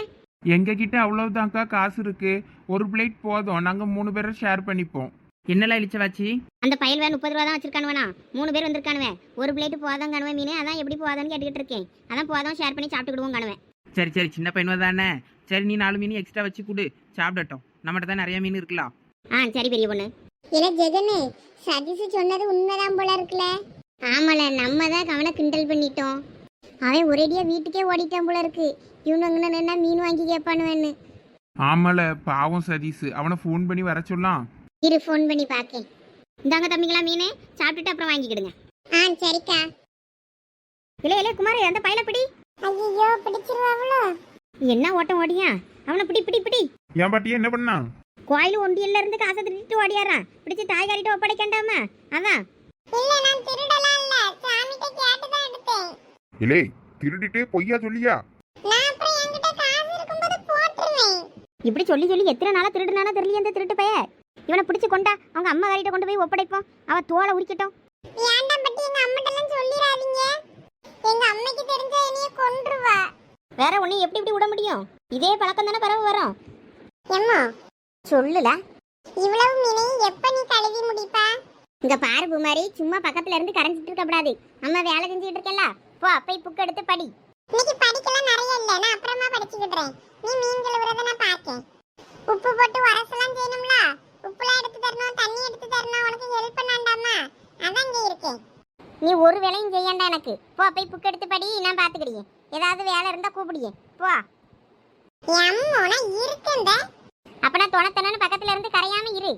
எங்க கிட்ட அவ்வளவுதான்க்கா காசு இருக்கு, ஒரு பிளேட் போதும், நாங்க 3 பேரை ஷேர் பண்ணிப்போம். என்னெல்லாம் இழிச்ச வாச்சி? அந்த பயல் வேற 30 ரூபா தான் வச்சிருக்கானுவனா. 3 பேர் வந்திருக்கானுவேன், ஒரு பிளேட் போதும் காணுவேன் மீன். அதான் எப்படி போதான்னு கேட்டுக்கிட்டு இருக்கேன். அதான் போதும் ஷேர் பண்ணி சாப்பிட்டுக்கிடுவோம் காணுவேன். சரி சரி, சின்ன பையன் தானே, சரி நீ 4 மீன் எக்ஸ்ட்ரா வச்சு கொடு, சாப்பிடட்டும். நம்மகிட்ட தான் நிறைய மீன் இருக்கலாம். சரி பெரிய பொண்ணு. இல்ல ஜெகனே, சதீஷ் சொன்னது உண்மைதான் போல இருக்குல்ல. ஆமால, நம்ம தான் அவனை கிண்டல் பண்ணிட்டோம். அவன் ஒரேடியா வீட்டுக்கே ஓடிட்டான் போல இருக்கு. இவனுங்க என்ன மீன் வாங்கி கேட்பானுவேன்னு. ஆமால, பாவம் சதீஷ், அவனை ஃபோன் பண்ணி வர சொல்லலாம். இரு, ஃபோன் பண்ணி பார்க்கேன். இந்தாங்க தம்பிங்களா மீன், சாப்பிட்டுட்டு அப்புறம் வாங்கிக்கிடுங்க. சரிக்கா. இல்ல குமார், அந்த பையல பிடி. ஐயோ, பிடிச்சிருவாங்களோ? என்ன ஓட்டம் ஓடியா? அவனை பிடி பிடி பிடி. என் பாட்டியா என்ன பண்ணா? கோயில் ஒண்டியல்ல இருந்து காசை திருடிட்டு ஓடியாரான். பிடிச்சு தாய்காரிட்ட ஒப்படைக்கண்டாமா? அதான். இல்ல, நான் திருடலாம் இல்ல, சாமிட்ட கேட்டு தான் எடுத்தேன். இலே, திருடிட்டே பொய்யா சொல்லியா? நான் அப்புறம் என்கிட்ட காசு இருக்கும்போது போட்டுருவேன். இப்படி சொல்லி சொல்லி எத்தனை நாளா திருடுனானோ தெரியல இந்த திருட்டு பைய. இவனை பிடிச்சு கொண்டா அவங்க அம்மா காரிட்ட கொண்டு போய் ஒப்படைப்போம். அவ தோலை உரிக்கட்டும். ஏன்டா பட்டி, எங்க அம்மாட்டெல்லாம் சொல்லிராதீங்க. எங்க அம்மைக்கு தெரிஞ்சா என்னைய கொன்றுவா. வேற ஒண்ணு எப்படி இப்படி விட முடியும்? இதே பழக்கம் தானே பரவ வரும். எம்மா சொல்லுல, இவ்வளவு மீனையும் எப்ப நீ கழுவி முடிப்பா? இங்க பாரு பூமாரி, சும்மா பக்கத்துல இருந்து கரைஞ்சிட்டு இருக்க கூடாது. அம்மா வேலை செஞ்சுட்டு இருக்கல, போ போய் புக் எடுத்து படி. இன்னைக்கு படிக்கலாம் நிறைய இல்ல, நான் அப்புறமா படிச்சுக்கிடுறேன். நீ மீன் கழுவுறத நான் பாக்கேன். உப்பு போட்டு வரசலாம் செய்யணும்ல, உப்புலாம் எடுத்து தரணும், தண்ணி எடுத்து தரணும். உனக்கு ஹெல்ப் பண்ணாண்டாமா? அதான் இங்க இருக்கேன். நீ ஒரு வேலையும் செய்யண்டா எனக்கு. போ போய் புக் எடுத்து படி, நான் பாத்துக்கிடுறேன். ஏதாவது வேலை இருந்தா கூப்பிடுங்க, போ. எம்மோனா இருக்கேன்ட. அப்ப நான் தொணத்தனன்னு பக்கத்துல இருந்து கரையாம இரு.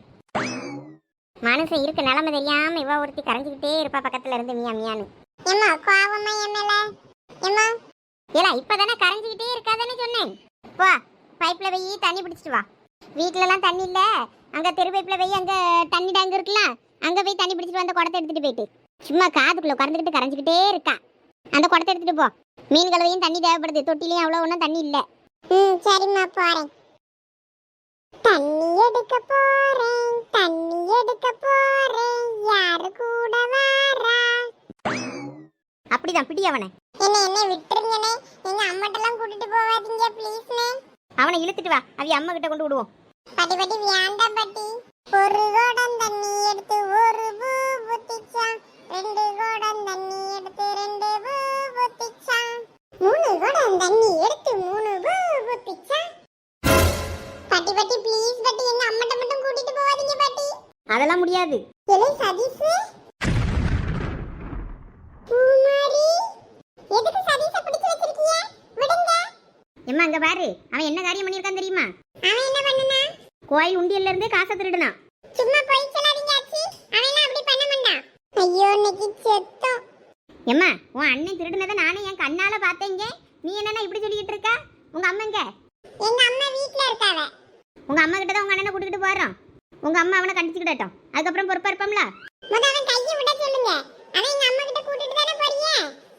மனுஷன் இருக்க நிலைமை தெரியாம இவ ஒருத்தி கரைஞ்சிக்கிட்டே இருப்பா பக்கத்துல இருந்து மியா மியான்னு. ஏமா கோவமா எம்எல்ல? ஏமா ஏலா, இப்பதானே கரைஞ்சிக்கிட்டே இருக்காதன்னு சொன்னேன். வா, பைப்ல போய் தண்ணி பிடிச்சிட்டு வா. வீட்டுல எல்லாம் தண்ணி இல்ல, அங்க தெரு பைப்ல போய் அங்க தண்ணி டேங்க் இருக்குல்ல, அங்க போய் தண்ணி பிடிச்சிட்டு வந்த குடத்தை எடுத்துட்டு போயிட்டு சும்மா காதுக்குள்ள கறந்துக்கிட்டு கரைஞ்சிக்கிட்டே இருக்கா. அந்த குடத்தை எடுத்துட்டு போ. மீன் கலவையும் தண்ணி தேவைப்படுது, தொட்டிலையும் அவ்வளவு ஒன்றும் தண்ணி இல்ல. சரிம்மா, போறேன். தண்ணி எடுக்க போறேன், தண்ணி எடுக்க போறேன், யாரு கூட வாரா? அப்படிதான், பிடி அவனை. என்ன விட்டுருங்கனே, எங்க அம்மாட்டெல்லாம் கூட்டிட்டு போவாதீங்க ப்ளீஸ்னே. அவனை இழுத்துட்டு வா, அவ அம்மா கிட்ட கொண்டு விடுவோம். பட்டி பட்டி வேண்டாம் பட்டி. ஒரு குடம் தண்ணி எடுத்து ஒரு பூ புத்திச்சான், 2 குடம் தண்ணி எடுத்து 2 பூ புத்திச்சான், 3 குடம் தண்ணி எடுத்து 3 பூ புத்திச்சான். பட்டி பட்டி ப்ளீஸ் பட்டி, எங்க அம்மாட்ட மட்டும் கூட்டிட்டு போவாதீங்க பட்டி. அதெல்லாம் முடியாது. ஏலே சதீஷ், பூமாரி, எதுக்கு சதீஷ பிடிச்சு வச்சிருக்கீங்க? விடுங்க. எம்மா அங்க பாரு, அவன் என்ன காரியம் பண்ணிருக்கான் தெரியுமா? அவன் என்ன பண்ணனா? கோயில் உண்டியல்ல இருந்து காசை திருடுனா. சும்மா போய் சொல்லாதீங்க ஆச்சி, அவன் அப்படி பண்ண மாட்டான். ஐயோ, இன்னைக்கு செத்தோம். எம்மா, உன் அண்ணன் திருடுனதை நானே என் கண்ணால பார்த்தேங்க. நீ என்னன்னா இப்படி சொல்லிட்டு இருக்க? உங்க அம்மா எங்க? எங்க அம்மா வீட்ல இருக்காவ. உங்க அம்மா கிட்ட தான் உங்க அண்ணனை கூட்டிட்டு போறோம். உங்க அம்மா அவனை கண்டிச்சுக்கிட்டோம், அதுக்கப்புறம் பொறுப்பா இருப்போம்ல. முத அவன் கையை விட சொல்லுங்க. அவன் எங்க அம்மா கிட்ட கூட்டிட்டு தானே போறீங்க,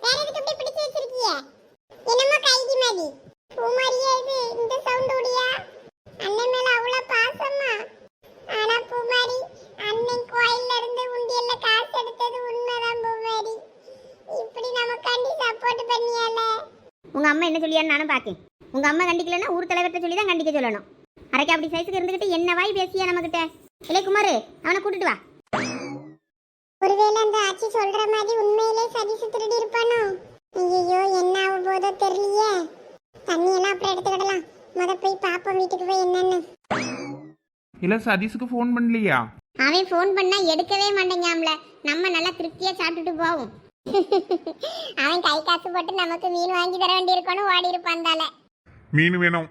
வேற எதுக்கு இப்படி பிடிச்சு வச்சிருக்கீங்க? என்னமோ கைதி மாதிரி. பூமாரியா இது இந்த சவுண்ட் ஓடியா? அண்ணன் மேல அவ்வளவு பாசமா? ஆனா பூமாரி, அண்ணன் கோயில்ல இருந்து உண்டியல்ல காசு எடுத்தது உண்மைதான் பூமாரி. இப்படி நமக்காண்டி சப்போர்ட் பண்ணியால. உங்க அம்மா என்ன சொல்லியான்னு நானும் பாக்கேன். உங்க அம்மா கண்டிக்கலன்னா ஊர் தலைவர்கிட்ட சொல்லி தான் கண்டிக்க சொல்லணும். அரைக்கு அப்படி சைஸுக்கு இருந்துகிட்டு என்ன வாய் பேசியா நம்ம கிட்ட? இல்லை குமார், அவனை கூட்டிட்டு வா. ஒருவேளை அந்த ஆச்சி சொல்ற மாதிரி உண்மையிலே சதீஷ் திருடி இருப்பானோ? ஐயோ, என்ன ஆக போதோ தெரியலையே. தண்ணி எல்லாம் அப்புறம் எடுத்துக்கிடலாம். முத போய் பாப்போம் வீட்டுக்கு போய் என்னன்னு. இல்ல சதீஷுக்கு ஃபோன் பண்ணலையா? அவன் ஃபோன் பண்ணா எடுக்கவே மாட்டேங்காம்ல. நம்ம நல்லா திருப்தியா சாப்பிட்டுட்டு போவோம். அவன் கை காசு போட்டு நமக்கு மீன் வாங்கி தர வேண்டி இருக்கணும், ஓடி இருப்பாந்தால. மீன் வேணும்.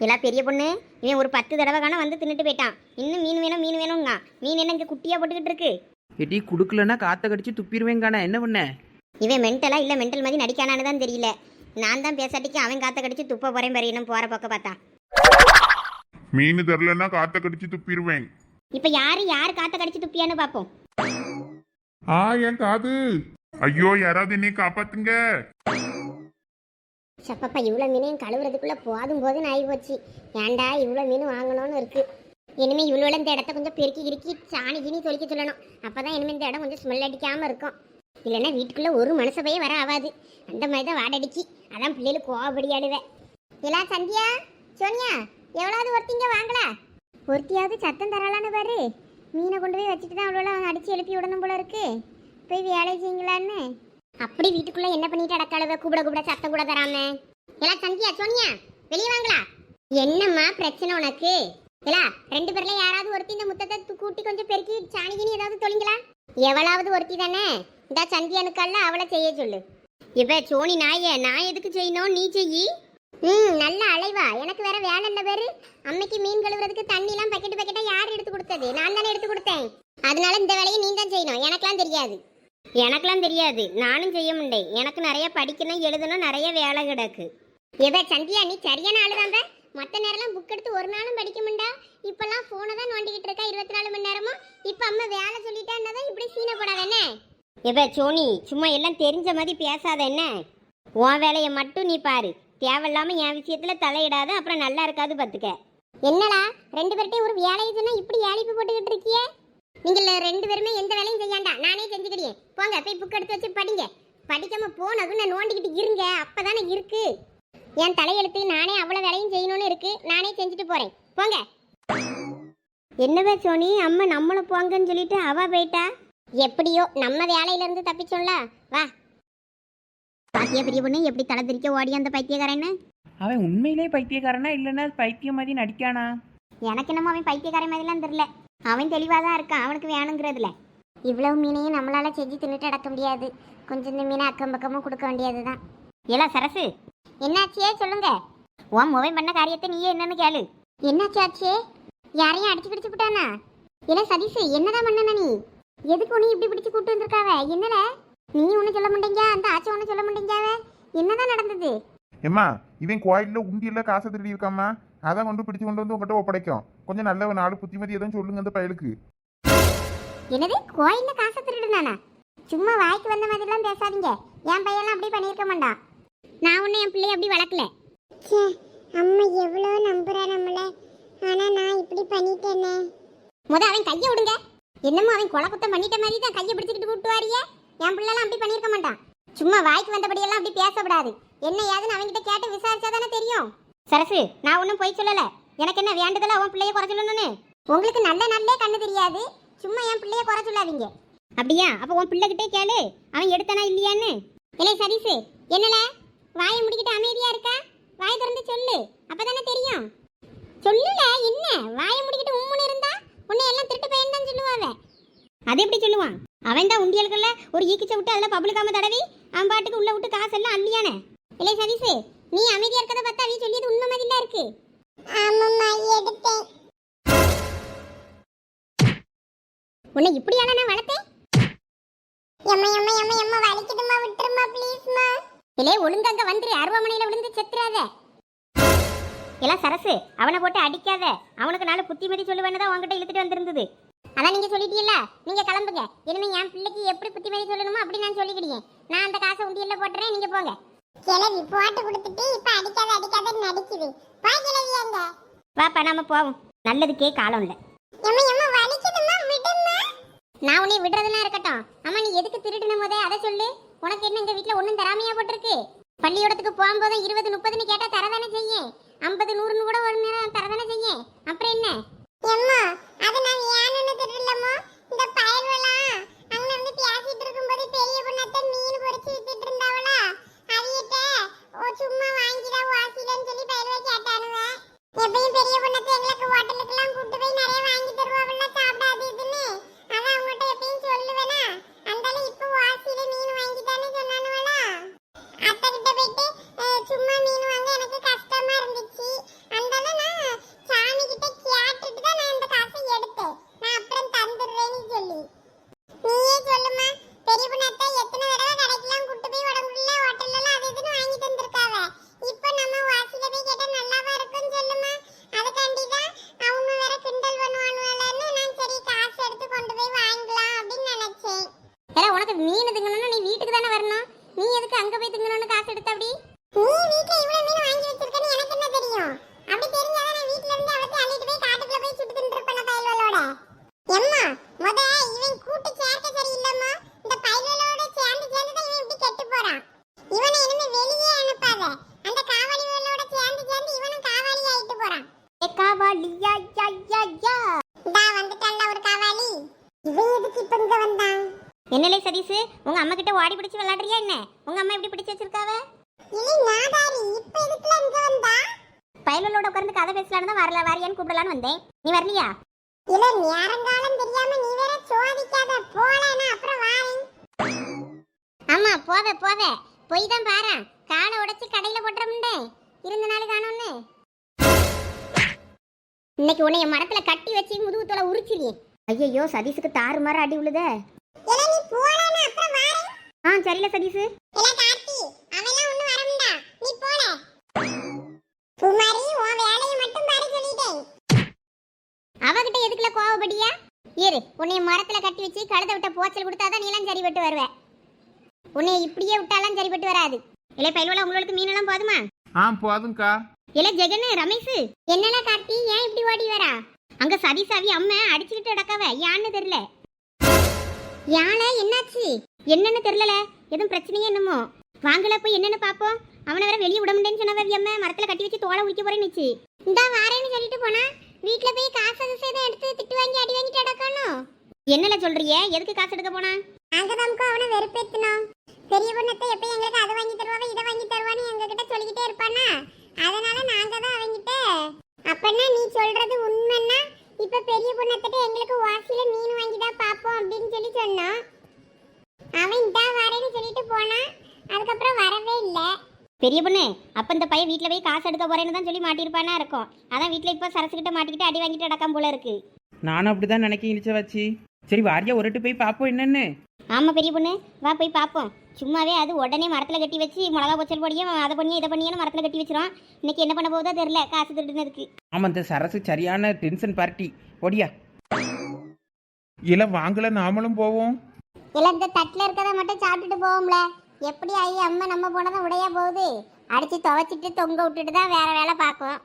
இல்ல பெரிய பொண்ணு, இவன் ஒரு 10 தடவை காண வந்து தின்னுட்டு போயிட்டான். இன்னும் மீன் வேணும் மீன் வேணுங்க. மீன் என்ன இங்க குட்டியா போட்டுக்கிட்டு இருக்கு. எட்டி குடுக்கலன்னா காத்த கடிச்சு துப்பிடுவேங்கானா, என்ன பண்ண? இவன் மென்டலா இல்ல மென்டல் மாதிரி நடிக்கானான்னு தான் தெரியல. நான் தான் பேசாட்டிக்கு அவன் காத்த கடிச்சு துப்ப போறேன் பாரு. இன்னும் போற பக்கம் பார்த்தா மீன் தரலன்னா காத்த கடிச்சு துப்பிடுவேன். இப்ப யாரு காத்த கடிச்சு துப்பியான்னு பாப்போம். என் காது. ஐயோ, யாராவது என்னை காப்பாத்துங்க. சப்பப்பா, இவ்வளோ மீனையும் கழுவுறதுக்குள்ள போதும் போதுன்னு ஆகி போச்சு. ஏன்டா இவ்வளோ மீன் வாங்கணும்னு இருக்கு. இனிமே இவ்வளோ இந்த இடத்த கொஞ்சம் பெருக்கி இறுக்கி சாணி கிணி தொளிக்க சொல்லணும். அப்பதான் இனிமே இந்த இடம் கொஞ்சம் ஸ்மெல் அடிக்காம இருக்கும். இல்லைன்னா வீட்டுக்குள்ள ஒரு மனுஷ பைய வர ஆகாது. அந்த மாதிரி தான் வாடடிக்கி. அதான் பிள்ளைகளுக்கு கோவப்படி ஆடுவேன். எல்லாம் சந்தியா சோனியா எவ்வளவு ஒருத்திங்க வாங்கலா? ஒருத்தியாவது சத்தம் தராளான்னு பாரு. மீனை கொண்டு போய் வச்சுட்டு தான் அவ்வளோ அடிச்சு எழுப்பி விடணும் போல இருக்கு. போய் வேலை செய்யுங்களான்னு அப்படி வீட்டுக்குள்ள என்ன பண்ணிட்டு அடக்காளவ கூப்பிட சத்தம் கூட தராம. எல்லாம் சந்தியா சோனியா வெளியே வாங்களா? என்னம்மா பிரச்சனை உனக்கு? இல்ல 2 பேர்ல யாராவது ஒருத்தி இந்த முத்தத்தை கூட்டி கொஞ்சம் பெருக்கி சாணிகினி ஏதாவது தொலைங்களா? எவளாவது ஒருத்தி தானே. இந்த சந்தியானுக்கல்ல அவளை செய்ய சொல்லு. இப்ப சோனி நான் எதுக்கு செய்யணும்? நீ செய்யி. நல்ல அலைவா. எனக்கு வேற வேலை இல்ல பேரு. அம்மைக்கு மீன் கழுவுறதுக்கு தண்ணி எல்லாம் பக்கெட்டா யார் எடுத்து கொடுத்தது? நான் தானே எடுத்து கொடுத்தேன். அதனால இந்த வேலையை நீ தான் செய்யணும். எனக்கெல்லாம் தெரியாது. நானும் செய்ய முடியேன். எனக்கு நிறைய படிக்கணும் எழுதணும், நிறைய வேலை கிடக்கு. எவ சந்தியா நீ சரியான ஆளுதாங்க. மற்ற நேரம்லாம் புக் எடுத்து ஒரு நாளும் படிக்க முடியா. இப்பெல்லாம் போனை தான் நோண்டிக்கிட்டு இருக்கா 24 மணி நேரமும். இப்ப அம்மா வேலை சொல்லிட்டான்னதான் இப்படி சீனப்படாத என்ன? எவ சோனி சும்மா எல்லாம் தெரிஞ்ச மாதிரி பேசாத என்ன? உன் வேலையை மட்டும் நீ பாரு. தேவையில்லாம என் விஷயத்துல தலையிடாத, அப்புறம் நல்லா இருக்காது பாத்துக்க. என்னடா 2 பேர்ட்டையும் ஒரு வேலையை சொன்னா இப்படி ஏழிப்பு போட்டுக்கிட்டு இருக்கியே? நீங்க 2 பேருமே எந்த வேலையும் செய்யாண்டா, நானே செஞ்சுக்கிட்டேன். போங்க போய் புக் எடுத்து வச்சு படிங்க. படிக்காம போனதும் நான் நோண்டிக்கிட்டு இருங்க. அப்பதானே இருக்கு என் தலையெழுத்து. நானே அவ்வளவு வேலையும் செய்யணும்னு இருக்கு. நானே செஞ்சுட்டு போறேன். போங்க. என்னவே சோனி அம்மா நம்மள போங்கன்னு சொல்லிட்டு அவ போயிட்டா. எப்படியோ நம்ம வேலையில இருந்து தப்பிச்சோம்ல. வா பாத்தியா பெரிய பொண்ணு எப்படி தலை திரிக்க ஓடி அந்த பைத்தியக்காரன்னு? அவன் உண்மையிலே பைத்தியக்காரனா இல்லைன்னா பைத்தியம் மாதிரி நடிக்கானா? எனக்கு என்னமோ அவன் பைத்தியக்கார மாதிரிலாம் தெரியல. அவன் தெளிவாதான் இருக்கான். அவனுக்கு வேணுங்கிறதுல இவ்வளவு மீனையும் நம்மளால செஞ்சு தின்னுட்டு அடக்க முடியாது. கொஞ்சம் இந்த மீனை அக்கம் பக்கமும் கொடுக்க வேண்டியதுதான். எல்லாம் சரசு என்னாச்சியே சொல்லுங்க. உன் மொபைல் பண்ண காரியத்தை நீயே என்னன்னு கேளு. என்னாச்சாச்சே? யாரையும் அடிச்சு பிடிச்சு விட்டானா? இல்ல சதீஷ் என்னதான் பண்ணனா நீ? எதுக்கு உன்னை இப்படி பிடிச்சு கூட்டு வந்திருக்காவ? என்னல நீ ஒண்ணு சொல்ல மாட்டேங்க, அந்த ஆச்சி ஒண்ணு சொல்ல மாட்டேங்காவ. என்னதான் நடந்தது? ஏம்மா இவன் கோயில்ல உண்டியல்ல காசை திருடி இருக்காமா, அதான் கொண்டு பிடிச்சு கொண்டு வந்து உங்ககிட்ட ஒப்படைக்கும். கொஞ்சம் நல்ல 4 புத்திமதி எதுவும் சொல்லுங்க அந்த பயலுக்கு. என்னது கோயில்ல காசை திருடுனானா? சும்மா வாய்க்கு வந்த மாதிரிலாம் பேசாதீங்க. என் பையன்லாம் அப்படி பண்ணியிருக்க மாட்டான். நான் ஒன்னும் என் பிள்ளைய அப்படி வளர்க்கல. அம்மா எவ்வளோ நம்புறா நம்மள. ஆனா நான் இப்படி பண்ணிட்டேனே. அவன் கையை விடுங்க. என்னமோ அவன் கொலை குத்தம் பண்ணிட்ட மாதிரி தான் கையை பிடிச்சிக்கிட்டு கூப்பிட்டு வாரியே. என் பிள்ளைலாம் அப்படி பண்ணியிருக்க மாட்டான். சும்மா வாய்க்கு வந்தபடியெல்லாம் அப்படி பேசப்படாது. என்ன ஏதுன்னு அவன்கிட்ட கேட்டு விசாரிச்சாதானே தெரியும். சரசு நான் ஒன்றும் போய் சொல்லல. எனக்கு என்ன வேண்டுதல அவன் பிள்ளைய குறை சொல்லணும்னு? உங்களுக்கு நல்ல கண்ணு தெரியாது. சும்மா என் பிள்ளைய குறை சொல்லாதீங்க. அப்படியா? அப்ப உன் பிள்ளைகிட்டே கேளு அவன் எடுத்தானா இல்லையான்னு. இல்லை சதீஷ் என்னல வாயை முடிக்கிட்டு அமைதியா இருக்கா? வாயை திறந்து சொல்லு, அப்பதானே தெரியும். சொல்லுல என்ன வாயை முடிக்கிட்டு உம்முன்னு இருந்தா உன்னை எல்லாம் திருட்டு பையன் தான் சொல்லுவாங்க. அது எப்படி சொல்லுவான்? அவன் தான் உண்டியல்கள்ல ஒரு ஈக்கிச்ச விட்டு அதில் பபுளுக்காம தடவி அவன் பாட்டுக்கு உள்ள விட்டு காசு எல்லாம் அள்ளியானே. இல்லை சதீஷ் நீ அமைதியா இருக்கத பார்த்தா அவன் சொல்லியது உண்மை மாதிரில இருக்கு. ஆமாம்மா எடுத்தேன். உன்னை இப்படியான நான் வளர்த்தேன். எம்மா வலிக்குதுமா, விட்டுருமா ப்ளீஸ்மா. இல்லே ஒழுங்காங்க வந்துரு, அருவாமனையில விழுந்து செத்துறாத. எல்லாம் சரசு அவனை போட்டு அடிக்காத. அவனுக்கு 4 புத்திமதி சொல்லுவேன்னு தான் உங்ககிட்ட இழுத்துட்டு வந்திருந்தது. அதான் நீங்க சொல்லிட்டீல்ல, நீங்க கிளம்புங்க. இனிமே என் பிள்ளைக்கு எப்படி புத்திமதி சொல்லணுமோ அப்படி நான் சொல்லிக்கிட்டேன். நான் அந்த காசை உண்டியல்ல போட்டுறேன், நீங்க போங்க. கிளவி போட்டு கொடுத்துட்டு இப்ப அடிக்காத நடிக்குது. வா கிளவி அங்க. வாப்பா நாம போவோம். நல்லதுக்கே காலம் இல்ல. நான் உன்னை விடுறதுலாம் இருக்கட்டும். அம்மா நீ எதுக்கு திருடுன போதே அதை சொல்லு. உனக்கு என்ன இந்த வீட்டுல ஒன்றும் தராமையா போட்டிருக்கு? பள்ளியோடத்துக்கு போகும்போது 20 30 கேட்டா தரதானே செய்யும். 50 100 கூட ஒரு நேரம் தரதானே செய்யும். அப்புறம் என்ன? அம்மா அது நான் ஏன்னு திருடலமோ. இந்த பயல்வலா அங்க இருந்து பேசிட்டு இருக்கும்போது பெரிய பொண்ணாத்த மீன் பொரிச்சு வித்துட்டு இருந்தாவளா, அவியட்ட சும்மா வாங்கிடா வாசிலன்னு சொல்லி பயல்வா கேட்டானுவ. எப்பயும் பெரிய பொண்ணாத்த எங்களுக்கு ஹோட்டலுக்குலாம் கூட்டி போய் நிறைய வாங்கி தருவாவல்ல சாப்பிடாது இதுன்னு. அதான் அவங்ககிட்ட எப்பயும் சொல்லுவேனா. அந்தால இப்ப வாசில மீன் வாங்கி தானே சொன்னானுவலா. அத்தை கிட்ட போயிட்டு சும்மா மீன் வாங்க எனக்கு கஷ்டமா இருந்துச்சு. அந்தால நான் சாமி கிட்ட கேட்டுட்டு தான் நான் இந்த காசை எடுத்தேன். நான் அப்புறம் தந்துடுறேன்னு சொல்லி. நீயே சொல்லுமா. பெரிய பொண்ணாத்த எத்தனை தடவை கடைக்கெல்லாம் கூட்டி போய் உடம்புல ஹோட்டல்ல அது இதுன்னு வாங்கி தந்திருக்காவ. இப்ப நம்ம வாசில போய் கேட்டா நல்லாவா இருக்குன்னு சொல்லுமா. காவாலி யா யா யா யா டா வந்துட்டல்ல ஒரு காவாலி இவன் எதுக்கு இப்ப இங்க வந்தான் என்னலே சதீஷ் உங்க அம்மா கிட்ட ஓடி பிடிச்சு விளையாடுறியா என்ன உங்க அம்மா எப்படி பிடிச்சு வச்சிருக்காவ இல்லை நாதாரி இப்ப எதுக்குல இங்க வந்தா பயலோட உட்கார்ந்து கதை பேசலான்னு தான் வரல வாரியான்னு கூப்பிடலான்னு வந்தேன் நீ வரலையா இல்ல நேரங்காலம் தெரியாம நீ வேற சோதிக்காத போலனா அப்புறம் வாரேன் ஆமா போவே போய் தான் பாரு காலை உடைச்சு கடையில போட்டுறமுண்டே இருந்த நாள் காணோன்னு இன்னைக்கு உன்னைய மரத்துல கட்டி வச்சு முதுகுத்தோல உரிச்சிரியே ஐயோ சதீஷுக்கு தாறு மாற அடி விழுதே நீ போலனா அப்புறம் வாரேன் சரியில்ல சதீஷ் இல்ல கார்த்தி அவெல்லாம் ஒண்ணு வரமுண்டா நீ போல குமாரி உன் வேலையை மட்டும் பாரு சொல்லிட்டேன் அவகிட்ட எதுக்குல கோவப்படியா இரு உன்னை மரத்துல கட்டி வச்சு கழுத விட்ட போச்சல் கொடுத்தாதான் நீ எல்லாம் சரிபட்டு வருவ உன்னை இப்படியே விட்டாலாம் சரிபட்டு வராது இல்ல பயிலோல உங்களுக்கு மீனெல்லாம் போதுமா போதும்க்கா. இல்ல ஜெகன் ரமேஷ் என்னல கார்த்தி ஏன் இப்படி ஓடி வரா அங்க சதீசாவி அம்மா அடிச்சுக்கிட்டு அடக்கவ யான்னு தெரியல யாழ என்னாச்சு என்னன்னு தெரியல எதுவும் பிரச்சனையே என்னமோ வாங்கல போய் என்னன்னு பாப்போம் அவனை வேற வெளியே விட முடியேன்னு சொன்னவ அம்மா மரத்துல கட்டி வச்சு தோலை உரிக்க போறேன்னு இந்தா வாரேன்னு சொல்லிட்டு போனா வீட்டுல போய் காசு தான் எடுத்து திட்டு வாங்கி அடி வாங்கிட்டு அடக்கணும் என்னல சொல்றிய எதுக்கு காசு எடுக்க போனா அங்கதாம்க்கு அவனை வெறுப்பேத்தணும் பெரிய பொண்ணத்தை எப்ப எங்களுக்கு அதை வாங்கி தருவாங்க இதை வாங்கி தருவான்னு எங்க கிட்ட சொல்லிக்கிட்டே இருப்பானா அதனால நாங்க தான் அவங்கிட்ட அப்பன்னா நீ சொல்றது உண்மைன்னா இப்ப பெரிய பொண்ணத்திட்ட எங்களுக்கு வாசியில மீன் வாங்கி தான் பாப்போம் அப்படின்னு சொல்லி சொன்னோம் அவன் இந்தா வரேன்னு சொல்லிட்டு போனா அதுக்கப்புறம் வரவே இல்லை பெரிய பொண்ணு அப்ப இந்த பையன் வீட்டுல போய் காசு எடுக்க போறேன்னு தான் சொல்லி மாட்டிருப்பானா இருக்கும் அதான் வீட்டுல இப்ப சரசுகிட்ட மாட்டிக்கிட்டு அடி வாங்கிட்டு அடக்கம் போல இருக்கு நானும் அப்படிதான் நினைக்க இழிச்ச வச்சு சரி வாரியா ஒருட்டு போய் பாப்போம் என்னன்னு ஆமா பெரிய பொண்ணு வா போய் பாப்போம் சும்மாவே அது உடனே மரத்துல கட்டி வச்சு மிளகா பொச்சல் பொடியும் அதை பண்ணியே இதை பண்ணியே மரத்துல கட்டி வச்சிரும் இன்னைக்கு என்ன பண்ண போதோ தெரியல காசு திருடுனதுக்கு ஆமா இந்த சரசு சரியான டென்ஷன் பார்ட்டி ஒடியா இல்ல வாங்கல நாமளும் போவோம் இல்ல இந்த தட்டுல இருக்கதை மட்டும் சாப்பிட்டுட்டு போவோம்ல எப்படி ஆகி அம்மா நம்ம போனதான் உடையா போகுது அடிச்சு துவைச்சிட்டு தொங்க விட்டுட்டு தான் வேற வேலை பார்க்கும்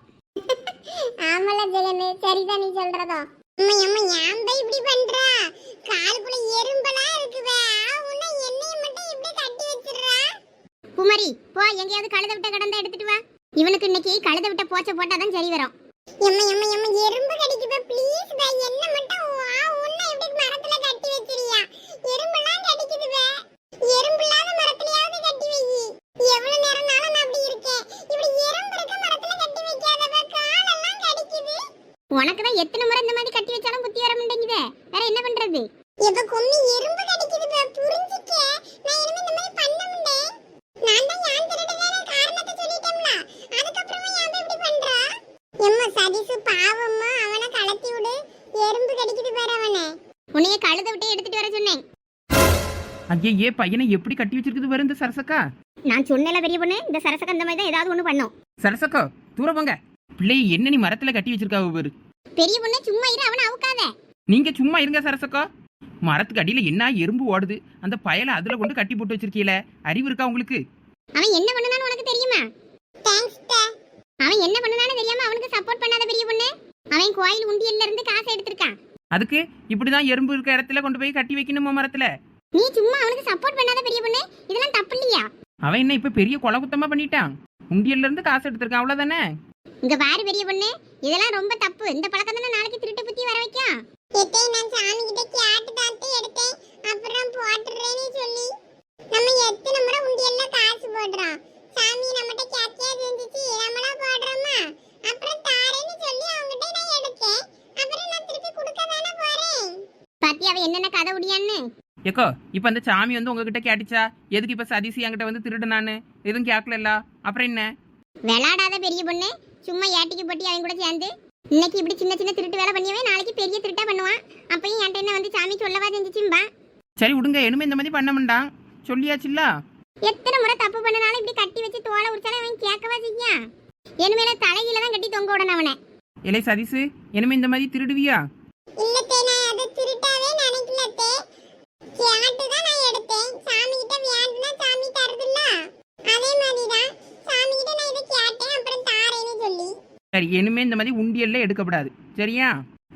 ஆமல ஜெகன் சரிதான் நீ சொல்றதோ அம்மா ஏன் இப்படி பண்றா காலுக்குள்ள எறும்பலா இருக்குவே உன்னை என்னைய மட்டும் இப்படி கட்டி வச்சிரறா குமாரி போ எங்கயாவது கழுத விட்ட கடந்தா எடுத்துட்டு வா இவனுக்கு இன்னைக்கு கழுத விட்ட போச்ச போட்டாதான் சரி வரும் எம்மா எறும்பு கடிக்குதா ப்ளீஸ் பா என்ன மட்டும் உன்னை இப்படி மரத்துல கட்டி வச்சிரியா எறும்பெல்லாம் கடிக்குதுவே எறும்பு இல்லாத மரத்துலயாவது கட்டி வை எவ்வளவு நேரம்னாலும் நான் அப்படி இருக்கேன் இப்படி எறும்பு இருக்க மரத்துல கட்டி வைக்காதவ காலெல்லாம் கடிக்குது உனக்கு தான் எத்தனை முறை இந்த மாதிரி கட்டி வச்சாலும் புத்தி வர மாட்டேங்குதே வேற என்ன பண்றது எப்ப கொம்மி எறும்பு கடிக்குது புரிஞ்சிக்க நான் இனிமே இந்த மாதிரி பண்ண முடியேன் நான் தான் யான் திருடற காரணத்தை சொல்லிட்டேன்ல அதுக்கப்புறமா ஏன் இப்படி பண்றா எம்மா சதீசு பாவம்மா அவனை கலத்தி விடு எறும்பு கடிக்குது பாரு அவனை உன்னைய கழுத விட்டு எடுத்துட்டு வர சொன்னேன் ஐயே பையனை எப்படி கட்டி வச்சிருக்குது பாரு இந்த சரசக்கா நான் சொன்னேல பெரிய பொண்ணு இந்த சரசக்க அந்த மாதிரி தான் ஏதாவது ஒண்ணு பண்ணும் சரசக்கா தூர போங்க பிள்ளையை என்ன நீ மரத்துல கட்டி வச்சிருக்காவ பாரு பெரிய பொண்ணு சும்மா இரு அவனை அவுக்காத நீங்க சும்மா இருங்க சரசக்கா மரத்துக்கு அடியில என்ன எறும்பு ஓடுது அந்த பயலை அதுல கொண்டு கட்டி போட்டு வச்சிருக்கீல அறிவு இருக்கா உங்களுக்கு அவன் என்ன பண்ணனான்னு உனக்கு தெரியுமா தேங்க்ஸ் டா அவன் என்ன பண்ணனான்னு தெரியாம அவனுக்கு சப்போர்ட் பண்ணாத பெரிய பொண்ணு அவன் கோயில் உண்டியல்ல இருந்து காசு எடுத்துட்டான் அதுக்கு இப்படிதான் எறும்பு இருக்க இடத்துல கொண்டு போய் கட்டி வைக்கணுமா மரத்துல நீ சும்மா அவனுக்கு சப்போர்ட் பண்ணாத பெரிய பொண்ணு இதெல்லாம் தப்பு இல்லையா அவன் என்ன இப்ப பெரிய கொலை குத்தமா பண்ணிட்டான் உண்டியல்ல இருந்து காசு எடுத்திருக்கான் அவ்வளவுதானே இங்க பாரு பெரிய பொண்ணு இதெல்லாம் ரொம்ப தப்பு இந்த பழக்கம் தானே நாளைக்கு திருட்டு புத்தி வர வைக்கும் எத்தை நான் சாமி கிட்ட கேட்டு தாத்து எடுத்தேன் அப்புறம் போட்டுறேன்னு சொல்லி நம்ம எத்தனை முறை உண்டியல்ல காசு போடுறோம் சாமி நம்மட்ட கேட்கே செஞ்சுச்சு நம்மளா போடுறோமா அப்புறம் தாரேன்னு சொல்லி அவங்கிட்ட நான் எடுத்தேன் அப்புறம் நான் திருப்பி கொடுக்க தானே போறேன் பாத்தி அவ என்னென்ன கதை உடியான்னு ஏக்கோ இப்ப அந்த சாமி வந்து உங்ககிட்ட கேட்டுச்சா எதுக்கு இப்ப சதீசி என்கிட்ட வந்து திருடுனான்னு எதுவும் கேட்கல அப்புறம் என்ன விளையாடாத பெரிய பொண்ணு சும்மா ஏட்டிக்கு போட்டி அவன் கூட சேர்ந்து இன்னைக்கு இப்படி சின்ன சின்ன திருட்டு வேலை பண்ணியவே நாளைக்கு பெரிய திருட்டா பண்ணுவான் அப்பயும் என்கிட்ட என்ன வந்து சாமி சொல்லவா செஞ்சுச்சும்பா சரி விடுங்க இனிமே இந்த மாதிரி பண்ண மாட்டான் சொல்லியாச்சுல்ல எத்தனை முறை தப்பு பண்ணனாலும் இப்படி கட்டி வச்சு தோலை உரிச்சாலும் அவன் கேட்கவா செய்யா இனிமேல தலையில தான் கட்டி தொங்க விடணும் அவனை இலை சதீசு இனிமே இந்த மாதிரி திருடுவியா இல்லத்தே நான் அது திருட்டாவே நினைக்கலத்தே கேட்டு தான் நான் எடுத்தேன் சாமி கிட்ட வேண்டுனா சாமி தருதுல்ல அதே மாதிரி தான் சாமி கிட்ட நான் இதை கேட்டேன் அப்புறம் தாரேன்னு சொல்லி சரி இனிமே இந்த மாதிரி உண்டியல்ல எடுக்கப்படாது சரியா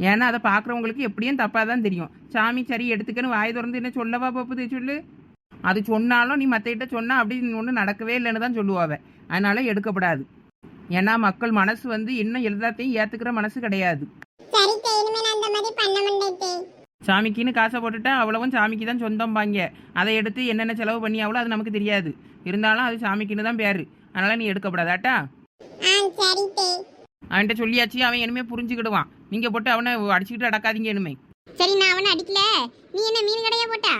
ஏன்னா அதை பாக்குறவங்களுக்கு எப்படியும் தப்பா தான் தெரியும் சாமி சரி எடுத்துக்கன்னு வாய் திறந்து என்ன சொல்லவா போகுது சொல்லு அது சொன்னாலும் நீ மற்றகிட்ட சொன்னா அப்படி ஒன்றும் நடக்கவே இல்லைன்னு தான் சொல்லுவாவ அதனால எடுக்கப்படாது ஏன்னா மக்கள் மனசு இன்னும் எல்லாத்தையும் ஏத்துக்கிற மனசு கிடையாது. சரி தே, இனிமே நான் அந்த மாதிரி பண்ண மாட்டேன். சாமிக்குன்னு காசை போட்டுட்டா அவ்வளவும் சாமிக்கு தான் சொந்தம் பாங்க. அதை எடுத்து என்னென்ன செலவு பண்ணி அவ்வளோ அது நமக்கு தெரியாது. இருந்தாலும் அது சாமிக்குன்னு தான் பேரு. அதனால நீ எடுக்கப்படாதாட்டா. சரி தே. அவன்கிட்ட சொல்லியாச்சு, அவன் இனிமே புரிஞ்சுக்கிடுவான். நீங்க போட்டு அவனை அடிச்சுக்கிட்டு அடக்காதீங்க இனிமே. சரி, நான் அவனை அடிக்கல. நீ என்ன மீன் கடையா போட்டா?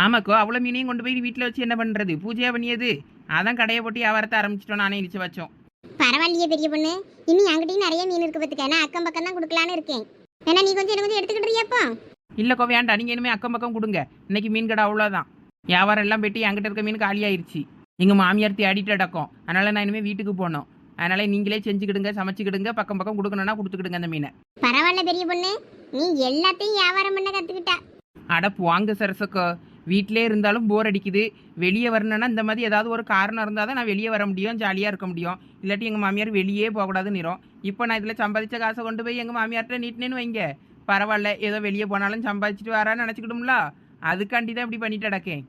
ஆமாக்கோ, அவ்வளோ மீனையும் கொண்டு போய் வீட்டில் வச்சு என்ன பண்ணுறது? பூஜையா பண்ணியது. அதான் கடையை போட்டு வியாபாரத்தை ஆரம்பிச்சிட்டோம், நானே இடிச்சு வச்சோம். பரவாயில்லையே பெரிய பொண்ணு, இன்னும் என்கிட்டயும் நிறைய மீன் இருக்கு பத்துக்க. நான் அக்கம் பக்கம் தான் கொடுக்கலான்னு இருக்கேன். ஏன்னா நீ கொஞ்சம் எனக்கு கொஞ்சம் எடுத்துக்கிட்டுறியாப்போ? இல்லைக்கோ வேண்டாம், நீங்கள் இனிமேல் அக்கம் பக்கம் கொடுங்க. இன்னைக்கு மீன் கடை அவ்வளோதான். வியாபாரம் எல்லாம் போயிட்டு என்கிட்ட இருக்க மீன் காலியாயிருச்சு. எங்கள் மாமியார் தேடிட்டு அடக்கம். அதனால் நான் இனிமேல் வீட்டுக்கு போனோம். அதனால் நீங்களே செஞ்சுக்கிடுங்க, சமைச்சிக்கிடுங்க. பக்கம் பக்கம் கொடுக்கணும்னா கொடுத்துக்கிடுங்க அந்த மீனை. பரவாயில்ல பெரிய பொண்ணு, நீ எல்லாத்தையும் வியாபாரம் பண்ண கற்றுக்கிட்டா. அட போங்க சரசக்கோ, வீட்டிலே இருந்தாலும் போர் அடிக்குது. வெளியே வரணும்னா இந்த மாதிரி ஏதாவது ஒரு காரணம் இருந்தால் தான் நான் வெளியே வர முடியும், ஜாலியாக இருக்க முடியும். இல்லாட்டி எங்கள் மாமியார் வெளியே போகக்கூடாதுன்னு நிறோம். இப்போ நான் இதில் சம்பாதிச்ச காசை கொண்டு போய் எங்கள் மாமியார்கிட்ட நீட்டினேன்னு வைங்க. பரவாயில்ல, ஏதோ வெளியே போனாலும் சம்பாதிச்சுட்டு வரான்னு நினச்சிக்கிடும்ல. அதுக்காண்டி தான் இப்படி பண்ணிட்டு அடக்கேன்.